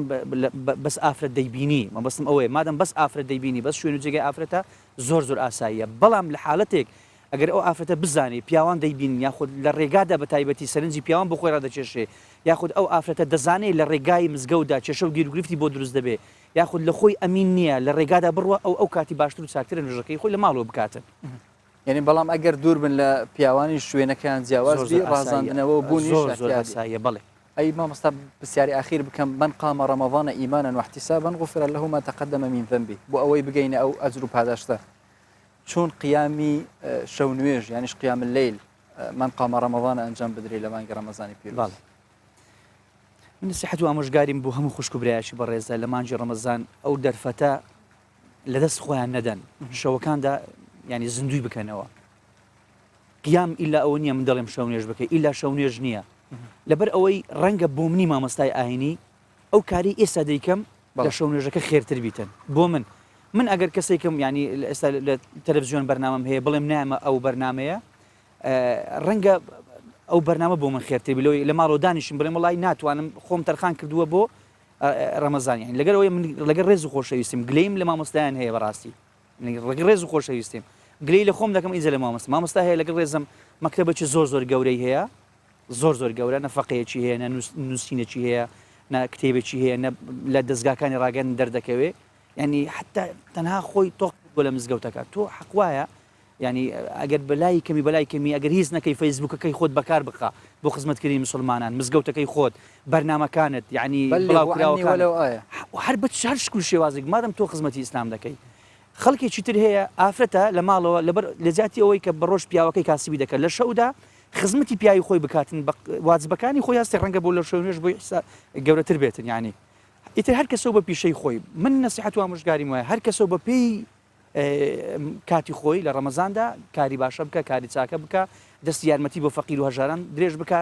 بەس ئافرەت دەیبینی مەبەستم ئەوەیە مادەم بەس ئافرەت دەیبینی بەس شوێن و جێگای ئافرەتە زۆر ئاساییە بەڵام لە حاڵەتێک ئەگەر ئەو ئافرەتە بزانێ پیاوان دەیبین یاخود لە ڕێگادا بە تایبەتی سەرنجی پیاوان بۆ خۆی ڕادەچێشێ یاخود ئەو ئافرەتە دەزانێت لە ڕێگای مزگەوتدا کێشە و گیرگرفتی بۆ دروست دەبێ یاخود لە خۆی ئەمین نییە لە ڕێگادا بڕوە ئەو کاتی باشتر و چاکترە نوێژەکەی خۆی لە ماڵەوە بکاتن. یعنی بەڵام ئەگەر دوور بن لە پیاوانی شوێنەکەیان جیاوازبی ڕازاندنەوە بوونی ئاساییە بەڵێ. أي مامۆستا پرسیاری ئاخیر بکەم من قام رمضان إيمانا واحتسابا غفر له ما تقدم من ذنبه بۆ ئەوەی بگەینە ئەو ئەجر و پاداشتە چۆن قیامی شەو نوێژ یانیش قیام الليل من قام رمضان ئەنجام بدرێ لە مانگی ڕەمەزانی پیرۆز. من نسیحەت و ئامۆژگاریم بۆ هەموو خوشک و برایشی بەڕێزە لە مانگی ڕەمەزان ئەو دەرفەتە لەدەست خۆیان نەدەن شەوەکاندا ینی زیندوی بکەنەوە قیام ئیلا ئەوە نییە من دەڵێم شەو نوێژ بکەی ئیلا شەو نوێژ نییە لەبەر ئەوەی ڕەنگە بۆ منی مامۆستای ئاینی ئەو کاری ئێستا دەیکەم لە شەو نوێژەکە خێرتر بیتن بۆ من ئەگەر کەسێکم ینی ئێستا لە تەلەڤیزیۆن بەرنامەم هەیە بڵێم نامە ئەو بەرنمەیە ڕەنگە ئەو بەرنامە بۆ من خێرتر بیلەوەی لە ماڵۆ دانیشم بڵێم وڵی ناتوانم خۆم تەرخان کردووە بۆ ڕەمەزان لەگەر ئەوەی لەگەر ڕێز و خۆشەویستیم گلەیم لە مامۆستایان هەیە بەڕاستی ڕێز و خۆشەویستیم گلەی لە خۆم دەکەم ئیزە لە مامۆستا هەیە لەگەر ڕێزم مەکتەبێکی زۆر گەورەی هەیە زۆر گەورە نەفەقەیەکی هەیە نووسینێکی هەیە کتێبێکی هەیە لە دەستگاکانی ڕاگەن دەردەکەوێ ینی حتا تەنها خۆی تۆق بۆ لە مزگەوتەکە تۆ حەقوایە ینی ئەگەر بەلای کەمی ئەگەر هیچ نەکەی فەیسبوکەکەی خۆت بەکار بخە بۆ خزمەتکردنی مسلمانان مزگەوتەکەی خۆت بەرنامەکانت ینی بڵاوکراوەکان هەر بە هەر شکل شێوازێک مادەم تۆ خزمەتی ئیسلام دەکەی خەڵکێکی تر هەیە ئافرەتە لە ماڵەوە لەبەر لەجاتی ئەوەی کە بەڕۆژ پیاوەکەی کاسبی دەکەن لە شەودا خزمەتی پیاوی خۆی بکاتن واجبەکانی خۆی هەستی ڕەنگە بۆ لە شەو نوێژ بۆی گەورەتر بێتن ینی ئیتر هەر کەسەوە بە پیشەی خۆی من نەسیحەت و ئامۆژگاریم وایە هەر کەسەوە بە پێی کاتی خۆی لە ڕەمەزاندا کاری باشە بکە کاری چاکە بکە دەستی یارمەتی بۆ فەقیر و هەژاران درێژ بکە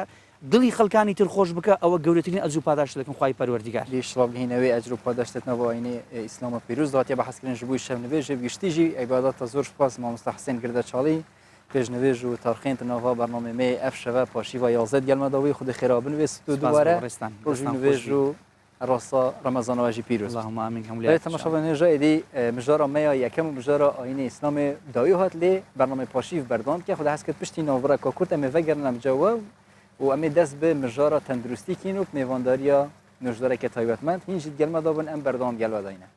دڵی خەڵکانی تر خۆش بکە ئەوە گەورەترین ئەجر و پاداش دەکەن خوای پەروەردیگار لێشڵابگەینەوەی ئەجر و پاداشتێتنەوە ئاینی ئیسلامە پیرۆز دەواتێ بە حەزکردن ژبووی شەو نوێژە گشتیژی عیبادەتە زۆر سپاس مامۆستا حسێن گردەچاڵی پێشنوێژ و تاڕخێنتنەوە بەرنامەی ئەف شەوە پاشیوە 11 گەلمەدەوەی خودی خێرا بنوێست و دووبارە ڕۆژی نوێژ و ڕاستە ڕەمەزانەوەژی پیرۆز تەماشا نوێژە ئیدی مژارە مەیە یەکەم مژارە ئاینی ئیسلامی داوی هات لێ بەرنامەی پاشیو بەردەوام کرد خودی حەز کرد پشتی ناوبڕە کورت ئەمێ ڤەگەرن ئەمجەوە و ئەمێ دەست بە مژارە تەندروستیکین و میێوانداریە نوێژدارێکە تایبەتمەند هینجی گەلمەدا بن ئەم بەردەوام گەلوەداینە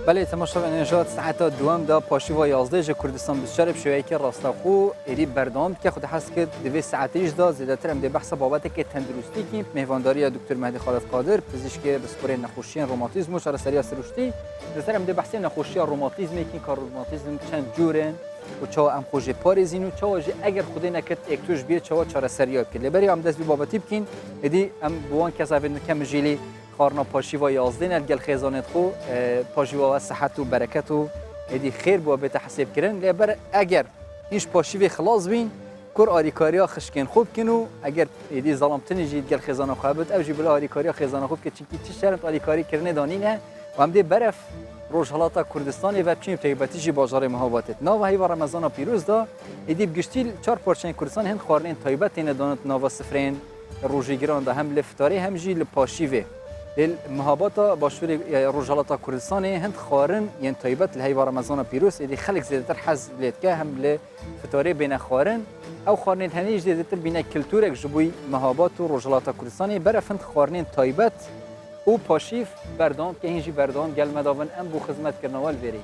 بله تماشا نجات ساعت دوام دا پاشی و 11 ج کردستان بسیار بشویی که راستاخو اری بردام که خود حس که دوی ساعتیش دا زیادتر هم ده بحث بابت که تندرستی که مهوانداری دکتر مهدی خالد قادر پزشک بسپور نخوشی روماتیسم و سرسری سروشتی زیادتر هم ده بحث نخوشی روماتیسم که کار روماتیسم چند جورن و چا ام خوجه پارزین و چا اگر خودی نکت اکتوش بیه چا چاره سریاب که لبری هم دست بی بابتی بکین ادی ام بوان کسا وید کم جیلی خارنا پاشی و 11 نرگل خیزانت خو پاشی و صحت و برکت و ادی خیر بو به تحسب کردن لبر اگر هیچ پاشی و خلاص بین کور آریکاریا خشکن خوب کنو اگر ادی ظلمتنی جید گل خیزانه خوابت او جبل آریکاریا خیزانه خوب که چی شرط آریکاری کردن دانینه و هم دی برف روجهلاتا کردستان و بچیم تایباتیجی بازار مهاباتت ناو هیوا رمضان پیروز دا ادی بگشتیل 4 پارچه کردستان هند خارنین تایبات این دانت ناوا سفرین روجیگران دا هم لفتاری هم جی لپاشیوه المهاباتا باشور روجهلاتا کردستان هند خارن ین تایبات لهیوا رمضان پیروز ادی خلق زیادتر حز لیتکه هم لفتاری بین خارن او خارنین هنیج زیادتر بین کلتورک جبوی مهابات و روجهلاتا کردستان برفند خارنین تایبات او پاشیف بردان که هنجی بردان گل مداون ام بو خدمت کرنوال بری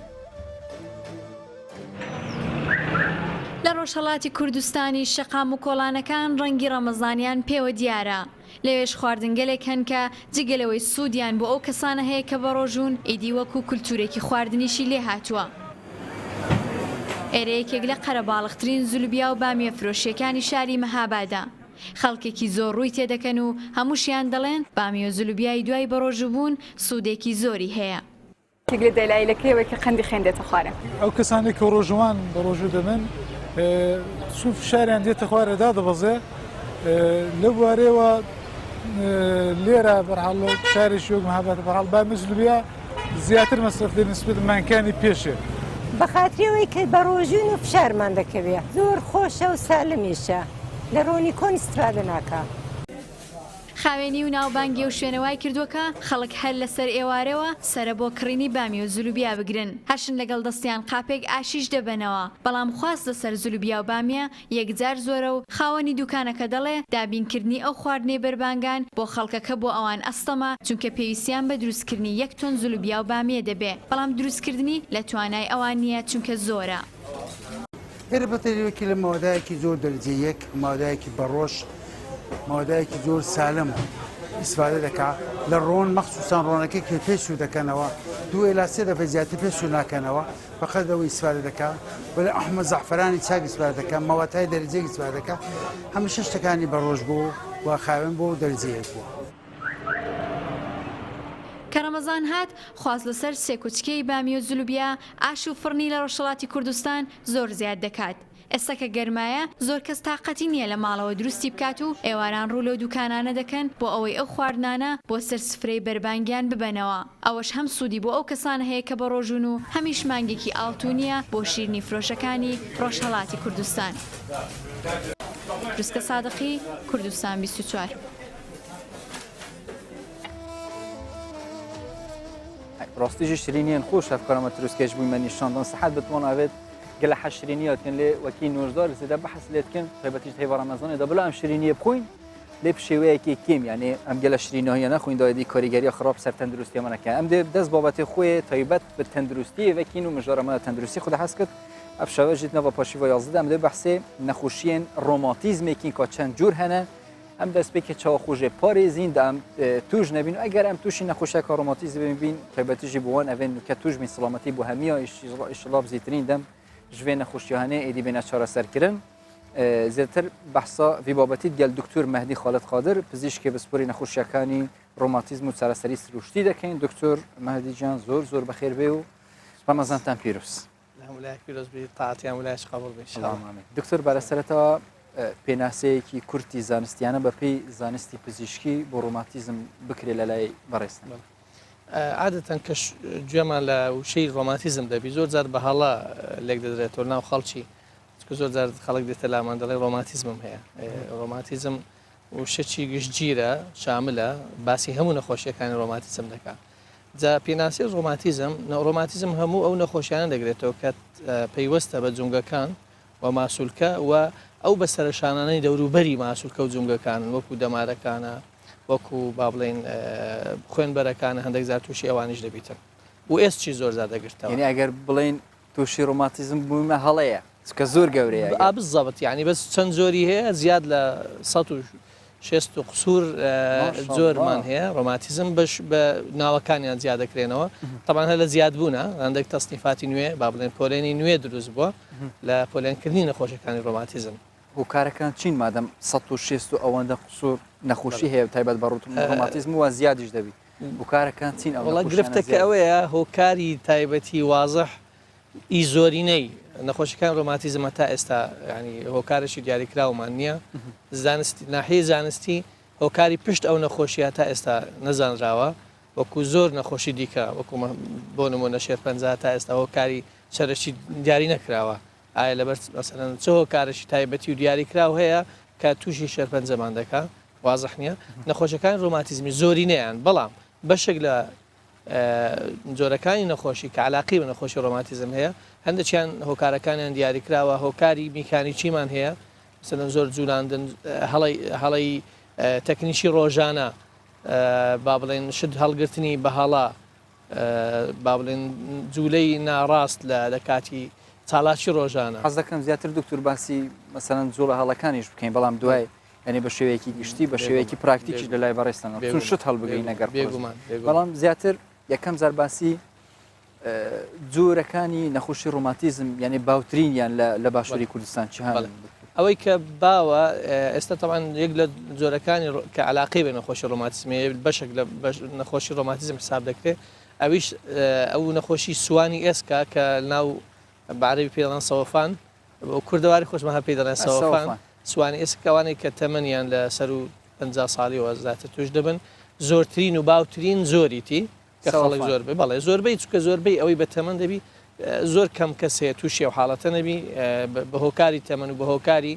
لە ڕۆژهەڵاتی کوردستانی شەقام و کۆڵانەکان ڕەنگی ڕەمەزانیان پێوە دیارە لەوێش خواردنگەلێک هەن کە جگەلەوەی سوودیان بۆ ئەو کەسانە هەیە کە بەڕۆژوون ئیدی وەکو کولتورێکی خواردنیشی لێ هاتووە ئێرە یەکێک لە قەرەباڵغترین زولوبیا و بامیە فرۆشیەکانی شاری مەهابادە خەڵکێکی زۆر ڕووی تێدەکەن و هەمووشیان دەڵێن بامیە زولوبیای دوای بەڕۆژبوون سوودێکی زۆری هەیە لە دەلایلەکەیەوە کە قەندی خوێندێتە خوارە ئەو کەسانی کە ڕۆژوان بە ڕۆژوو دەبن سوف شاریان دێتە خوارەدا دەبەزێ لە بوارەوە لێرە بەرحاڵ شارێکی وەک مەهاباد بەرحاڵ بامی زولوبیا زیاتر مەصرف لێ نسبەت مانکانی پێشێ بەخاتریەوەی کە بە ڕۆژوون و فشارمان دەکەوێت زۆر خۆشە و سالمیشە لە ڕۆنی کۆن استفادە ناکە خاوێنی و ناوبانگی و شوێنەوای کردووەکە خەڵک هەر لەسەر ئێوارەوە سرە بۆ کڕینی بامی و زولوبیا بگرن هەشن لەگەڵ دەستیان قاپێک ئاشیش دەبنەوە بەڵام خواست لەسەر زولوبیا و بامیە یەکجار زۆرە و خاوەنی دوکانەکە دەڵێ دابینکردنی ئەو خواردنەی بربانگان بۆ خەڵکەکە بۆ ئەوان ئەستەما چونکە پێویستیان بە دروستکردنی 1 تۆن زولوبیا و بامیە دەبێ بەڵام دروستکردنی لە توانای ئەوان نییە چونکە زۆرە ئێرە بەتەریوەکی لە مادایەکی زۆر دەرجەیەک مادایەکی بەڕۆژ مادایەکی زۆر سالم ئیسفادە دەکات لە ڕۆن مەخصوصان ڕۆنەکەی کە پێشوو دەکەنەوە دوو ئێلا سێ دەفە زیاتر پێشوو ناکەنەوە بەقەدەوەی ئیسفادە دەکات بەلە ئەحمە زەعفرانی چاک ئیسفادە دەکات مەواتای دەرجەیەک ئیسفادە دەکات هەموو 6 شتەکانی بەڕۆژ بوو و خاوێن بۆ دەرجەیەک بووە کە ڕەمەزان هات خواز لەسەر سێکوچکەی بامی و زولوبیا ئاش و فڕنی لە ڕۆژهەڵاتی کوردستان زۆر زیاد دەکات ئێستا کە گەرمایە زۆر کەس تااقەتی نییە لە ماڵەوە دروستی بکات و ئێواران ڕوو لەو دوکانانە دەکەن بۆ ئەوەی ئەو خواردنانە بۆ سەر سفرەی بەربانگیان ببەنەوە ئەوەش هەم سوودی بۆ ئەو کەسانە هەیە کە بە ڕۆژون و هەمیش مانگێکی ئاڵتونیە بۆ شیرنی فرۆشەکانی ڕۆژهەڵاتی کوردستان ڕوسکە سادقی کوردستان 24 راستیجی شیرینیان خوش افکارم تروسکش بوی من نشاندن صحت بتوان اوید گل حشرینیات کن لی وکی نوزدار زیاده بحث لیت کن خیبتیش هیوا رمضان دبلا ام شیرینی بخوین لی بشویه کی کیم یعنی ام گل شیرینی های نخوین دایدی کاریگری خراب سر تندرستی من کن ام دست بابت خوی تایبت به تندرستی و کینو مجرد ما تندرستی خود حس کرد افشاوه جیت نوا پاشی و 11 ام بحث نخوشین روماتیزم کین کا چند جور هنه ام دست به که چا خوجه پاریزین دام توج نبین اگر ام توشی نخوشه کاروماتیزم ببین خیبتیجی بوان اون که توج می سلامتی بو همیا اشلاب زیترین دم جوی نخوشیانه ایدی بین چهار سر کردن زیاتر بحثا وی بابتی گل دکتر مهدی خالد قادر پزشک بسپوری نخوشیکانی روماتیزم و سراسری سروشتی دکین دکتر مهدی جان زور بخیر بیو رمضان تام پیروز الحمدلله پیروز بی طاعتی امولایش قبول بشه دکتر برای سرتا پیناسه کی کورتی زانستیانه به پی زانستی پزشکی با روماتیزم بکری لای برستن عادەتەن کە گوێمان لە وشەی ڕۆماتیزم دەبی زۆر جار بە هەڵا لێک دەدرێتەوە ناو خەڵکی زۆر جار خەڵک دێتە لامان دەڵێ ڕۆماتیزمم هەیە ڕۆماتیزم وشەی گشتگیرە شاملە باسی هەموو نەخۆشیەکانی ڕۆماتیزم دەکات جا پێناسی ڕۆماتیزم هەموو ئەو نەخۆشیانە دەگرێتەوە کە پەیوەستە بە جونگەکان و ماسوولکە و ئەو بە سەرشانانەی دەوروبەری ماسوولکە و جونگەکانن وەکو دەمارەکانە وەکو با بڵێن خوێنبەرەکانە هەندێک زار تووشی ئەوانش دەبیتن و ئێسچی زۆرزار دەگرتەوە یعنی ئەگەر بڵین تووشی ڕۆماتیزم بوومە هەڵەیە کە زۆر گەورەیە بزەبت یعنی بەس چەند زۆری هەیە زیاد لە 160 قسوور زۆرمان هەیە ڕۆماتیزم بەش بە ناوەکانیان زیاد دەکرێنەوە تەبان هە لە زیاد بوونە هەندێک تەستنیفاتی نوێ با بڵێن پۆلێنی نوێ دروست بووە لە پۆلێنکردنی نەخۆشیەکانی ڕۆماتیزم هۆکارەکان چین مادەم 160 ئەوەندە قسوور نەخۆشی هەیە تایبەت بە ڕۆماتیزم و زیادیش دەبی هۆکارەکان چین ئەوڵە گرفتەکە ئەوەیە هۆکاری تایبەتی وازح ئی زۆرینەی نەخۆشیەکان ڕۆماتیزمە تا ئێستا ینی هۆکارێکی دیاریکراومان نییە زانستی ناحیە زانستی هۆکاری پشت ئەو نەخۆشیە تا ئێستا نەزانراوە وەکو زۆر نەخۆشی دیکە وەکو بۆ نمونە شێرپەنجا تا ئێستا هۆکاری سەرشی دیاری نەکراوە ئایا لەبەر مەسەلەن چ هۆکارێکی تایبەتی و دیاریکراو هەیە کە تووشی شێرپەنجەمان دەکات وازح نییە نەخۆشیەکان ڕۆماتیزمی زۆرینەیان بەڵام بەشێک لە جۆرەکانی نەخۆشی کە علاقی بە نەخۆشی ڕۆماتیزم هەیە هەندێکیان هۆکارەکانیان دیاریکراوە هۆکاری میکانیکیمان هەیە مثلەن زۆر جوولاندن هەڵی تەکنیشی ڕۆژانە با بڵێن شت هەڵگرتنی بەهاڵا با بڵێن جوولەی ناڕاست لە کاتی چالاکی ڕۆژانە حەز دەکەم زیاتر دکتور باسی مەسەلەن جوڵە هەڵەکانیش بکەین بەڵام دوای ینی بە شێوەیەکی گشتی بە شێوەیەکی پراکتیکی لە لای بەڕێستانەوە چون شت هەڵبگەین نەگەر بێگومان بەڵام زیاتر یەکەم زارباسی جۆرەکانی نەخۆشی ڕۆماتیزم یعنی باوترینیان لە باشووری کوردستان چی هەن ئەوەی کە باوە ئێستا تەوان یەک لە جۆرەکانی کە علاقی بە نەخۆشی ڕۆماتیزمی بەشێک لە نەخۆشی ڕۆماتیزم حساب دەکرێت ئەویش ئەو نەخۆشی سوانی ئێسکا کە ناو بەعرەبی پێ دەڵێن سەوەفان کوردەواری خۆشمەها پێ دەڵێن سەوەفان سوانی ئێسکەوانەی کە تەمەنیان لە سەر و 50 ساڵیەوە زیاتر توش دەبن زۆرترین و باوترین زۆریتی کە خەڵک زۆربەی بەڵێ زۆربەی چکە زۆربەی ئەوەی بە تەمەن دەبی زۆر کەم کەسەیە تووشی و حاڵەتە نەبی بە هۆکاری تەمەن و بە هۆکاری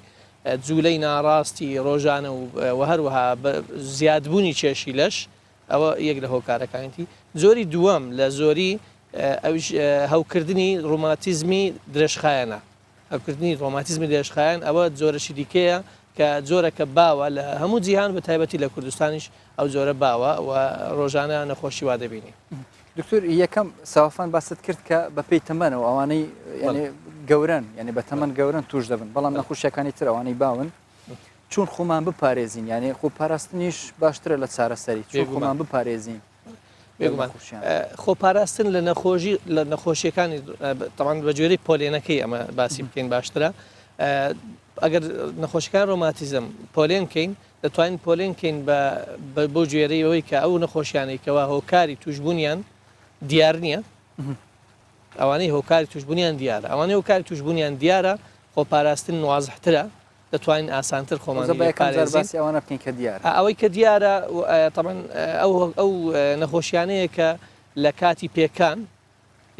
جوولەی ناڕاستی ڕۆژانە و هەروەها زیادبوونی کێشی لەش ئەوە یەک لە هۆکارەکانیتی زۆری دووەم لە زۆری هەوکردنی ڕۆماتیزمی درێژخایەنە هەوکردنی ڕۆماتیزمی درێژخایەن ئەوە جۆرەشی دیکەیە کە جۆرەکە باوە لە هەموو جیهان بە تایبەتی لە کوردستانیش ئەو جۆرە باوە و ڕۆژانە نەخۆشی وا دەبینی دکتور یەکەم ساوافان باست کرد کە بە پێی تەمەنەوە ئەوانەی گەورن یعنی بە تەمەن گەورن توش دەبن بەڵام نەخۆشیەکانی تر ئەوانەی باون چون خۆمان بپارێزین یعنی خۆ پاراستنیش باشترە لە چارەسەری چون خۆمان بپارێزین خۆپاراستن لە نەخۆشیەکانی تەمان بە جۆرەی پۆلێنەکەی ئەمە باسی بکەین باشترە ئەگەر نەخۆشیەکان ڕۆماتیزم پۆلێن بکەین دەتوانین پۆلێن بکەین بۆ گوێرەی ئەوەی کە ئەو نەخۆشیانێکەوە هۆکاری توشببوونیان دیار نییە ئەوانەی هۆکاری توشببوونیان دیارە ئەوانەی هۆکاری توشببوونیان دیارە خۆپاراستن وازحترە دەتوانین ئاسانتر خۆمان ئەوانە بکەین کە دیارە ئەوەی کە دیارە ئەو نەخۆشیانەیە کە لە کاتی پێکان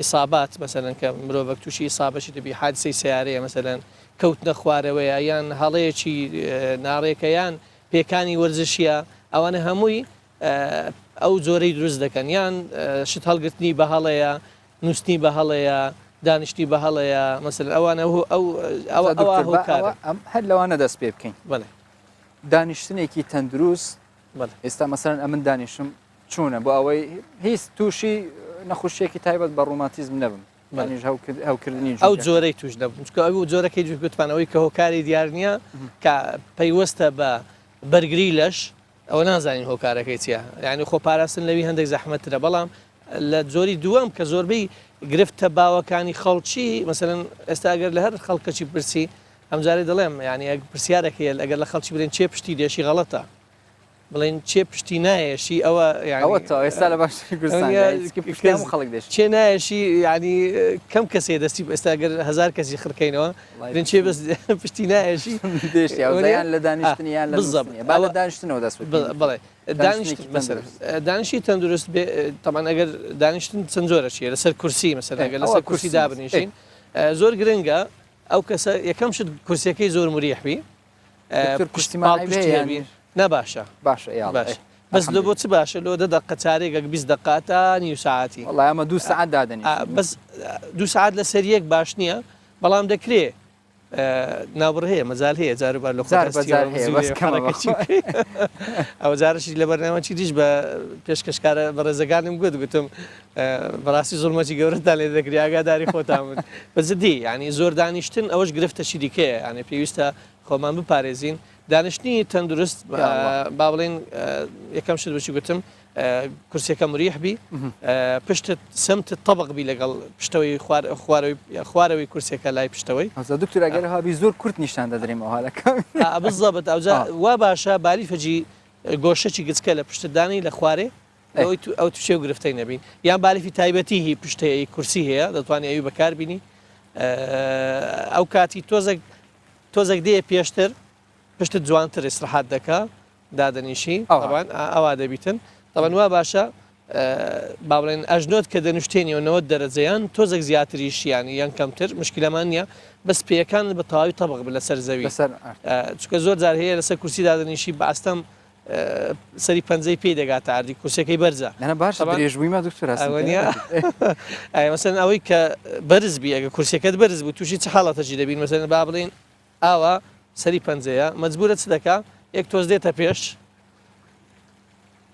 ئیسابات مەسەلەن کە مرۆڤک تووشی ئیسابەشی دەبی حادسەی سیارەیە مەسەلەن کەوت نەخوارەوەیە یان هەڵەیەکی ناڕێکەیان پێکانی وەرزشیە ئەوانە هەمووی ئەو جۆرەی دروست دەکەن یان شت هەڵگرتنی بە هەڵەیە نووسنی بە هەڵەیە دانیشتی بە هەڵەیە مەسەلەن ئەوانە هەر لەوانە دەست پێ بکەین بڵێ دانیشتنێکی تەندروست ئێستا مەسەلەن ئەمن دانیشم چوونە بۆ ئەوەی هیچ تووشی نەخۆشیێکی تایبەت بە ڕۆماتیزم نەبم هەوکردنی ئەو جۆرەی توش دەبوو ئەو جۆرەکەی گوتمانەوەی کە هۆکاری دیار نییە کە پەیوەستە بە بەرگری لەش ئەوە نازانین هۆکارەکەی چیە یعنی خۆپاراستن لەوی هەندێک زەحمەترە بەڵام لە جۆری دووەم کە زۆربەی گرفتە باوەکانی خەڵکی مەسەلەن ئێستا ئەگەر لە هەر خەڵکەی پرسی ئەمجارێ دەڵێم ینی پرسیارەکەیە ئەگەر لە خەڵکی برێن چێ پشتی دێشی غەڵەتە بڵێن چێ پشتی نایەشی ئەوە ئێستا لە باش چێ نایەشی ینی کەم کەسێ دەستی ئێستا گەر 1000 کەسی خڕکەینەوە برێن چێ بەس پشتی نایەشی لە دانیشتنیان لە دانیشتنەوە دەست بڵێ دانیشتی تەندروست تەمان ئەگەر دانیشتن چەند جۆرە چیە لەسەر کورسی مەسەر ئەگەر لەسەر کورسی دابنیشین زۆر گرنگە ئەو کەسە یەکەم شت کورسەکەی زۆر مریحبی پشتی نەباشە بەس لە بۆ چ باشە لۆ دەقە چارێکە 20 دقاتا نیو ساعتی ئەمە 2 ساعت دادنی بەس 2 ساعت لە سەر یەک باش نییە بەڵام دەکرێت ناوبڕ هەیە مەزال هەیە جاربار لە ئەو جارشی لە بەرنامەی دیش بە پێشکەشکارە بەڕێزەکانم گوتم بەڕاستی زۆرمەی گەورەدا لێ دەکری ئاگاداری خۆتان بەزدی ینی زۆر دانیشتن ئەوەش گرفتەشی دیکەیە یانێ پێویستە خۆمان بپارێزین دانیشتنی تەندروست با بڵێن یەکەم شت بچی گوتم کورسەکە مریحبی پشتت سمتت طبقبی لەگەڵ پشتەوەی خوارەوەی کورسەکە لای پشتەوەی دکتور ئەگەر هابی زۆر کورت نیشان دەدرێم ئەوهالەکە بزەبت وا باشە باریفەجی گۆشەی گچکە لە پشتدانی لە خوارێ ئەو توشێ و گرفتەی نەبین یان باریفی تایبەتی هی پشتەیە کورسی هەیە دەتوانێت ئەوی بەکاربینی ئەو کاتی تۆزێک دێ پێشتر پشتت جوانتر ئێسراحات دەکا دادەنیشی ئەوا دەبیتن طبعا وا باشە با بڵێن ئەژنۆت کە دەنوشتێنیەوەنەوە دەرەجەیان تۆزێک زیاتریشیانی یان کەمتر مشکلەمان نییە بەس پێیەکان بە تەواوی تەبق بە لەسەر زەوی چکە زۆر جار هەیە لەسەر کورسی دادەنیشی بە ئەستەم سەری پەنجەی پێی دەگاتە ئاردی کورسەکەی بەرزە درێژبوویمە دکتۆر مەسەن ئەوەی کە بەرزبی ئەگە کورسەکەت بەرز بوو تووشی چ حاڵەتەجی دەبین مەسەن با بڵێن ئاوا سەری پەنجەیە مەجبورە چ دەکا یەک تۆز دێتە پێش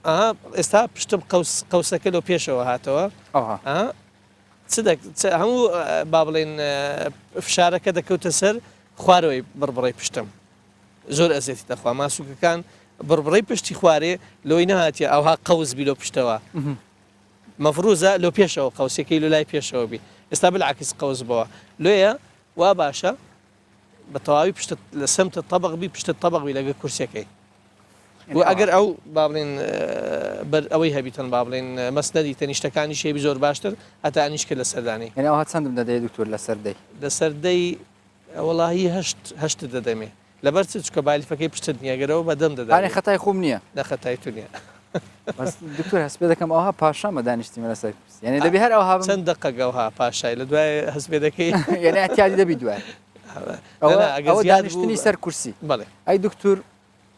ئێستا پشتم قوسەکە لەو پێشەوە هاتەوە هەموو با بڵێن فشارەکە دەکەوتە سەر خوارەوەی بڕبڕی پشتم زۆر ئەزێتی دەخوا ماسووکەکان بڕبڕی پشتی خوارێ لۆی نەهاتیە ئەوها قەوز بی لۆ پشتەوە مەفروزە لۆ پێشەوە قوسەکەی لە لای پێشەوە بی ئێستا بالعکس قەوز بەوە لۆیە وا باشە بە تەواوی پشت لە سمتە طبق بی پشتە طبق بی لەگە کورسەکەی و ئەگەر ئەو با بڵێن ئەوەی هەبیتن با بڵێن مەسنەدی تەنیشتەکانی شێبی زۆر باشتر هەتا ئەنیشکە لە سەردانی ئەوها چەندم دەدەێت دکتۆر لە سەردەی لە سەردەی وەڵاهی هەشت دەدەمێ لەبەر چکە بالیفەکەی پشتت نییەگەرەوە بە دەم دەدانێ خەتای خوم نییە لە خەتای تو نییە دکتۆر هەست پێ دەکەم ئەوها پاشامە دانیشتیمە لەسەر یعنی دەبی هەر ئەوها چەند دقەگەوها پاشای لە دوای هەست پێ دەکەی یعنی ئەتیادی دەبی دوای ئەوە دانیشتنی سەر کورسی بەڵێ ئەی دکتۆر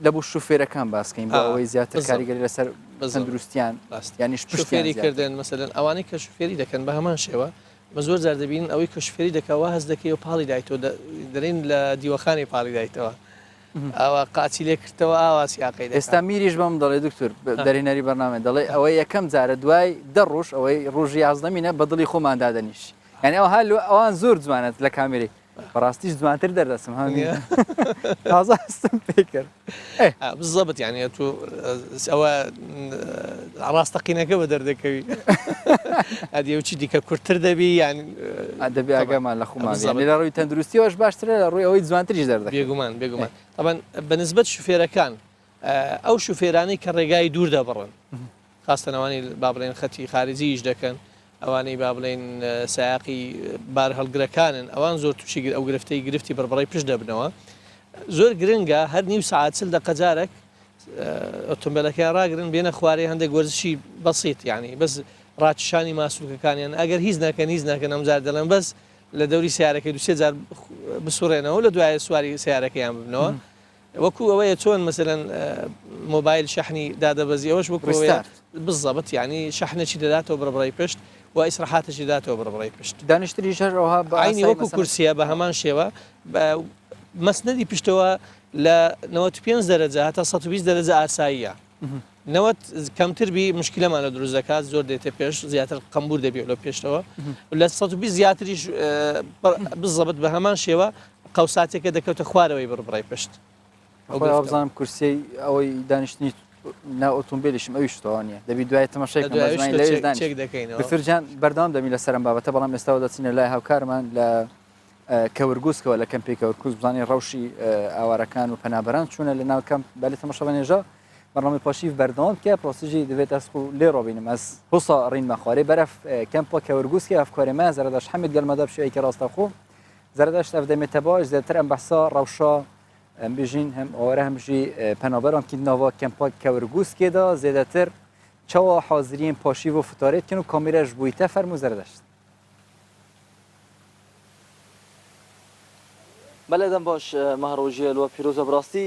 لە بۆ شوفێرەکان باسکەین بۆ ئەوەی زیاتر کاریگەری لەسەر تەندروستیان یانیش شوفێری کردن مەسەلەن ئەوانەی کە شوفێری دەکەن بە هەمان شێوە بە زۆر جار دەبین ئەوەی کە شوفێری دەکەوە هەست دەکەی و پاڵی دایتەوە دەرێن لە دیوەخانی پاڵی دایتەوە ئەوە قاچی لێ کردەوە ئاوا سیاقی ئێستا میریش بەم دەڵێ دکتۆر دەرێنەری بەرنامە دەڵێ ئەوەی یەکەم جارە دوای دە ڕۆژ ئەوەی ڕۆژی یازدەمینە بە دڵی خۆمان دادەنیش یعنی ئەو هەلو ئەوان زۆر جوانێت لە کامێری بەڕاستیش جوانتر دەردەسم هەمی تازە هەستم پێ کرد بزەبت یعنی تو ئەوە ڕاستەقینەکە بە دەردەکەوی ئەدیەوچی دیکە کورتتر دەبی یان دەبی ئاگامان لە خۆمان لە ڕووی تەندروستیەوەش باشترە لە ڕووی ئەوەی جوانتریش دەردەکەوێت بێگومان طبعا بەنسبەت شوفێرەکان ئەو شوفێرانەی کە ڕێگای دوور دەبڕن خاستەنەوەی با بڵێن خەتی خارجیش دەکەن ئەوانەی با بڵێن سایاقی بار هەڵگرەکانن ئەوان زۆر تووشی ئەو گرفتی بەربڕی پشت دەبنەوە زۆر گرنگە هەر نیو ساعت چل دقە جارێک ئۆتۆمبیلەکەیان ڕاگرن بێنە خوارێ هەندێک وەرزشی بەسیط یعنی بەس ڕاکێشانی ماسوولکەکانیان ئەگەر هیچ ناکەن ئەمجار دەڵێن بەس لە دەوری سیارەکەی دوسێ جار بسوڕێنەوە لە دوای سواری سیارەکەیان ببنەوە وەکو ئەوەیە چۆن مەسەلەن مۆبایل شەحنی دادەبەزی ئەوەش وەکو بزەبت یعنی شەحنەی دەداتەوە بڕبڕی پشت و ئیسراحاتشی داتەوە بڕبڕی پشت دانیشتری ژەرەوە عینی وەکو کورسیە بە هەمان شێوە مەسنەدی پشتەوە لە 95 دەرەجە هەتا 120 دەرەجە ئاساییە 90 کەمتر بی مشکلەمان لە دروست دەکات زۆر دێتە پێش زیاتر قەمبور دەبێت لە پێشتەوە لە 120 زیاتریش بزەبت بە هەمان شێوە قەوساتێکە دەکەوتە خوارەوەی بڕبڕی پشت بزانم کورسی ئەوەی دانیشتنی نا ئۆتۆمبیلیشم ئەوی شتەوە نیە دەبی دوای تەماشایفرجان بەردەوام دەمی لە سەرم بابەتە بەڵام ئێستاوە دەچینە لای هاوکارمان لە کەورگوسکەوە لە کەمپی کەورگوس بزانانی ڕەوشی ئاوارەکان و پەنابەران چوونە لە ناو کەمپ بەلی تەماشا نێژە بەڕامی پاشیف بەردەوام بکە پرۆسیژی دەبێت ئەس و لێ ڕۆبینم ئەس حوسا ڕینمە خوارێ بەرەف کەمپۆ کەورگوسکی ئەفکارێمە زەردەش حەمید گەلمەدا بشوەیەکی ڕاستەخۆ زەردەشت ئەفدەمێتە باش زیاتر ئەم بەحسا ڕەوشا ئەم بژین هەم ئەوەرە هەمژی پەنابەرام کیدناوە کەمپۆ کەورگوسکێدا زێدەتر چاوە حاضرین پاشیف و فتارێتکن و کامیرەش بوویتە فەرمو زەردەشت بەڵێدەم باش مەهڕۆژیە لوە پیرۆزە بڕاستی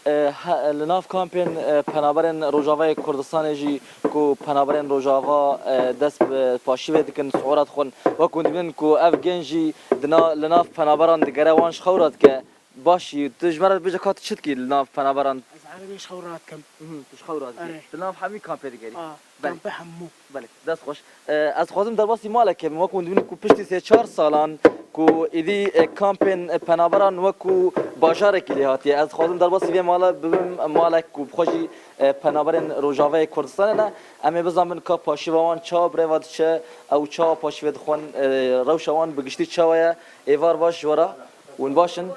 لناف کامپین پنابرین روجاوای کردستان جی کو پنابرین روجاوا دست پاشی و دکن سعورات خون و کندبین کو اف گنجی دنا لناف پنابران دگره وانش خورات که باشی تجمرت بجا کات چت کی لناف پنابران عربيش خورات كم تش خورات لناف حمی کامپین گری بله بحمو بله دست خوش از خوازم در باسی مالک که ما کندبین کو پشتی 3-4 سالان کو ایدی کامپین پنابران و کو باجار کلیاتی از خودم در باسی مالا ببین مالک کو خوشی پنابرین روجاوای کردستان نه اما بزامن که پاشیوان چا برود چه او چا پاشیود خون روشوان بگشتی چاویا ایوار باش جورا ون باشن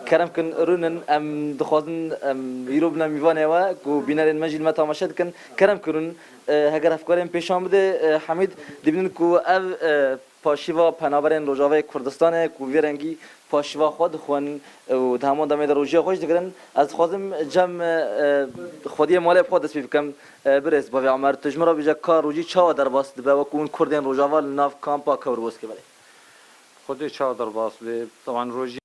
کرم کن رونن ام دخوازن یروبنا میوانه و کو بینارین مجید ما تماشا کن کرم کنن هگر افکاریم پیش آمده حمید دیبین کو او پاشیوا پنابرین روجاوای کردستان کو ویرنگی پاشیوا خود خوان و دهمان دمی در روجیا خوش دکرن از خوازم جمع خودی مالی خود دست بکم برس با عمر تجمرا بیجا کار روجی چا در باس دبه و کون کردین روجاوا ناف کامپا کور بوس که بله خودی چا در باس به طبعا روجی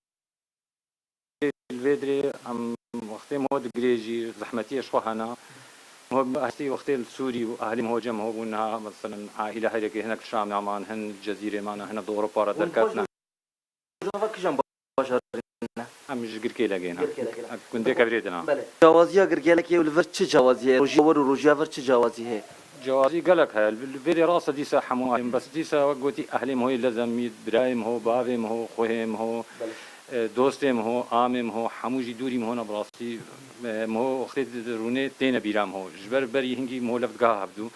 الفيدري ام وقتي مود جريجي زحمتي شوهنا هو هسي وقتي السوري واهلي مهاجم هو بونها مثلا عائله هيك هناك الشام نعمان هن الجزيره معنا هنا دور بارا دركاتنا جوافك جنب باشر ام جركي لقينا كنت كبريدنا جوازيه جركي لك والفر تش جوازيه روجيا فر تش جوازيه جوازي قالك هاي الفيدي راسه ديسا حمو بس ديسا وقوتي اهلي هو لازم برايم هو بابم هو خوهم هو دوستم هو عامم هو حموجي دوري مهونا براسي مهو وقت رونه تين بيرام هو جبر بري هنجي مهو لفتقاه هبدو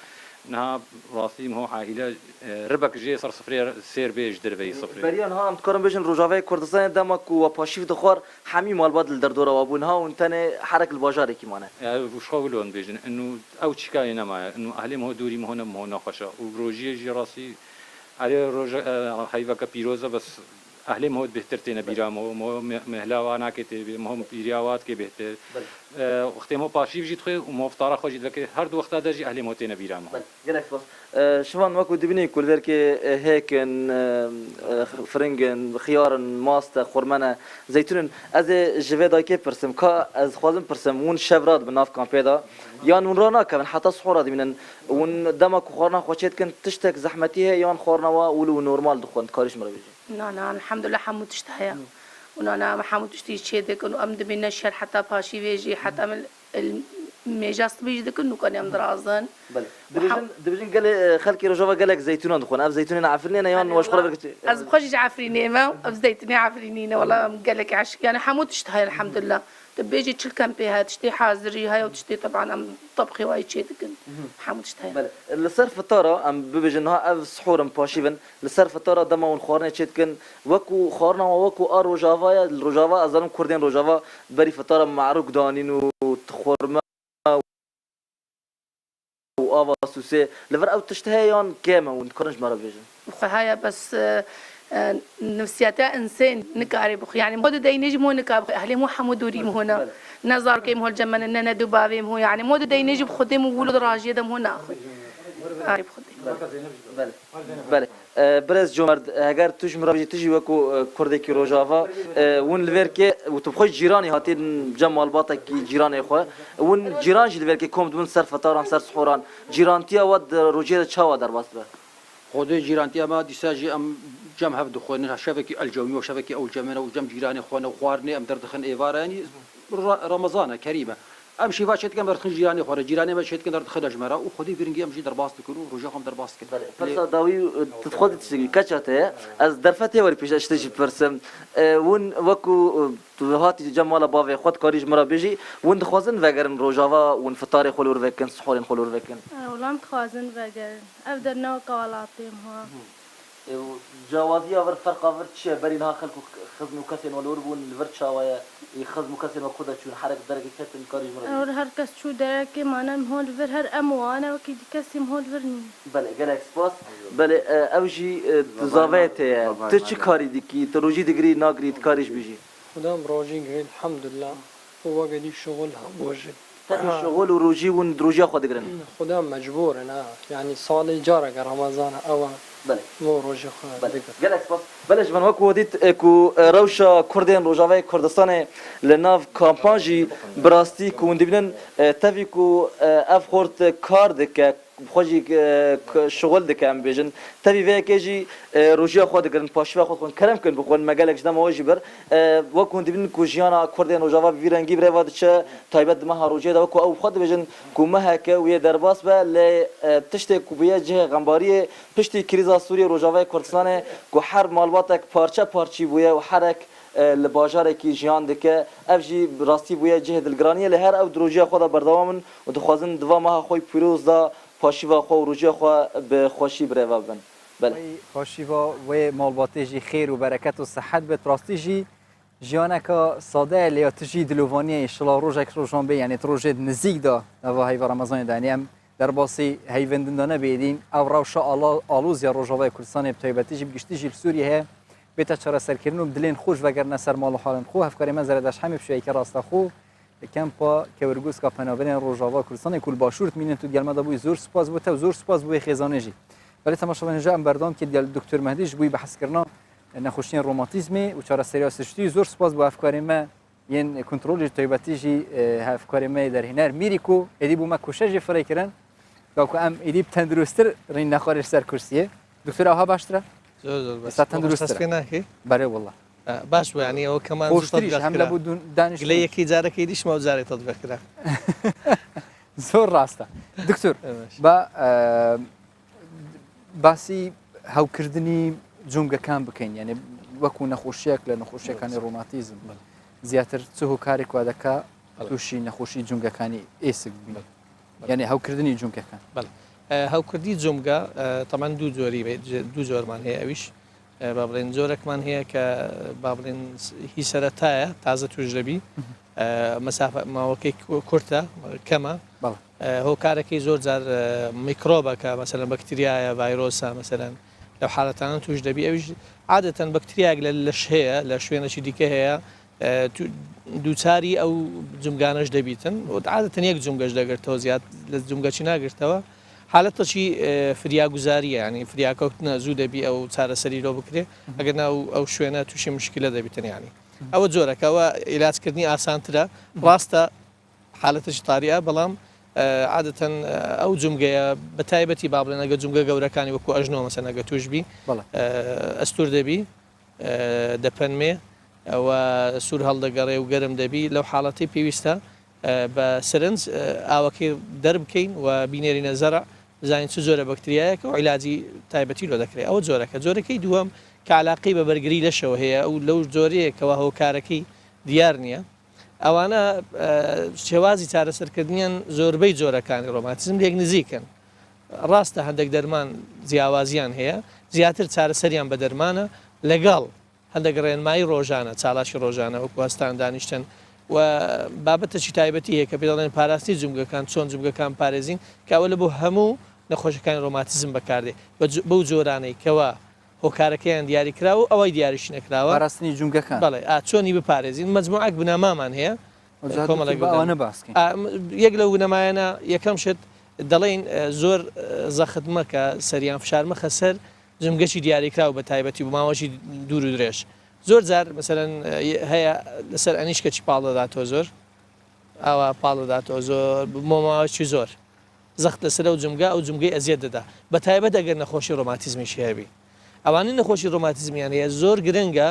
نها راسي مهو عائلة ربك جي صار صفري سير بيج دربي صفري بريان ها ام تكرم بيجن روجاوي كردستان دمك وباشيف دخور حمي مال باد الدردوره وابونها وانتني حرك الباجار كيمانه وش قولون بيجن انه او تشكاينا ما انه اهلي مهو دوري مهونا مهونا خوشا وروجي جي راسي على روجا هايفا بيروزا بس اهلی مهود بهتر تینا بیرام و مهلاوانا کتی مهم بیریاوات کی بهتر وقتی مو پاشیف جیت خو و مفتارا خو جیت وقتی هر دو وقت داجی اهلی مهود تینا بیرام گلک بس شوان وقت دبنی کل ورک هیکن فرنگن خيار ماست خورمنه زيتون از جوه دایک پرسم که از خوازم پرسم اون شبراد بناف کامپیدا یان اون رانا که حتی صحورا دیمن اون دمک خورنا خوچت کن تشتک زحمتیه یان خورنا و اولو نورمال دخون کارش مرا بیجی أنا الحمد لله حمود تشتهيا وأنا حمود تشتي شيء ذاك إنه أمد بينا الشهر حتى باشي بيجي حتى من الميجاس بيجي ذاك إنه كان يوم درازن. بله. دبجن قال خلكي رجوا قالك زيتون دخون أب زيتون عفرني يان واش خلا بركتي. از بخشج عفريني ما أب زيتوني عفريني والله قالك عشق يعني حمود تشتهيا الحمد لله. تبيجي تشيل كامبيها تشتي حازري هاي وتشتي طبعا أم طبخي وايد شيء ذاك حمود تشتهيا. بله. الصرف الطارة أم ببجنها أب سحور أم باشيفن الصرف الطارة دما ونخورنا شيء كن وكو خورنا وكو رجاوا الرجاوا أظلم كردين رجاوا بري فطارة معروك دانين وتخورما وآوا سوسي لفر أو تشتهيان كامة ونكرنش مرة بيجن. هاي بس نفسياتها إنسان نكاري بخ يعني مود داي نجم هو نكاب أهلي مو حمود وريم هنا نظر كيم هو الجمل إننا دبابيم هو يعني مود داي نجم خدم وولد راجي دم هنا أخذ بله بله برز جمرد اگر توش مرا تجي وكو كردكي روجافا ون الفيركي وتبخش جيراني هاتين جمال باطك جيراني خو ون جيران جي الفيركي كوم دون سر فطاران سر سحوران جيرانتيا ود روجيه تشاوا در باس خود جيرانتيا ما ديساجي ام جم هفد خونا شبكي الجومي وشبكي او الجمنه وجم جيراني خونا وخوارني ام دردخن ايفاراني رمضان كريمه امشي باشيت كم درخن جيراني خورا جيراني باشيت كم درخن اجمرا وخدي فيرنجي امشي درباس تكونوا رجاهم درباس كده فرصه داوي تدخل تشتغل كاتشته از درفتي وري بيش اشتجي برسم ون وكو هاتي جمال بافي خد كاريج مرا بيجي ون دخوازن وگرن روجاوا ون فطاري خلور وكن سحورين خلور وكن ولام خوازن وگرن افدر نو قوالاتيم هو جوازي أور فرق أور شيء برينها خلكو خزنوا كسين ولور بون الورد شوايا يخزنوا كسين وخدا شو حركة درجة كتن كاريج مرة اور هر کس شو درک مانم هول ور هر اموانه و کی کسی هول ورنی بله گلک سپاس بله اوجی تزاویت تچ کاری دیکی تروجی دگری ناگرید کاریش بیجی خدام روجی گرید الحمد لله هو قدي شغل بوجه تاكل شغل وروجي وندروجي خود دگرن خدام مجبور انا يعني صالي جارك رمضان او بۆ ڕۆژی خۆ gelek spas belej min wek dît ku rewşa Kurdên Rojavayê Kurdistanê li nav kampan jî bi rastî ku hûn dibînin tevî ku ev xort kar dike xwe jî şixul dike em bêjin tevî vêyekê jî rojiya xwe dikirin paşiva xwe xwin kerem kirin bixwin me gelek ji dema we jî bir wek hûn dibînin ku jiyana Kurdên Rojava vî rengî birêva diçe taybet di meha rojiyê de wek ew xwe dibêjin ku meheke wê derbas be lê tiştê ku bûye cihê xembariyê piştî krîza Sûriye Rojavayê Kurdistanê ku her malbatek parça parçî bûye û herek li bajarekî jiyan dike ev jî rastî bûye cihê dilgiraniyê li her ew di rojiya xwe de berdewam in û dixwazin diva meha xwe pîroz da paşîva xwe û rojiya xwe bi xweşî birêva bibin. paşîva wê malbatê jî xêr û bereket û sihet bê rastî jî jiyaneka sade lê ya tu jî dilovaniyê şila rojek rojan bê yani rojê nizîk da eva heyva Ramazanê de yani em derbasî heyvendin de nebêdîn ev rewşa alûziya Rojavayê Kurdistanê bi taybetî jî giştî jî li Sûriye heye bêta çareserkirin û dilên xwe ji vegerine ser mal û halên xwe hevkarê me zerdeş hemê pişeyeke rasta xwe li kempa Kewirgûska Penaberên Rojava Kurdistanê ku li başûr dimînin tu gelme de bûyî zor spas bû te zor spas bûyê xêzanê jî belê temaşavan hêja em berdam kir gel Doktor Mehdî ji bûyî behezkirina nexweşiyên romatîzmê û çareseriya siştî zor spas bû hevkarê me yên kontrolê taybetî jî hevkarê me derhîner mîrî ku êdî bû me kuşe jî firê kirin ku em êdî tendurustir rîn nexwarir ser kursiyê Doktor ew ha baştir e زۆر تەندروست ناکەی بەرێ وڵا باش بوو ینی ئەوە کەمان هەم لە بوو دانیش لە یەکی جارەکەی دیشمە و جارێک تەطبیقکرا زۆر ڕاستە دکتۆر بە باسی هەوکردنی جونگەکان بکەین یعنی وەکو نەخۆشیەک لە نەخۆشیەکانی ڕۆماتیزم زیاتر چ هۆکارێک وا دەکا تووشی نەخۆشی جونگەکانی ئێسک بین یعنی هەوکردنی جونگەکان هەوکردی جومگە تەمان دوو جۆری دوو جۆرمان هەیە ئەویش با بڵێن جۆرەکمان هەیە کە با بڵێن هی سەرەتایە تازە توش دەبی مەسافە ماوەکەی کورتە کەمە هۆکارەکەی زۆر جار میکرۆبەکە مەسەلەن بەکتریایە ڤایرۆسە مەسەلەن لەو حالەتانە توش دەبی ئەویش عادەتەن بەکتریاک لەش هەیە لە شوێنەی دیکە هەیە دووچاری ئەو جومگانەش دەبیتن و عادەتەن یەک جومگەش دەگرتەوە زیاد لە جومگەچی ناگرتەوە حالەتەشی فریاگوزاریە ینی فریاکەوتنە زوو دەبی ئەو چارەسەری لۆ بکرێ ئەگەر ناو ئەو شوێنە تووشی مشکلە دەبیتن ینی ئەوە جۆرەکەەوە عیلاجکردنی ئاسانترە ڕاستە حالەتەشی تاریە بەڵام عادەتەن ئەو جومگەیە بە تایبەتی با بڵێن ئەگە جومگە گەورەکانی وەکو ئەژنۆ مەسەن ئەگە توشبی ئەستور دەبی دەپەنمێ ئەوە سوور هەڵدەگەڕێ و گەرم دەبی لەو حاڵەتی پێویستە بە سرنج ئاوەکەی دەربکەین و بینێرینە زەرع زانین چ جۆرە بەکتریایەکە و عیلاجی تایبەتی لۆ دەکرێت ئەوە جۆرەکەی دووەم کە علاقی بە بەرگری لەشەوە هەیە ئەو لەو جۆرەیەکەوە هۆکارەکەی دیار نییە ئەوانە شێوازی چارەسەرکردنیان زۆربەی جۆرەکانی ڕۆماتیزم لێک نزیکن ڕاستە هەندێک دەرمان جیاوازیان هەیە زیاتر چارەسەریان بە دەرمانە لەگەڵ هەندێک ڕێنمایی ڕۆژانە چاڵاشی ڕۆژانە وەکو هەستان دانیشتن و بابەتەشی تایبەتی هەیە کە پێ دەڵێن پاراستی جومگەکان چۆن جومگەکان پارێزین کاوە لە بۆ هەموو نەخۆشەکانی ڕۆماتیزم بەکاردێ بەو جۆرانەی کەوە هۆکارەکەیان دیاری کراوە ئەوەی دیاریش نەکراوە پاراستنی جومگەکان بەڵێ چۆنی بپارێزین مەجموعەک بنەمامان هەیە یەک لەو بنەمایانە یەکەم شت دەڵێن زۆر زەختمەکە سەریان فشارمەخە سەر جمگەشی دیاریکراوە بە تایبەتی بۆ ماوەشی دوور و درێژ زۆر جار مەسەرەن هەیە لەسەر ئەنیشکەچی پاڵ دەداتەوە زۆر ئاوا پاڵ دەداتەوە زۆر مۆماوەکی زۆر زەخت لەسەر ئەو جمگا ئەو جمگەی ئەزیەت دەدا بە تایبەت ئەگەر نەخۆشی ڕۆماتیزمیشی هەبی ئەوانەی نەخۆشی ڕۆماتیزمیان هەیە زۆر گرنگە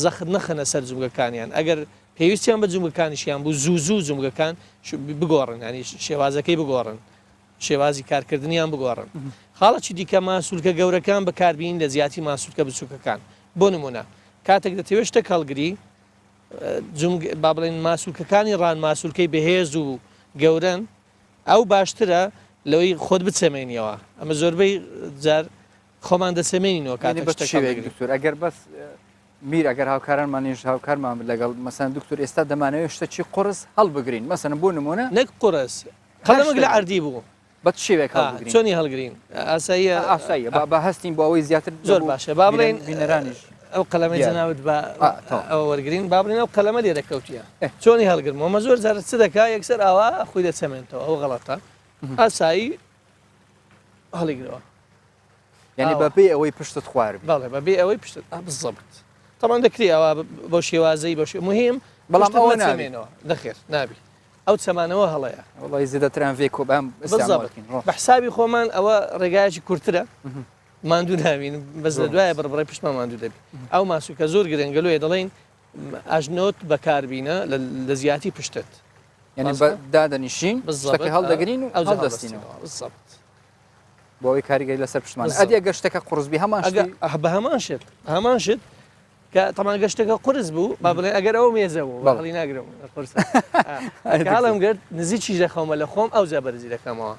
زەخت نەخەنە سەر جمگەکانیان ئەگەر پێویستیان بە جمگەکانیشیان بوو زوو جمگەکان بگۆڕن ینی شێوازەکەی بگۆڕن شێوازی کارکردنیان بگۆڕن خاڵەکی دیکە ماسوولکە گەورەکان بەکاربیین لە زیاتی ماسوولکە بچووکەکان بۆ نمونە کاتێک دەتەوێت شتە کەڵگری با بڵێن ماسوولکەکانی ڕان ماسوولکەی بەهێز و گەورن ئەو باشترە لەوەی خۆت بچەمێنیەوە ئەمە زۆربەی جار خۆمان دەسەمێنینەوە دکتۆر ئەگەر بەس میر ئەگەر هاوکارانمانیش هاوکارمان لەگەڵ مەسەن دکتۆر ئێستا دەمانەوێت شتێکی قڕس هەڵبگرین مەسەن بۆ نمونە نەک قڕس قەڵەمێک لە ئەردی بوو بە شێوێک چۆنی هەڵگرین ئاساییە بە هەستین بۆ ئەوەی زیاتر زۆر باشە با بڵێن بینەرانیش ئەو قەلەمەی جەناوت بە ئەو وەرگرین با بڵێن ئەو قەلەمە لێرە کەوتیە چۆنی هەڵگرمەوە مە زۆر جارە چ دەکا یەکسەر ئاوا خۆی دەچەمێنێتەوە ئەو غەڵەتە ئاسایی هەڵیگرەوە يعني بەبێ ئەوەی پشتت خوار بەڵێ بەبێ ئەوەی پشت بالضبط طبعا دەکری ئەوە بۆ شێوازەی بە مهم بەڵام ئەوە نامێنەوە دەخێر نابی ئەو چەمانەوە هەڵەیە وڵی زیدەتران فێ کۆبام بە حسابی خۆمان ئەوە ڕێگایکی کورترە ماندوو ناوین بەس لە دوایە بڕبڕی پشتمان ماندوو دەبی ئەو ماسوکە زۆر گرنگەلوێ دەڵێن ئاژنۆت بەکاربینە لە زیاتی پشتت یعنی دادەنیشین شتەکە هەڵدەگرین و هەڵدەستینەوە بۆەوەی کاریگەری لەسەر پشتمان ئەدیە گەشتەکە قورسبی بە هەمان شت کە تەمان گەشتەکە قرس بوو با بڵێ ئەگەر ئەو مێزەوە هەڵی ناگرم هەڵم گرت نزیکی دەخەمە لە خۆم ئەو جابەرزی دەکەمەوە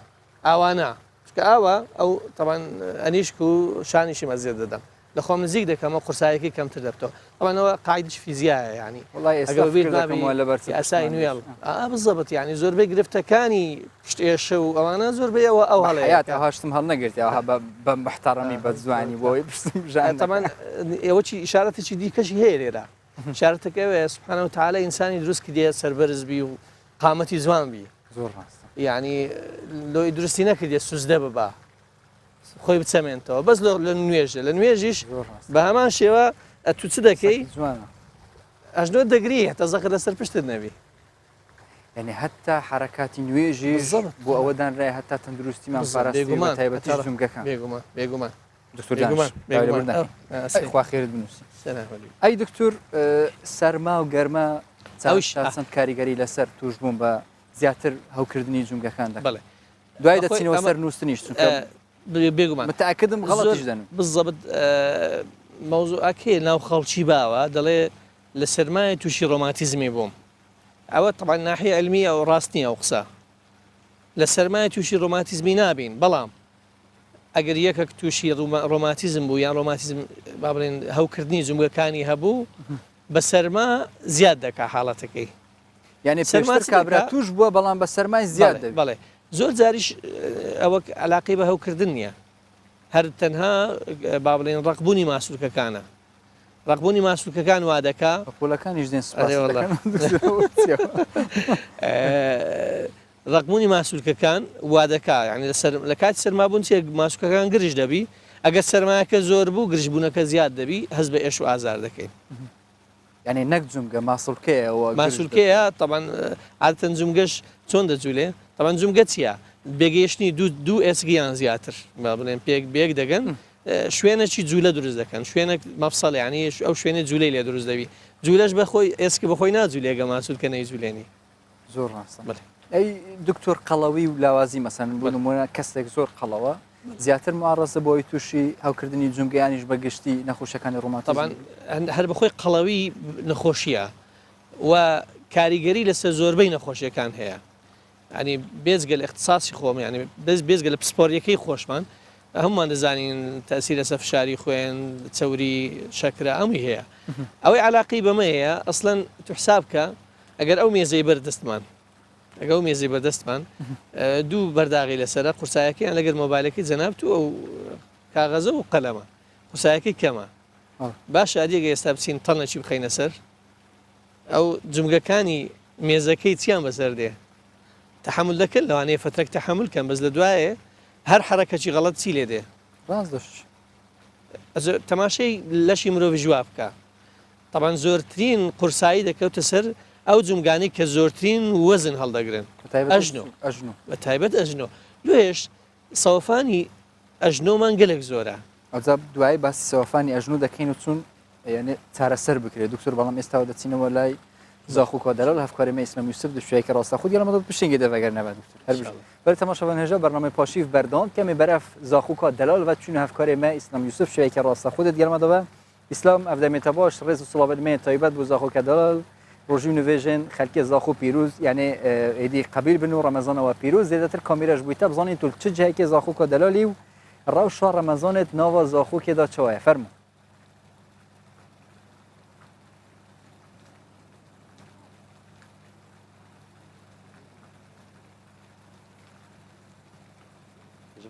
ئاوانە کە ئاوە ئەو تەمان ئەنیشک و شانیشی مەزیێت دەدەم لە خۆم نزیک دەکەمە قورسایەکی کەمتر دەبتەوە ئەوانەوە قاعدەی فیزیایە ینی ئاسایی نوێڵ بزەبت ینی زۆربەی گرفتەکانی پشتێشە و ئەوانە زۆربەی ئەو هەڵەیە هاشتم هەڵ نەگرتیەوە بە محتەڕەمی بە زوانی بۆی تەمان ئێوەی ئیشارەتێکی دیکەشی هەیە لێرە شارەتەکەوێ سبحانەه وتعالى ئینسانی دروست کردێ سەربەرزبی و قامەتی جوان بی زۆر ڕاستە ینی لۆی درستی نەکردێ سوزدە ببا خۆی بچەمێنتەوە بەس لە نوێژە لە نوێژیش بە هەمان شێوە ئەتو چ دەکەی ئەژنۆ دەگری هەتا زەقت لەسەر پشتت نەبی یعنی هەتا حرکاتی نوێژی بۆ ئەوەدان ڕێ هەتا تەندروستیمان پاراستێمە تایبەتی جومگەکان بێگومان خوا خێرت بنووسی ئەی دکتور سەرما و گەرمە چەند کاریگەری لەسەر توش بووم بە زیاتر هەوکردنی جومگەکان دەکەڵێ دوای دەچینەوە سەر نووسنیش بێگومان متأکدم غەڵەتیش دەنم بالضبط مەوزوعەکەی ناو خەڵکی باوە دەڵێ لە سەرمایە تووشی ڕۆماتیزمی بووم ئەوە طبعا ناحیە علمیە و ڕاست نییە ئەو قسە لە سەرمایە تووشی ڕۆماتیزمی نابین بەڵام ئەگەر یەکێک تووشی ڕۆماتیزم بوو یان ڕۆماتیزم با بڵێن هەوکردنی جومگەکانی هەبوو بە سەرما زیاد دەکا حاڵەتەکەی یعنی پێشتر کابرا توش بووە بەڵام بە سەرمای زیاد بڵێ زۆر جاریش ئەوە علاقی بە هەوکردن نییە هەر تەنها با بڵێن ڕقبوونی ماسوولکەکانە ڕقبوونی ماسوولکەکان وا دەکا پۆلەکانیش دێن ڕقبوونی ماسوولکەکان وا دەکا یعنی لە کاتی سەرمابوون چێ ماسوولکەکان گرژ دەبی ئەگەر سەرمایەکە زۆر بوو گرژبوونەکە زیاد دەبی هەست بە ئێش و ئازار دەکەین یعنی نەک جومگە ماسوولکەیەوە ماسوولکەیە طبعا عادەتەن جومگەش چۆن دەجوولێ طبعا جومگە چییە بێگەیشتنی دوو ئێسگیان زیاتر با بڵێن پێک دەگەن شوێنێکی جوولە دروست دەکەن شوێنێک مەفسەڵ ینی ئەو شوێنە جوولەی لێ دروست دەبی جوولەش بەخۆی ئێسکی بەخۆی ناجوولێگە ماسوولکە نەیجوولێنی زۆر ڕاستە ئەی دکتۆر قەڵەوی و لاوازی مەسەن بۆ نمونە کەسێک زۆر قەڵەوە زیاتر معڕەزە بۆی تووشی هەوکردنی جومگەیانیش بەگشتی نەخۆشەکانی ڕۆماتیزم هەر بەخۆی قەڵەوی نەخۆشیە و کاریگەری لەسەر زۆربەی نەخۆشیەکان هەیە ینی بێزگە لە اختصاصی خۆم ینی بێزگە لە پسپۆریەکەی خۆشمان هەمومان دەزانین تاسی لەسەر فشاری خوێن چەوری شەکرە ئەمی هەیە ئەوەی علاقی بەمە هەیە ئەسڵەن تو حسابکە ئەگەر ئەو مێزەی بەردەستمان ئەگەڵ مێزی بەدەستمان دوو بەرداغی لەسرە قورسایەکەیان لەگەر مۆبایلەکەی جەناب تو ئەو کاغەزە و قەلەمە قورسایەکەی کەمە باش ئادیەگە ئێستا بچین تەڵنەکی بخەینە سەر ئەو جومگەکانی مێزەکەی چیان بەسەر دێ تحمل دەکرد لەوانەیە فترەك تحمل کەم بەس لە دوایێ هەر حرەکەی غەڵەت چی لێ دێ تەماشای لەشی مرۆڤ جووا بکە طبعا زۆرترین قورسایی دەکەوتە سەر ئەو جومگانی کە زۆرترین وەزن هەڵدەگرن ئەژنۆ بە تایبەت ئەژنۆ لێش سەوفانی ئەژنۆمان گەلێک زۆرە ئەوجا دوای باسی سەوفانی ئەژنۆ دەکەین و چون یعنی چارەسەر بکرێت دکتۆر بەڵام ئێستاوە دەچینەوە لای زاخو کۆدەلال هەفکاری ئیسلام یوسف دشوەیەکە ڕاستە خود یەڵمەدە پشتێکی دەڤەگەر نەبێت دکتۆر بەر تەماشاوان هێژە بەرنامەی پاشیف بەردەوام کەمی بەرەف زاخو کۆدەلال و چون هەفکاری ئیسلام یوسف شوەیەکە ڕاستە خودت گەرمەدەوە ئیسلام ئەفدەمێتە باش ڕێز و سڵاوەتمێ تایبەت بۆ زاخو کۆدەلال ڕۆژی نوێژێن خەلکی زاخو پیرۆز یعنی ئیدی قبیل بن و ڕەمەزانەوە پیرۆز زێدەتر کامیرەش بوویتە بزانین تو چ جایەکی زاخو کۆدەلالی و ڕاو شا ڕەمەزانت ناوە زاخوکێدا چاوایە فەرمو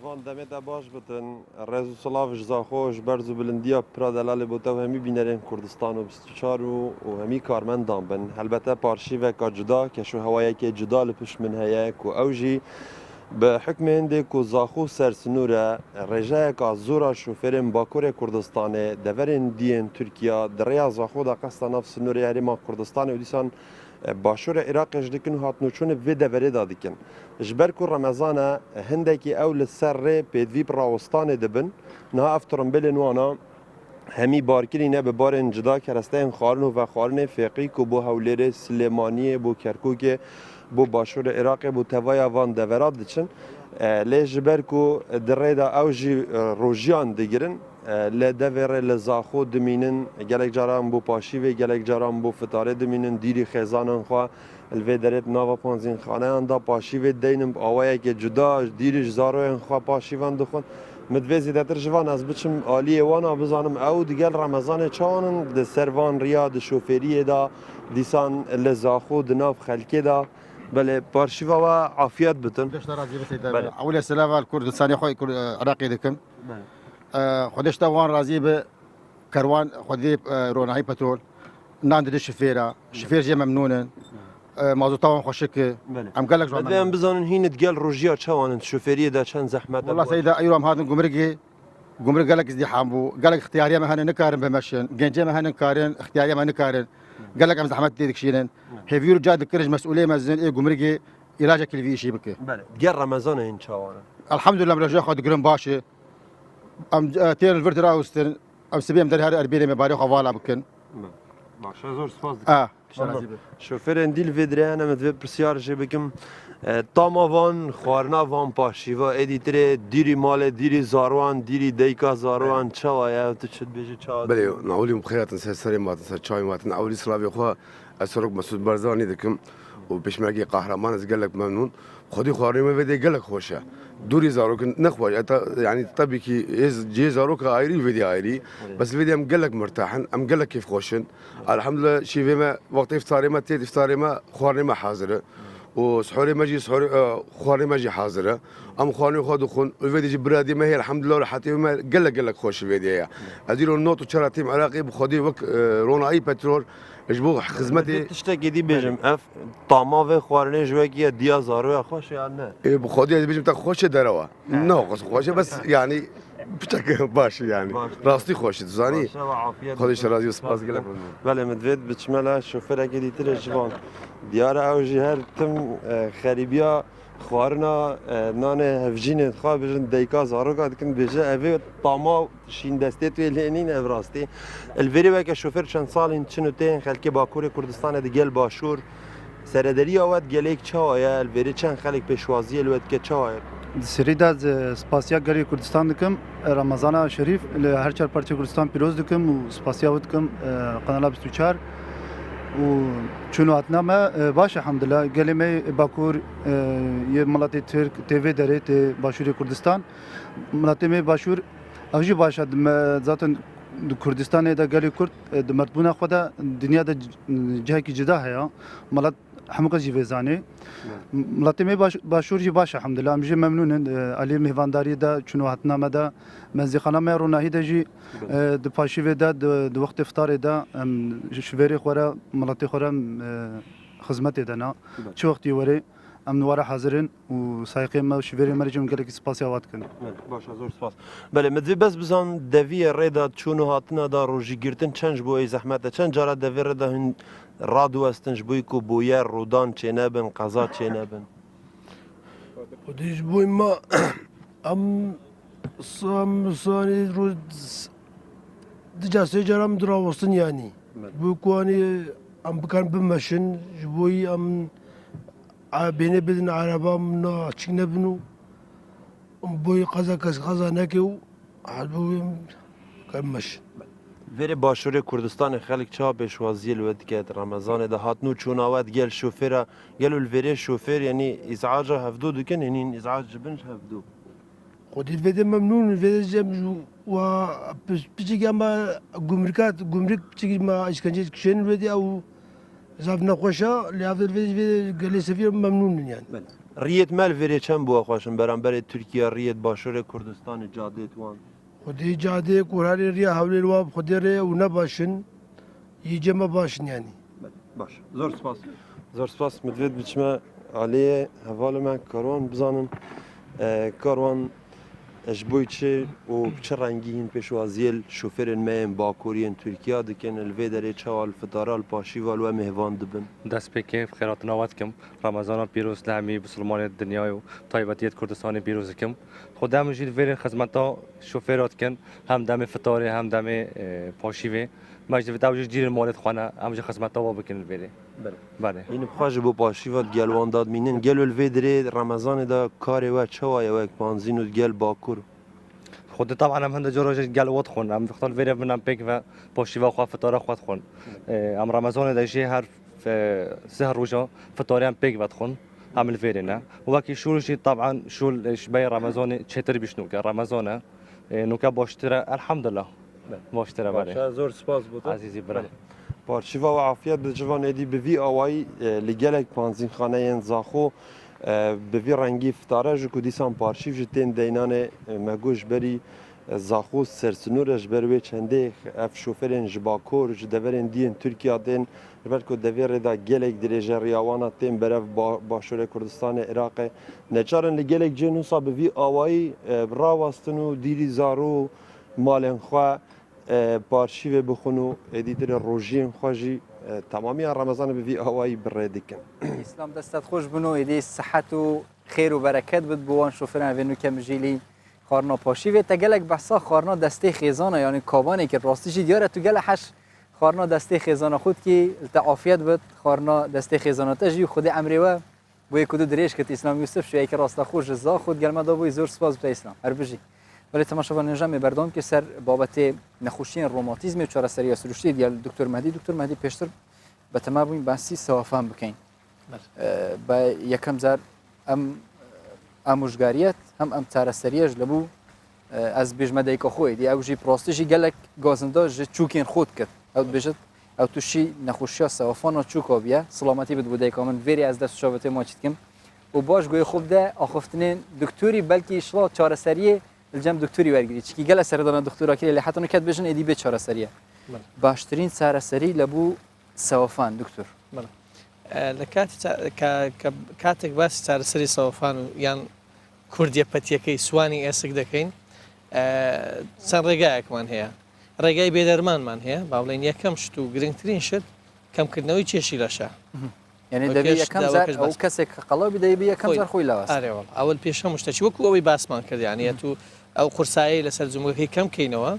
جوان دەمێتە باش بتن ڕێز و سڵاوش زاخۆش بەرز و بلندیە پرادەلالی بۆ تەو هەمی بینەرێن کوردستان و 24 و هەمی کارمەندان بن هەلبەتە پارشیڤێکا جودا کەش و هەوایەکێ جودا لە پشت من هەیە و ئەوژی بحكم هندێک و زاخۆ سەرسنوورە ڕێژایەکە زۆرە شوفێرên Bakurê Kurdistanê deverên diyên Tirkiya di rêya Zaxo da qesta nav sinûrê herêma Kurdistanê û dîsan başûra Iraqê ji dikin û hatnûçûnê vê deverê da dikin. Ji ber ku Remezana hindekî ew li ser rê pêdivî Rawistanê dibin, niha ev tirimbêlên wana hemî barkirî ne bi barên cida keresteyên xwarin û vexwarinê fêqî ku bo Hewlêrê, Silêmaniyê, bo Kerkûkê, bo başûra Iraqê bo tevaya van devera diçin. Lê ji ber ku di rê da ew jî rojiyan digirin, lê devê rê li Zaxo dimînin, gelek caran bo paşîvê, gelek caran bo fitarê dimînin, dîrî xêzanan xwe li vê derê nava panzînxaneyan da paşîvê deynin awayekê cuda, dîrî ji zaroyên xwe paşîvan dixwin. Min divê zêdetir ji van ez biçim aliyê wana bizanim ew digel Remezanê çawanin di ser van riya di şoferiyê da dîsan li Zaxo di nav xelkê da بله پارشیوا و عافیت بتن. بله. اول سلام على الكردستاني خوي عراقي دكم. خودش توان راضي به كروان خودي روناي بترول. ناند الشفيره، شفير جي ممنونن. موضوع طبعا خوشك ام قال لك جوان بدهم بزانن هين تقال روجيا تشوان الشوفيريه دا كان زحمه والله سيدة ايرام هذا قمرقي قال لك ازدحام قال لك اختياريه ما هن نكارن بمشن جنجه ما هن نكارن اختياريه ما نكارن قال لك ام زحمت ديك شيلن هيفيرو جاد كرج مسؤوليه مازن ايه قمرقي علاجك اللي في شيء بك بله قال رمضان ان شاء الحمد لله مرجع خد قرن باشي ام تير الفرترا اوستن ام سبيم در هر اربيله مبارك حواله بكن ماشا زور سپاس شوفرن دیل ویدره انا مدوی پرسیار جه بکم تاما وان خوارنا وان پاشیوا ادیتره دیری مال دیری زاروان دیری دیکا زاروان چاوایا تو چت بیجی چاوا بله ناولی مخیراتن سری ماتن سر چای ماتن اولی سلاوی خو اسرق مسعود برزانی دکم و پشمرگی قهرمان از گلک ممنون خودی خواری ما ویدی گلک خوشه دوری زاروک نخواج يعني طبي كي جي زاروك عايري فيدي عايري بس الفيديو ام قال لك مرتاحن ام قال لك كيف خوشن الحمد لله شي فيما وقت افطاري ما تيت افطاري ما خواري ما حاضره وسحوري ما جي سحوري خواري ما جي حاضره ام خواني خذوا خون الفيديو جي برادي ما هي الحمد لله حتى ما قال لك خوش الفيديو اديروا النوت وشرا تيم عراقي بخدي وك روناي بترول اجبو خدمتي تشتكي دي بيجم اف طعما و خوارني جواكي ديا زارو خوش يعني ايه بخدي بيجم تا خوش دروا ناقص خوش بس يعني بشكل باش يعني راستي خوش تزاني خديش راضي وسباس قال لك بله مدفيد بتشملها شوفير اكيد ترى جوان ديار او جهر تم خريبيا خوارنا نان هفجين خا بجن ديكا زاروكا دكن بيجا افي طعما شين دستيت لينين افراستي الفيري وك شوفير چند سال چنو تين خلكي باكور كردستان دگل باشور سردري اوت گليك چايا الفيري چند خلك پشوازي الوت که چايا سريدا سپاسیا گری کردستان دکم رمضان شریف هر چهار پارچه کردستان پیروز دکم و سپاسیا ودکم قناه 24 و چون اتنا ما باش الحمدلله گلمه باکور یه ملت ترک تیوی داره ته باشور کردستان ملت می باشور اوجی باشد zaten کردستان دا گلی کرد د مرتبونه خدا دنیا د جای کی جدا ہے ملت حمقه جی وزانه ملت می باشور جی باش الحمدلله ام جی ممنون علی مهوانداری دا چون اتنا ما دا منزخانه ما روناهی دا جی د پاشیو دا د وقت افطار دا شویری خورا ملت خورا خدمت دنا چه وقتی وره ام نواره حاضرین و سایقی ما شویری مرجم گله کی سپاسیاوات کن باش زور سپاس بله مدوی بس بزن دوی ردا چون هاتنا دا روجی گرتن چنج بو ای زحمت چنج جرا دوی ردا هن رادو استنج بوی کو بویر رودان چنبن قضا چنبن ودیش بوی ما ام سانی رو دجاسه جرام دراوستن yani bu kuani am bakan bimşin boy am beni bedin arabam na açık ne bunu boy kaza ne ki album kalmış veri başure Kurdistan xalq ça pêşwazî li wed Ramazanê de hatnû çûnavet gel şofêra gel ul verê şofêr yani izaca hevdû dikin hinin izac bin hevdû خودی ویده ممنون ویده جم و پیچی که ما گمرک پیچی ما اشکنجه کشن ویده او زاف نخوشا لیافر ویده گلی سفیر ممنون yani. Riyet mel verê çem bû xweşin beramberê Tirkiye riyet başûrê Kurdistanê cadê wan. Xwedî cadê kurarê riya hewlê wa xwedê rê û nebaşin yê cema başin yani. Baş. Zor spas. Zor spas. Mit vê biçime علیه حوال من کاروان بزنم کاروان اجبوی چه و چه رنگی این پیشوازیل شوفر مهم باکوری ترکیه دکن الوی داره چوال فتارال پاشی و مهوان دبن دست به کیف خیرات نوات کم رمضان پیروز لعمی بسلمان دنیای و طایباتیت کردستان پیروز کم خودم جید ویر خدمتا شوفرات کن هم دم فتاره هم دم پاشیوه مجد و توجه جیر مالت خانه همجا خدمتا و بکن الویره بله این بخواج بو پاشی و گلوان داد مینن گلو الوی داره رمضان دا کار و چوای و پانزین و گل باکور خود طبعا هم هنده جوراج گل وات خون هم بختار ویره بنام پیک و پاشی و خواه فتاره خواد خون ام رمضان دا جی هر سهر روجا فتاره هم پیک وات خون هم الویره نه وکی شولشی طبعا شول شبای رمضان چطور بیشنو که رمضانه نوکا باشتره الحمدلله باشتره بله زور سپاس بود عزیزی برای پارچیوا و عافیت به جوان ادی به وی آوایی لگلک پانزین خانه این زاخو به وی رنگی فتاره جو کدیسان پارچیو جتین دینان مگوش بری زاخو سرسنورش بروی چنده اف شوفرین جباکور جدورین دین ترکیه دین بلکه دویر دا گلک درجه ریاوانا تیم برف باشور کردستان عراق نچارن لگلک جنوسا به وی آوایی راواستنو دیری زارو مالن خواه پارشیو بخونو ادیتر روژین خواجی تمامی رمضان به وی آوایی بره دکن اسلام دستت خوش بنو ایدی صحت و خیر و برکت بد بوان شوفران وینو کم جیلی خارنا پاشیو تا گلک بحثا خارنا دسته خیزانه یعنی کابانه که راستیشی دیاره تو گل حش خارنا دسته خیزانه خود که تعافیت بد خارنا دسته خیزانه تجی خود امری و بوی کدو دریش که اسلام یوسف شوی که راستا خوش زا خود گلما دا بوی زور سپاس به اسلام هر بجی ولی تماشاوان نظام بردام که سر بابت نخوشی روماتیسم چهار سری سروشتی دیال دکتر مهدی پیشتر به تمام بوین بحثی سوافهم بکن با یکم زار اموجگاریت هم چهار سریش لبو از بیشمدهی که خوی دی اوجی پراستیشی گلک گازنده ج چوکین خود کرد او بجد او توشی نخوشی سوافان و چوکا بیا سلامتی بد بوده کامن وری از دست شوبته ما چیت کم و باش گوی خوب ده آخفتنین دکتری بلکی اشلا چهار سریه الجام دکتری ورگیری چی گله سردان دکترا که حتی نکات بجن ادی به چهار سریه باشترین چهار سری لبو سوافان دکتر کاتێک باسی چارەسەری سەوەفان و یان کوردیەپەتیەکەی سوانی ئێسک دەکەین چەند ڕێگایەکمان هەیە ڕێگای بێدەرمانمان هەیە با بڵێن یەکەم شت و گرنگترین شت کەمکردنەوەی کێشی لەشە یعنی دەبێت یەکەم زار ئەو کەسێک قەڵەوی دەیبێت یەکەم زار خۆی لاوەست ئارێوەڵ ئەوەل پێشەم شتێکی وەکو ئەوەی باسمان کردیانە تو ئەو قورسایی لەسەر جومگەکەی کەم کەینەوە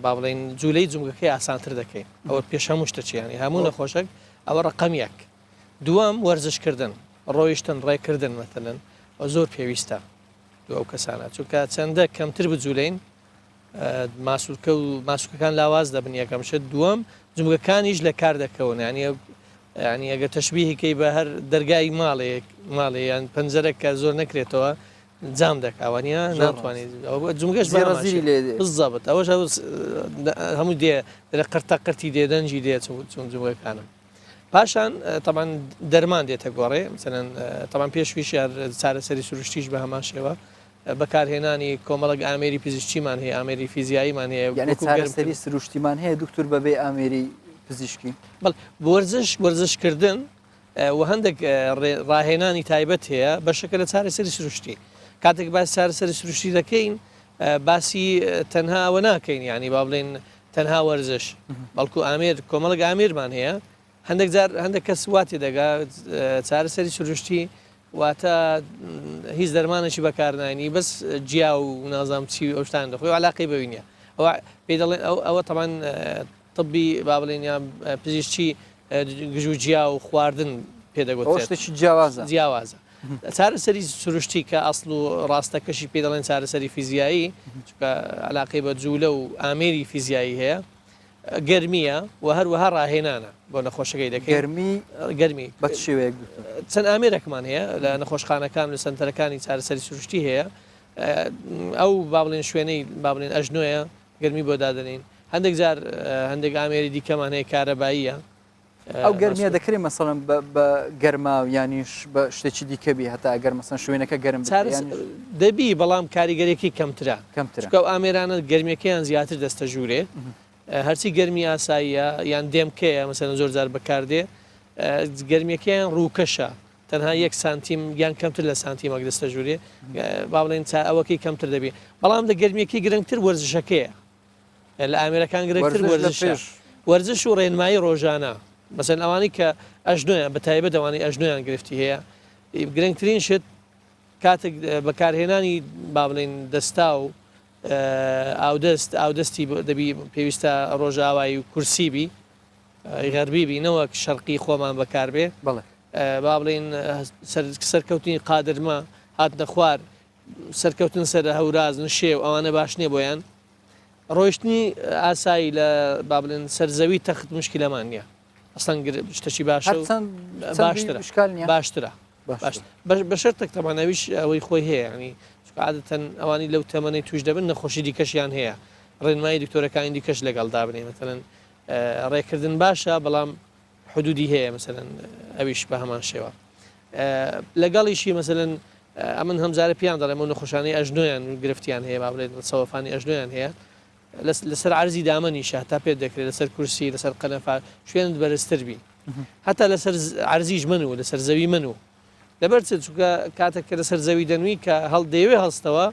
با بڵێن جوولەی جومگەکەی ئاسانتر دەکەین ئەوە پێشەم شتەچیانی هەموو نەخۆشک ئەوە ڕقەم یەک دووەم وەرزشکردن ڕۆیشتن ڕێکردن مەتەلەن زۆر پێویستە ئەو کەسانە چونکە چەندە کەمتر بجوولەین ماسوولکە و ماسوولەکان لاواز دەبن یەکەم شت دووەم جومگەکانیش لە کار دەکەون ینی ئەگە تەشبیهیکەی بە هەر دەرگای ماڵێ یان پەنجەرە کە زۆر نەکرێتەوە جام دەکوانە ناتوانێت جومگەش بزەبت ئەوەش هەموو دێ قرتە قرتی دێدەنجی دێ چون جومگەکانم پاشان طبعا دەرمان دێتە گۆڕێ مثلەن طبعا پێشویش چارەسەری سروشتیش بە هەمان شێوە بەکارهێنانی کۆمەڵک ئامێری پزیشکیمان هەیە ئامێری فیزیاییمان هەیە یعنی چارەسەری سروشتیمان هەیە دکتور بەبێ ئامێری پزیشکی بەڵ وەرزشکردن و هەندێک ڕاهێنانی تایبەت هەیە بەشەکە لە چارەسەری سروشتی کاتێک باسی چارەسەری سروشتی دەکەین باسی تەنها ئەوە ناکەین ینی با بڵێن تەنها وەرزش بەڵکو ئامێر کۆمەڵک ئامێرمان هەیە هەندێک کەس واتی دەگا چارەسەری سروشتی واتە هیچ دەرمانێکی بەکارنانی بەس جیا و نازام چی ئەو شتان دەخۆی علاقەی بەوینە ئەوە پێ دەڵێن ئەوە تەمان طبی با بڵێن یا پزیشکی گژ و جیا و خواردن پێدەگوت شتێکی جیاوازە چارەسەری سروشتی کە ئەسڵ و ڕاستەکەشی پێ دەڵێن چارەسەری فیزیایی چونکە علاقەی بە جوولە و ئامێری فیزیایی هەیە گەرمیە و هەروەها ڕاهێنانە بۆ نەخۆشەکەی دەکەی گەرمی بە شێوەیەک چەند ئامێرەکمان هەیە لە نەخۆشخانەکان لە سنتەرەکانی چارەسەری سروشتی هەیە ئەو با بڵێن شوێنەی با بڵێن ئەژنۆیە گەرمی بۆ دادنین هەندێک جار هەندێک ئامێری دیکەمان هەیە کارەباییە ئەو گەرمیە دەکرێت مەسەڵەن بە گەرما و یانیش بە شتێکی دیکەبی هەتا ئەگەر مەسەن شوێنەکە گەرم دەبی بەڵام کاریگەرێکی کەمترە ئەو ئامێرانە گەرمیەکەیان زیاتر دەستە ژوورێ هەرچی گەرمی ئاساییە یان دێمکەیە مەسەن زۆر جار بەکاردێ گەرمیەکەیان ڕووکەشە تەنها 1 سانتیم یان کەمتر لە سانتیمەک دەستە ژوورێ با بڵێن ئەوەکەی کەمتر دەبێت بەڵام لە گەرمیەکەی گرنگتر وەرزشەکەیە لە ئامێرەکان گرنگتر وەرزش و ڕێنمایی ڕۆژانە مەسەن ئەوانی کە ئەژنۆیان بە تایبەت ئەوانی ئەژنۆیان گرفتی هەیە گرنگترین شت کاتێک بەکارهێنانی با بڵێن دەستا و ئاودەستی دەبی پێویستە ڕۆژاوایی و کورسیبی غەربیبی نەوەک شەرقی خۆمان بەکاربێ با بڵێن سەرکەوتنی قادرمە هاتنە خوار سەرکەوتن سەر هەوراز نشێ و ئەوانە باش نییە بۆیان ڕۆیشتنی ئاسایی لە با بڵێن سەرزەوی تەخت مشکلەمان نییە ئەسڵەن شتەی باشە باشترە بە شەرتێک تەمانەویش ئەوەی خۆی هەیە ینی عادەتەن ئەوانی لەو تەمەنەی توش دەبن نەخۆشی دیکەشیان هەیە ڕێنمایی دکتۆرەکانی دیکەش لەگەڵ دابنێ مەتەلەن ڕێکردن باشە بەڵام حدودی هەیە مەسەلەن ئەویش بە هەمان شێوە لەگەڵیشی مەسەلەن ئەمن هەمزارە پیان دەڵێ ئەمە نەخۆشانەی ئەژنۆیان گرفتیان هەیە با بڵێن سەوەفانی ئەژنۆیان هەیە لەسەر عەرزی دامەنیشە تا پێت دەکرێت لەسەر کورسی لەسەر قەنەفا شوێنت بەرزتر بی هەتا لەسەر عەرزیش من و لەسەر زەوی من و لەبەر چونکە کاتێک کە لەسەر زەوی دەنووی کە هەڵدەیەوێ هەڵستەوە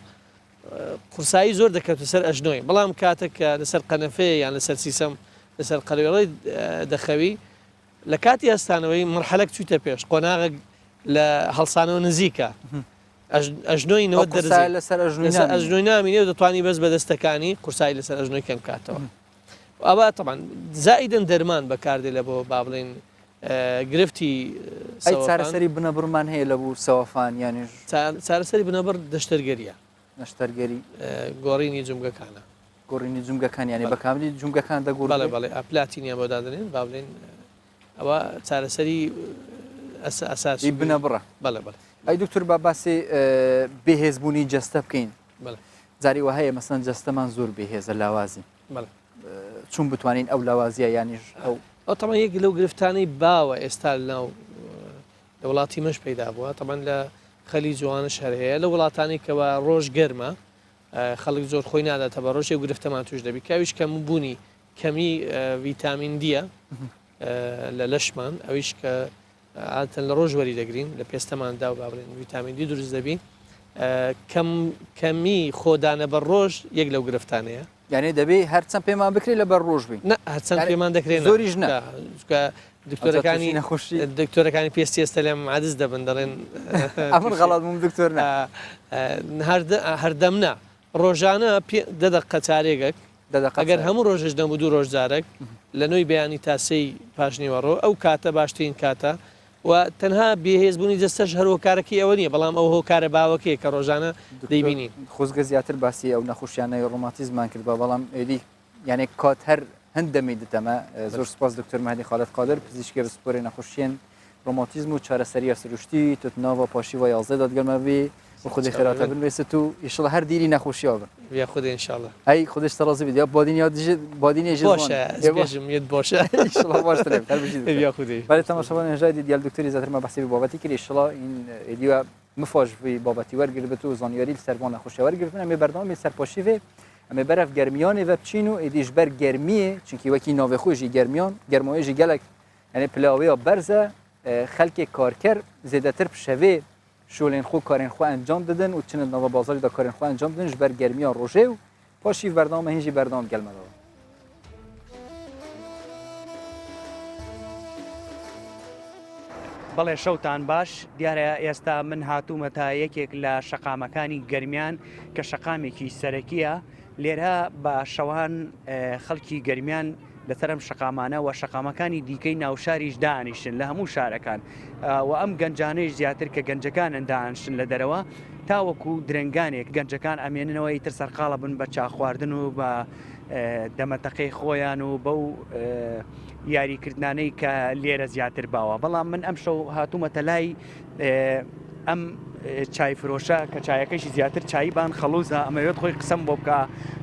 قورسایی زۆر دەکەوتە سەر ئەژنۆی بەڵام کاتێک کە لەسەر قەنەفێ یان لەسەر سیسەم لەسەر قەلوێڵی دەخەوی لە کاتی هەستانەوەی مرحەلەك چوویتە پێش قۆناغ لە هەڵسانەوە نزیکە ئەژنۆی نەوە دەرزای لەسەر ئەژنۆی نامینێ و دەتوانی بەس بەدەستەکانی قورسایی لەسەر ئەژنۆی کەم کاتەوە ئەوە تەمان زائیدن دەرمان بەکاردێ لە بۆ با بڵێن گرفتی چارەسەری بنەبڕمان هەیە لە بوو سەوەفان یانیش چارەسەری بنەبڕ دەشتەرگەریە نەشتەرگەری گۆڕینی جومگەکانە گۆڕینی جومگەکان یانی بەکاملی جومگەکان دەگوڕ بەڵێ ئاپلاتینیە بۆ دادنێن با بڵێن ئەوە چارەسەری ئەساسی بنەبڕە بەڵێ بەڵێ ئەی دکتۆر با باسی بێهێزبوونی جەستە بکەین جاری وە هەیە مەسەن جەستەمان زۆر بێهێزە لاوازی چون بتوانین ئەو لاوازیە یانیش ئەو تەمان یەک لەو گرفتانەی باوە ئێستا لەناو لە وڵاتی مەش پەیدا بووە تەمان لە خەلی جوانە شەر هەیە لە وڵاتانی کەەوە ڕۆژ گەرمە خەڵک زۆر خۆی ناداتە بە ڕۆژێ گرفتەمان توش دەبی کاویش کەم بوونی کەمی ڤیتامین دیە لە لەشمان ئەویش کە عادەتەن لە ڕۆژ وەری دەگرین لە پێستەماندا و با بڵێن ڤیتامین دی دروست دەبی کەمی خۆدانە بە ڕۆژ یەک لەو گرفتانەیە یعنی دەبێ هەرچەند پێمان بکرێت لە بەر ڕۆژ بین هەرچەند پێمان دەکرێن زۆریش نە دکتۆرەکانی نەخۆشی دکتۆرەکانی پێستی ئێستا لێم عادز دەبن دەڵێن ئەمن غەڵات بووم دکتۆر هەردەمنا ڕۆژانە دەدەقە چارێگەک ئەگەر هەموو ڕۆژش دەمو دوو ڕۆژجارێک لە نوۆی بەیانی تاسەی پاشنیوەڕۆ ئەو کاتە باشترین کاتە و تەنها بێهێزبوونی جەستەش هەر هۆکارەکەی ئەوە نییە بەڵام ئەو هۆکارە باوەکەیە کە ڕۆژانە دەیبینی خۆزگە زیاتر باسی ئەو نەخۆشیانەی ڕۆماتیزمان کرد بە بەڵام ئێدی یعنی کات هەر هەند دەمی دەتەمە زۆر سپاس دکتۆر مەهدی خالد قادر پزیشکی سپۆری نەخۆشیên ڕۆماتیزم و چارەسەریە سروشتی توتناوە پاشی و 11 دادگەلمەبێ و خودی خێراتە بنوێست و ئیشڵە هەر دیری نەخۆشیەوە بن یا خودی انشاءالله ئەی خودش تەڕازی بێت بادینی باشە باشە برای تەماشاوان هێژای دیال دکتۆری زیاترمە بەحسی بابەتی کرد ئیشڵە این ئێدیوە مفاش بابەتی وەرگرت و زانیاری سەروان نەخۆشیە وەرگرتن ئەمێ بەردەوامی سەرپاشی vê ئەمێ بەرەف گەرمیانê ve بچین و ئێدیش بەر گەرمیê چونکی وەکی navê xwe jî germiyan germoyê jî gelek yani pilavêya berz e xelkê karker zêdetir pişevê şolên xwe karên xwe encam didin û çinin nava bazarî da karên xwe encam didin ji ber germiya rojê û paşî berdama hîn jî berdam gelmedava بەڵێ شەوتان باش دیارە ئێستا من هاتوومەتە یەکێک لە شەقامەکانی گەرمیان کە شەقامێکی سەرەکیە لێرە بە شەوان خەڵکی گەرمیان لەسەرم شەقامانە و شەقامەکانی دیکەی ناوشاریش دانیشن لە هەموو شارەکان و ئەم گەنجانەیش زیاتر کە گەنجەکانن دانیشن لە دەرەوە تاوەکو درنگانێک گەنجەکان ئەمێننەوەی تر سەرقاڵە بن بە چاخواردن و بە دەمەتەقەی خۆیان و بەو یاریکردانەی کە لێرە زیاتر باوە بەڵام من ئەم شەو هاتوومەتە لای ئەم چای فرۆشە کە چایەکەشی زیاتر چایبان خەڵوزە ئەمەوێت خۆی قسەم بۆ بکە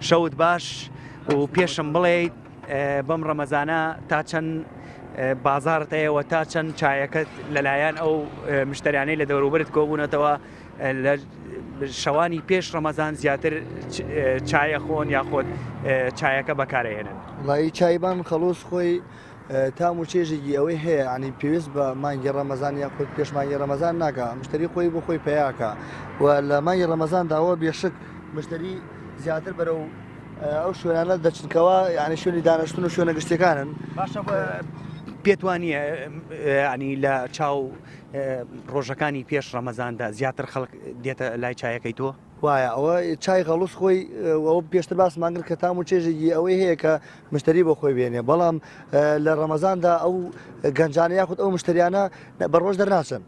شەوت باش و پێشم بڵێیت بەم ڕەمەزانە تا چەند بازارت هەیەوە تا چەند چایەکەت لەلایەن ئەو مشتریانەی لە دەوروبرت کۆبوونەتەوە لە شەوانی پێش ڕەمەزان زیاتر چایە خۆن یاخۆت چایەکە بەکارهێنن وڵی چایبان خەڵۆز خۆی تام و چێژێکی ئەوەی هەیە ینی پێویست بە مانگی ڕەمەزان یا خۆ پێش مانگی ڕەمەزان ناکە مشتری خۆی بۆ خۆی پیاکە و لە مانگی ڕەمەزان داوە بێشک مشتری زیاتر بەرە و ئەو شوێنانە دەچنکەوە یعنی شوێنی دانیشتن و شوێنە گشتەکانن باشە پێت وانە ینی لە چاو ڕۆژەکانی پێش ڕەمەزاندا زیاتر خەڵک دێتە لای چایەکەی تۆ وایە ئەوە چای خەڵوس خۆی ئەوە پێشتر باسمان کرد کە تام و چێژێکی ئەوەی هەیە کە مشتری بۆ خۆی بێنێ بەڵام لە ڕەمەزاندا ئەو گەنجانە یاخود ئەو مشتریانە بەڕۆژ دەرناچن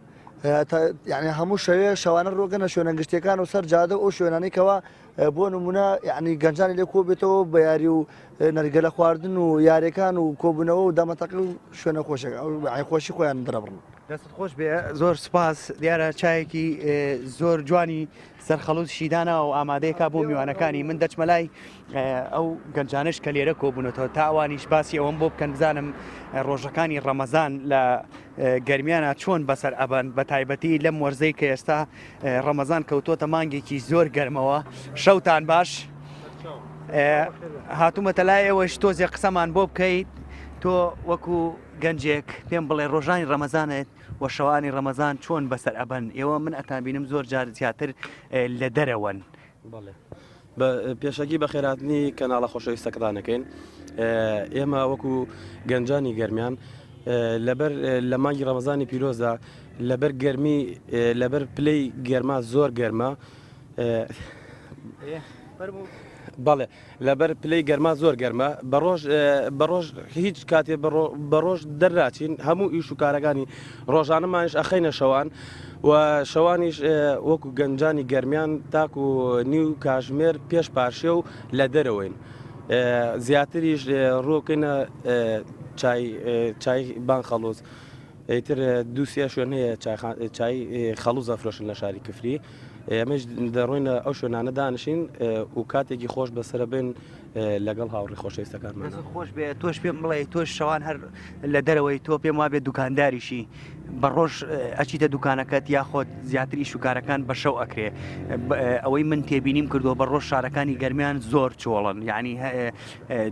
یعنی هەموو شەوێ شەوانە ڕۆگەنە شوێنە گشتەکان و سەر جادە ئەو شوێنانەیەکەوە بۆ نمونە یعنی گەنجانی لێ کۆ بێتەوە بە یاری و نەرگەلە خواردن و یاریەکان و کۆبوونەوە و دامەتەقی و شوێنە خۆشەکە ئەو خۆشی خۆیان دەڕبڕن دەست خۆش بێ زۆر سپاس دیارە چایەکی زۆر جوانی سەرخەڵوت شیدانە و ئامادەیەکە بۆ میوانەکانی من دەچمەلای ئەو گەنجانش کە لێرە کۆبوونەوە تاوانیش باسی ئەوەم بۆ بکەن بزانم ڕۆژەکانی ڕەمەزان لە گەرمیانە چۆن بەسەر ئەبەن بە تایبەتی لەم وەرزەی کە ئێستا ڕەمەزان کەوتۆتە مانگێکی زۆر گەرمەوە شەوتان باش هاتوومەتە لای ئێوەش تۆزێ قسەمان بۆ بکەیت تۆ وەکو گەنجێک پێم بڵێ ڕۆژانی ڕەمەزانێت وە شەوانی ڕەمەزان چۆن بەسەر ئەبەن ئێوە من ئەتان بینم زۆر جار زیاتر لە دەرەوەن بە پێشەکی بە خێراتنی کەناڵە خۆشەویستەکەدانەکەین ئێمە وەکو گەنجانی گەرمیان لەبەر لە مانگی ڕەمەزانی پیرۆزدا لەبەر گەرمی لەبەر پلەی گەرما زۆر گەرمە بەڵێ لەبەر پلەی گەرما زۆر گەرمە بەڕۆژ هیچ کاتێ بەڕۆژ دەرراچین هەموو ئیش و کارەکانی ڕۆژانەمانش ئەخەینە شەوان و شەوانیش وەکو گەنجانی گەرمیان تاکو نیو کاژمێر پێش پاشێ و لە دەرەوەین زیاتریش ڕۆکەینە چای بان خەڵوز ئیتر دووسە شوێن هەیە چای خەڵوز ئەفرۆشن لە شاری کفری ئێمەش دەڕۆینە ئەو شوێنانە دانشین و کاتێکی خۆش بەسرە بن لەگەڵ هاوڕێی خۆشەویستەکانمان خۆش بێ تۆش پێم بڵێ تۆش شەوان هەر لە دەرەوەی تۆ پێم وابێت دوکانداریشی بە ڕۆژ ئەچیتە دوکانەکەت یاخۆت زیاتری شوکارەکان بە شەو ئەکرێ ئەوەی من تێبینیم کردووە بە ڕۆژ شارەکانی گەرمیان زۆر چۆڵن یعنی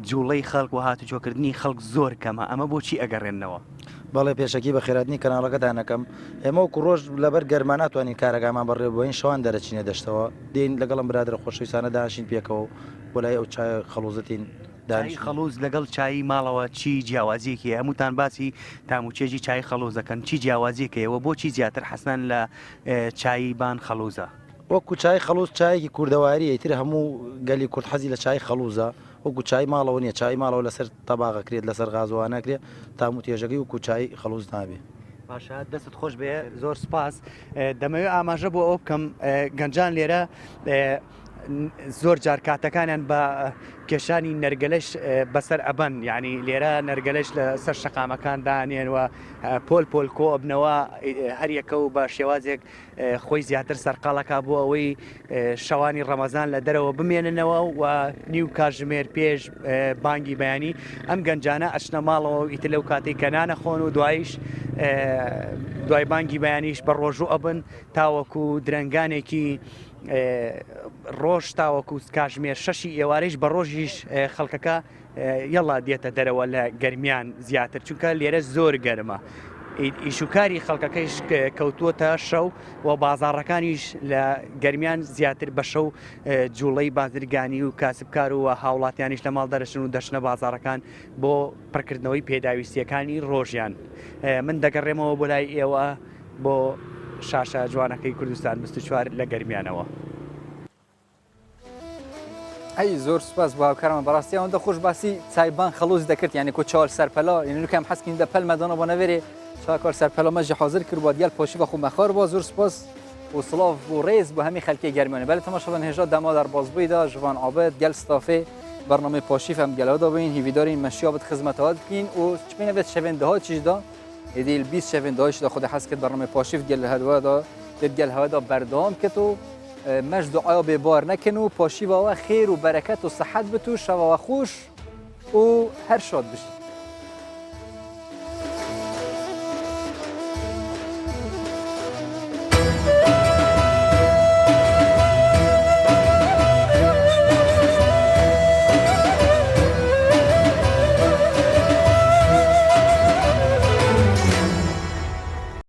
جوڵەی خەڵک و هاتوچۆکردنی خەڵک زۆر کەمە ئەمە بۆچی ئەگەڕێنەوە بەڵێ پێشەکی بە خێراتنی کەناڵەکەدانەکەم ئێمە وەکو ڕۆژ لەبەر گەرمان ناتوانین کارەکەمان بەڕێ بۆین شەوان دەرەچینە دەشتەوە دێن لەگەڵم برادرە خۆشەویستانە داشین پێکەوە بۆ لای ئەو چای خەڵوزەتین چای خەڵوز لەگەڵ چای ماڵەوە چی جیاوازیەکە هەمووتان باسی تاموچێژی چای خەڵوزەکەن چی جیاوازیەکەیەوە بۆچی زیاتر حەسان لە چای بان خەڵوزە وەکو چای خەڵوز چایەکی کوردەواری ئیتر هەموو گەلی کورد حەزی لە چای خەڵوزە وەکو چای ماڵەوە نییە چای ماڵەوە لەسەر تەباغەکرێت لەسەر غازوانەکرێت تاموتێژەکەی وەکو چای خەڵوز نابێ باشە دەست خۆش بێ زۆر سپاس دەمەوێت ئاماژە بۆ ئەو بکەم گەنجان لێرە زۆر جار کاتەکانیان بە کێشانی نەرگەلەش بەسەر ئەبەن یعنی لێرە نەرگەلەش لە سەر شەقامەکان دانێنەوە پۆل کۆ ئەبنەوە هەریەکە و بە شێوازێک خۆی زیاتر سەرقاڵەکە بۆ ئەوەی شەوانی ڕەمەزان لە دەرەوە بمێننەوە و نیو کاتژمێر پێش بانگی بەیانی ئەم گەنجانە ئەچنە ماڵەوە ئیتر لەو کاتێک کە نانەخۆن و دوایش دوای بانگی بەیانیش بە ڕۆژوو ئەبن تاوەکو درەنگانێکی ڕۆژ تاوەکو کاتژمێر شەشی ئێوارەیش بە ڕۆژیش خەڵکەکە یەڵا دێتە دەرەوە لە گەرمیان زیاتر چونکە لێرە زۆر گەرمە ئیشوکاری خەڵکەکەیش کەوتووەتە شەو و بازاڕەکانیش لە گەرمیان زیاتر بە شەو جوڵەی بازرگانی و کاسبکار و هاوڵاتیانیش لە ماڵ دەرەچن و دەچنە بازاڕەکان بۆ پڕکردنەوەی پێداویستیەکانی ڕۆژیان من دەگەڕێمەوە بۆ لای ئێوە بۆ شاشە جوانەکەی کوردستان 24 لە گەرمیانەوە ئەی زۆر سپاس باوکارمە بەڕاستی ئەوەندە خۆش باسی چایبان خەڵوز دەکرد یعنی کۆ چاوەل سەرپەلا یعنی حەسکین دە پەلمەدانە بۆ نەوێرێ چاکار سەرپەلامەژی حاضر کرد بۆ دیال پۆشی بە خومەخار بۆ زۆر سپاس و سڵاو و ڕێز بۆ هەمی خەلکی گەرمانە بەلە تەماشاوان هێژا دەما دەربازبوویدا ژوان عابد گەل ستافێ بەرنامەی پاشیف ئەم گەلەوەدا بین هیویدارین مەشیابت خزمەتەوە بکەین و چبینە بێت شەوێندەها چیشدا ئیدیل 20 شەوێندەهایشدا خۆی حەز کرد بەرنامەی پاشیف گەل هەدوادا گەل هەوادا بەردەوام کرد و مەش دوعا بێبار نەکەن و پاشیوەوە خێر و بەرەکەت و سەحەت بتو شەوەوە خوش و هەر شاد بشین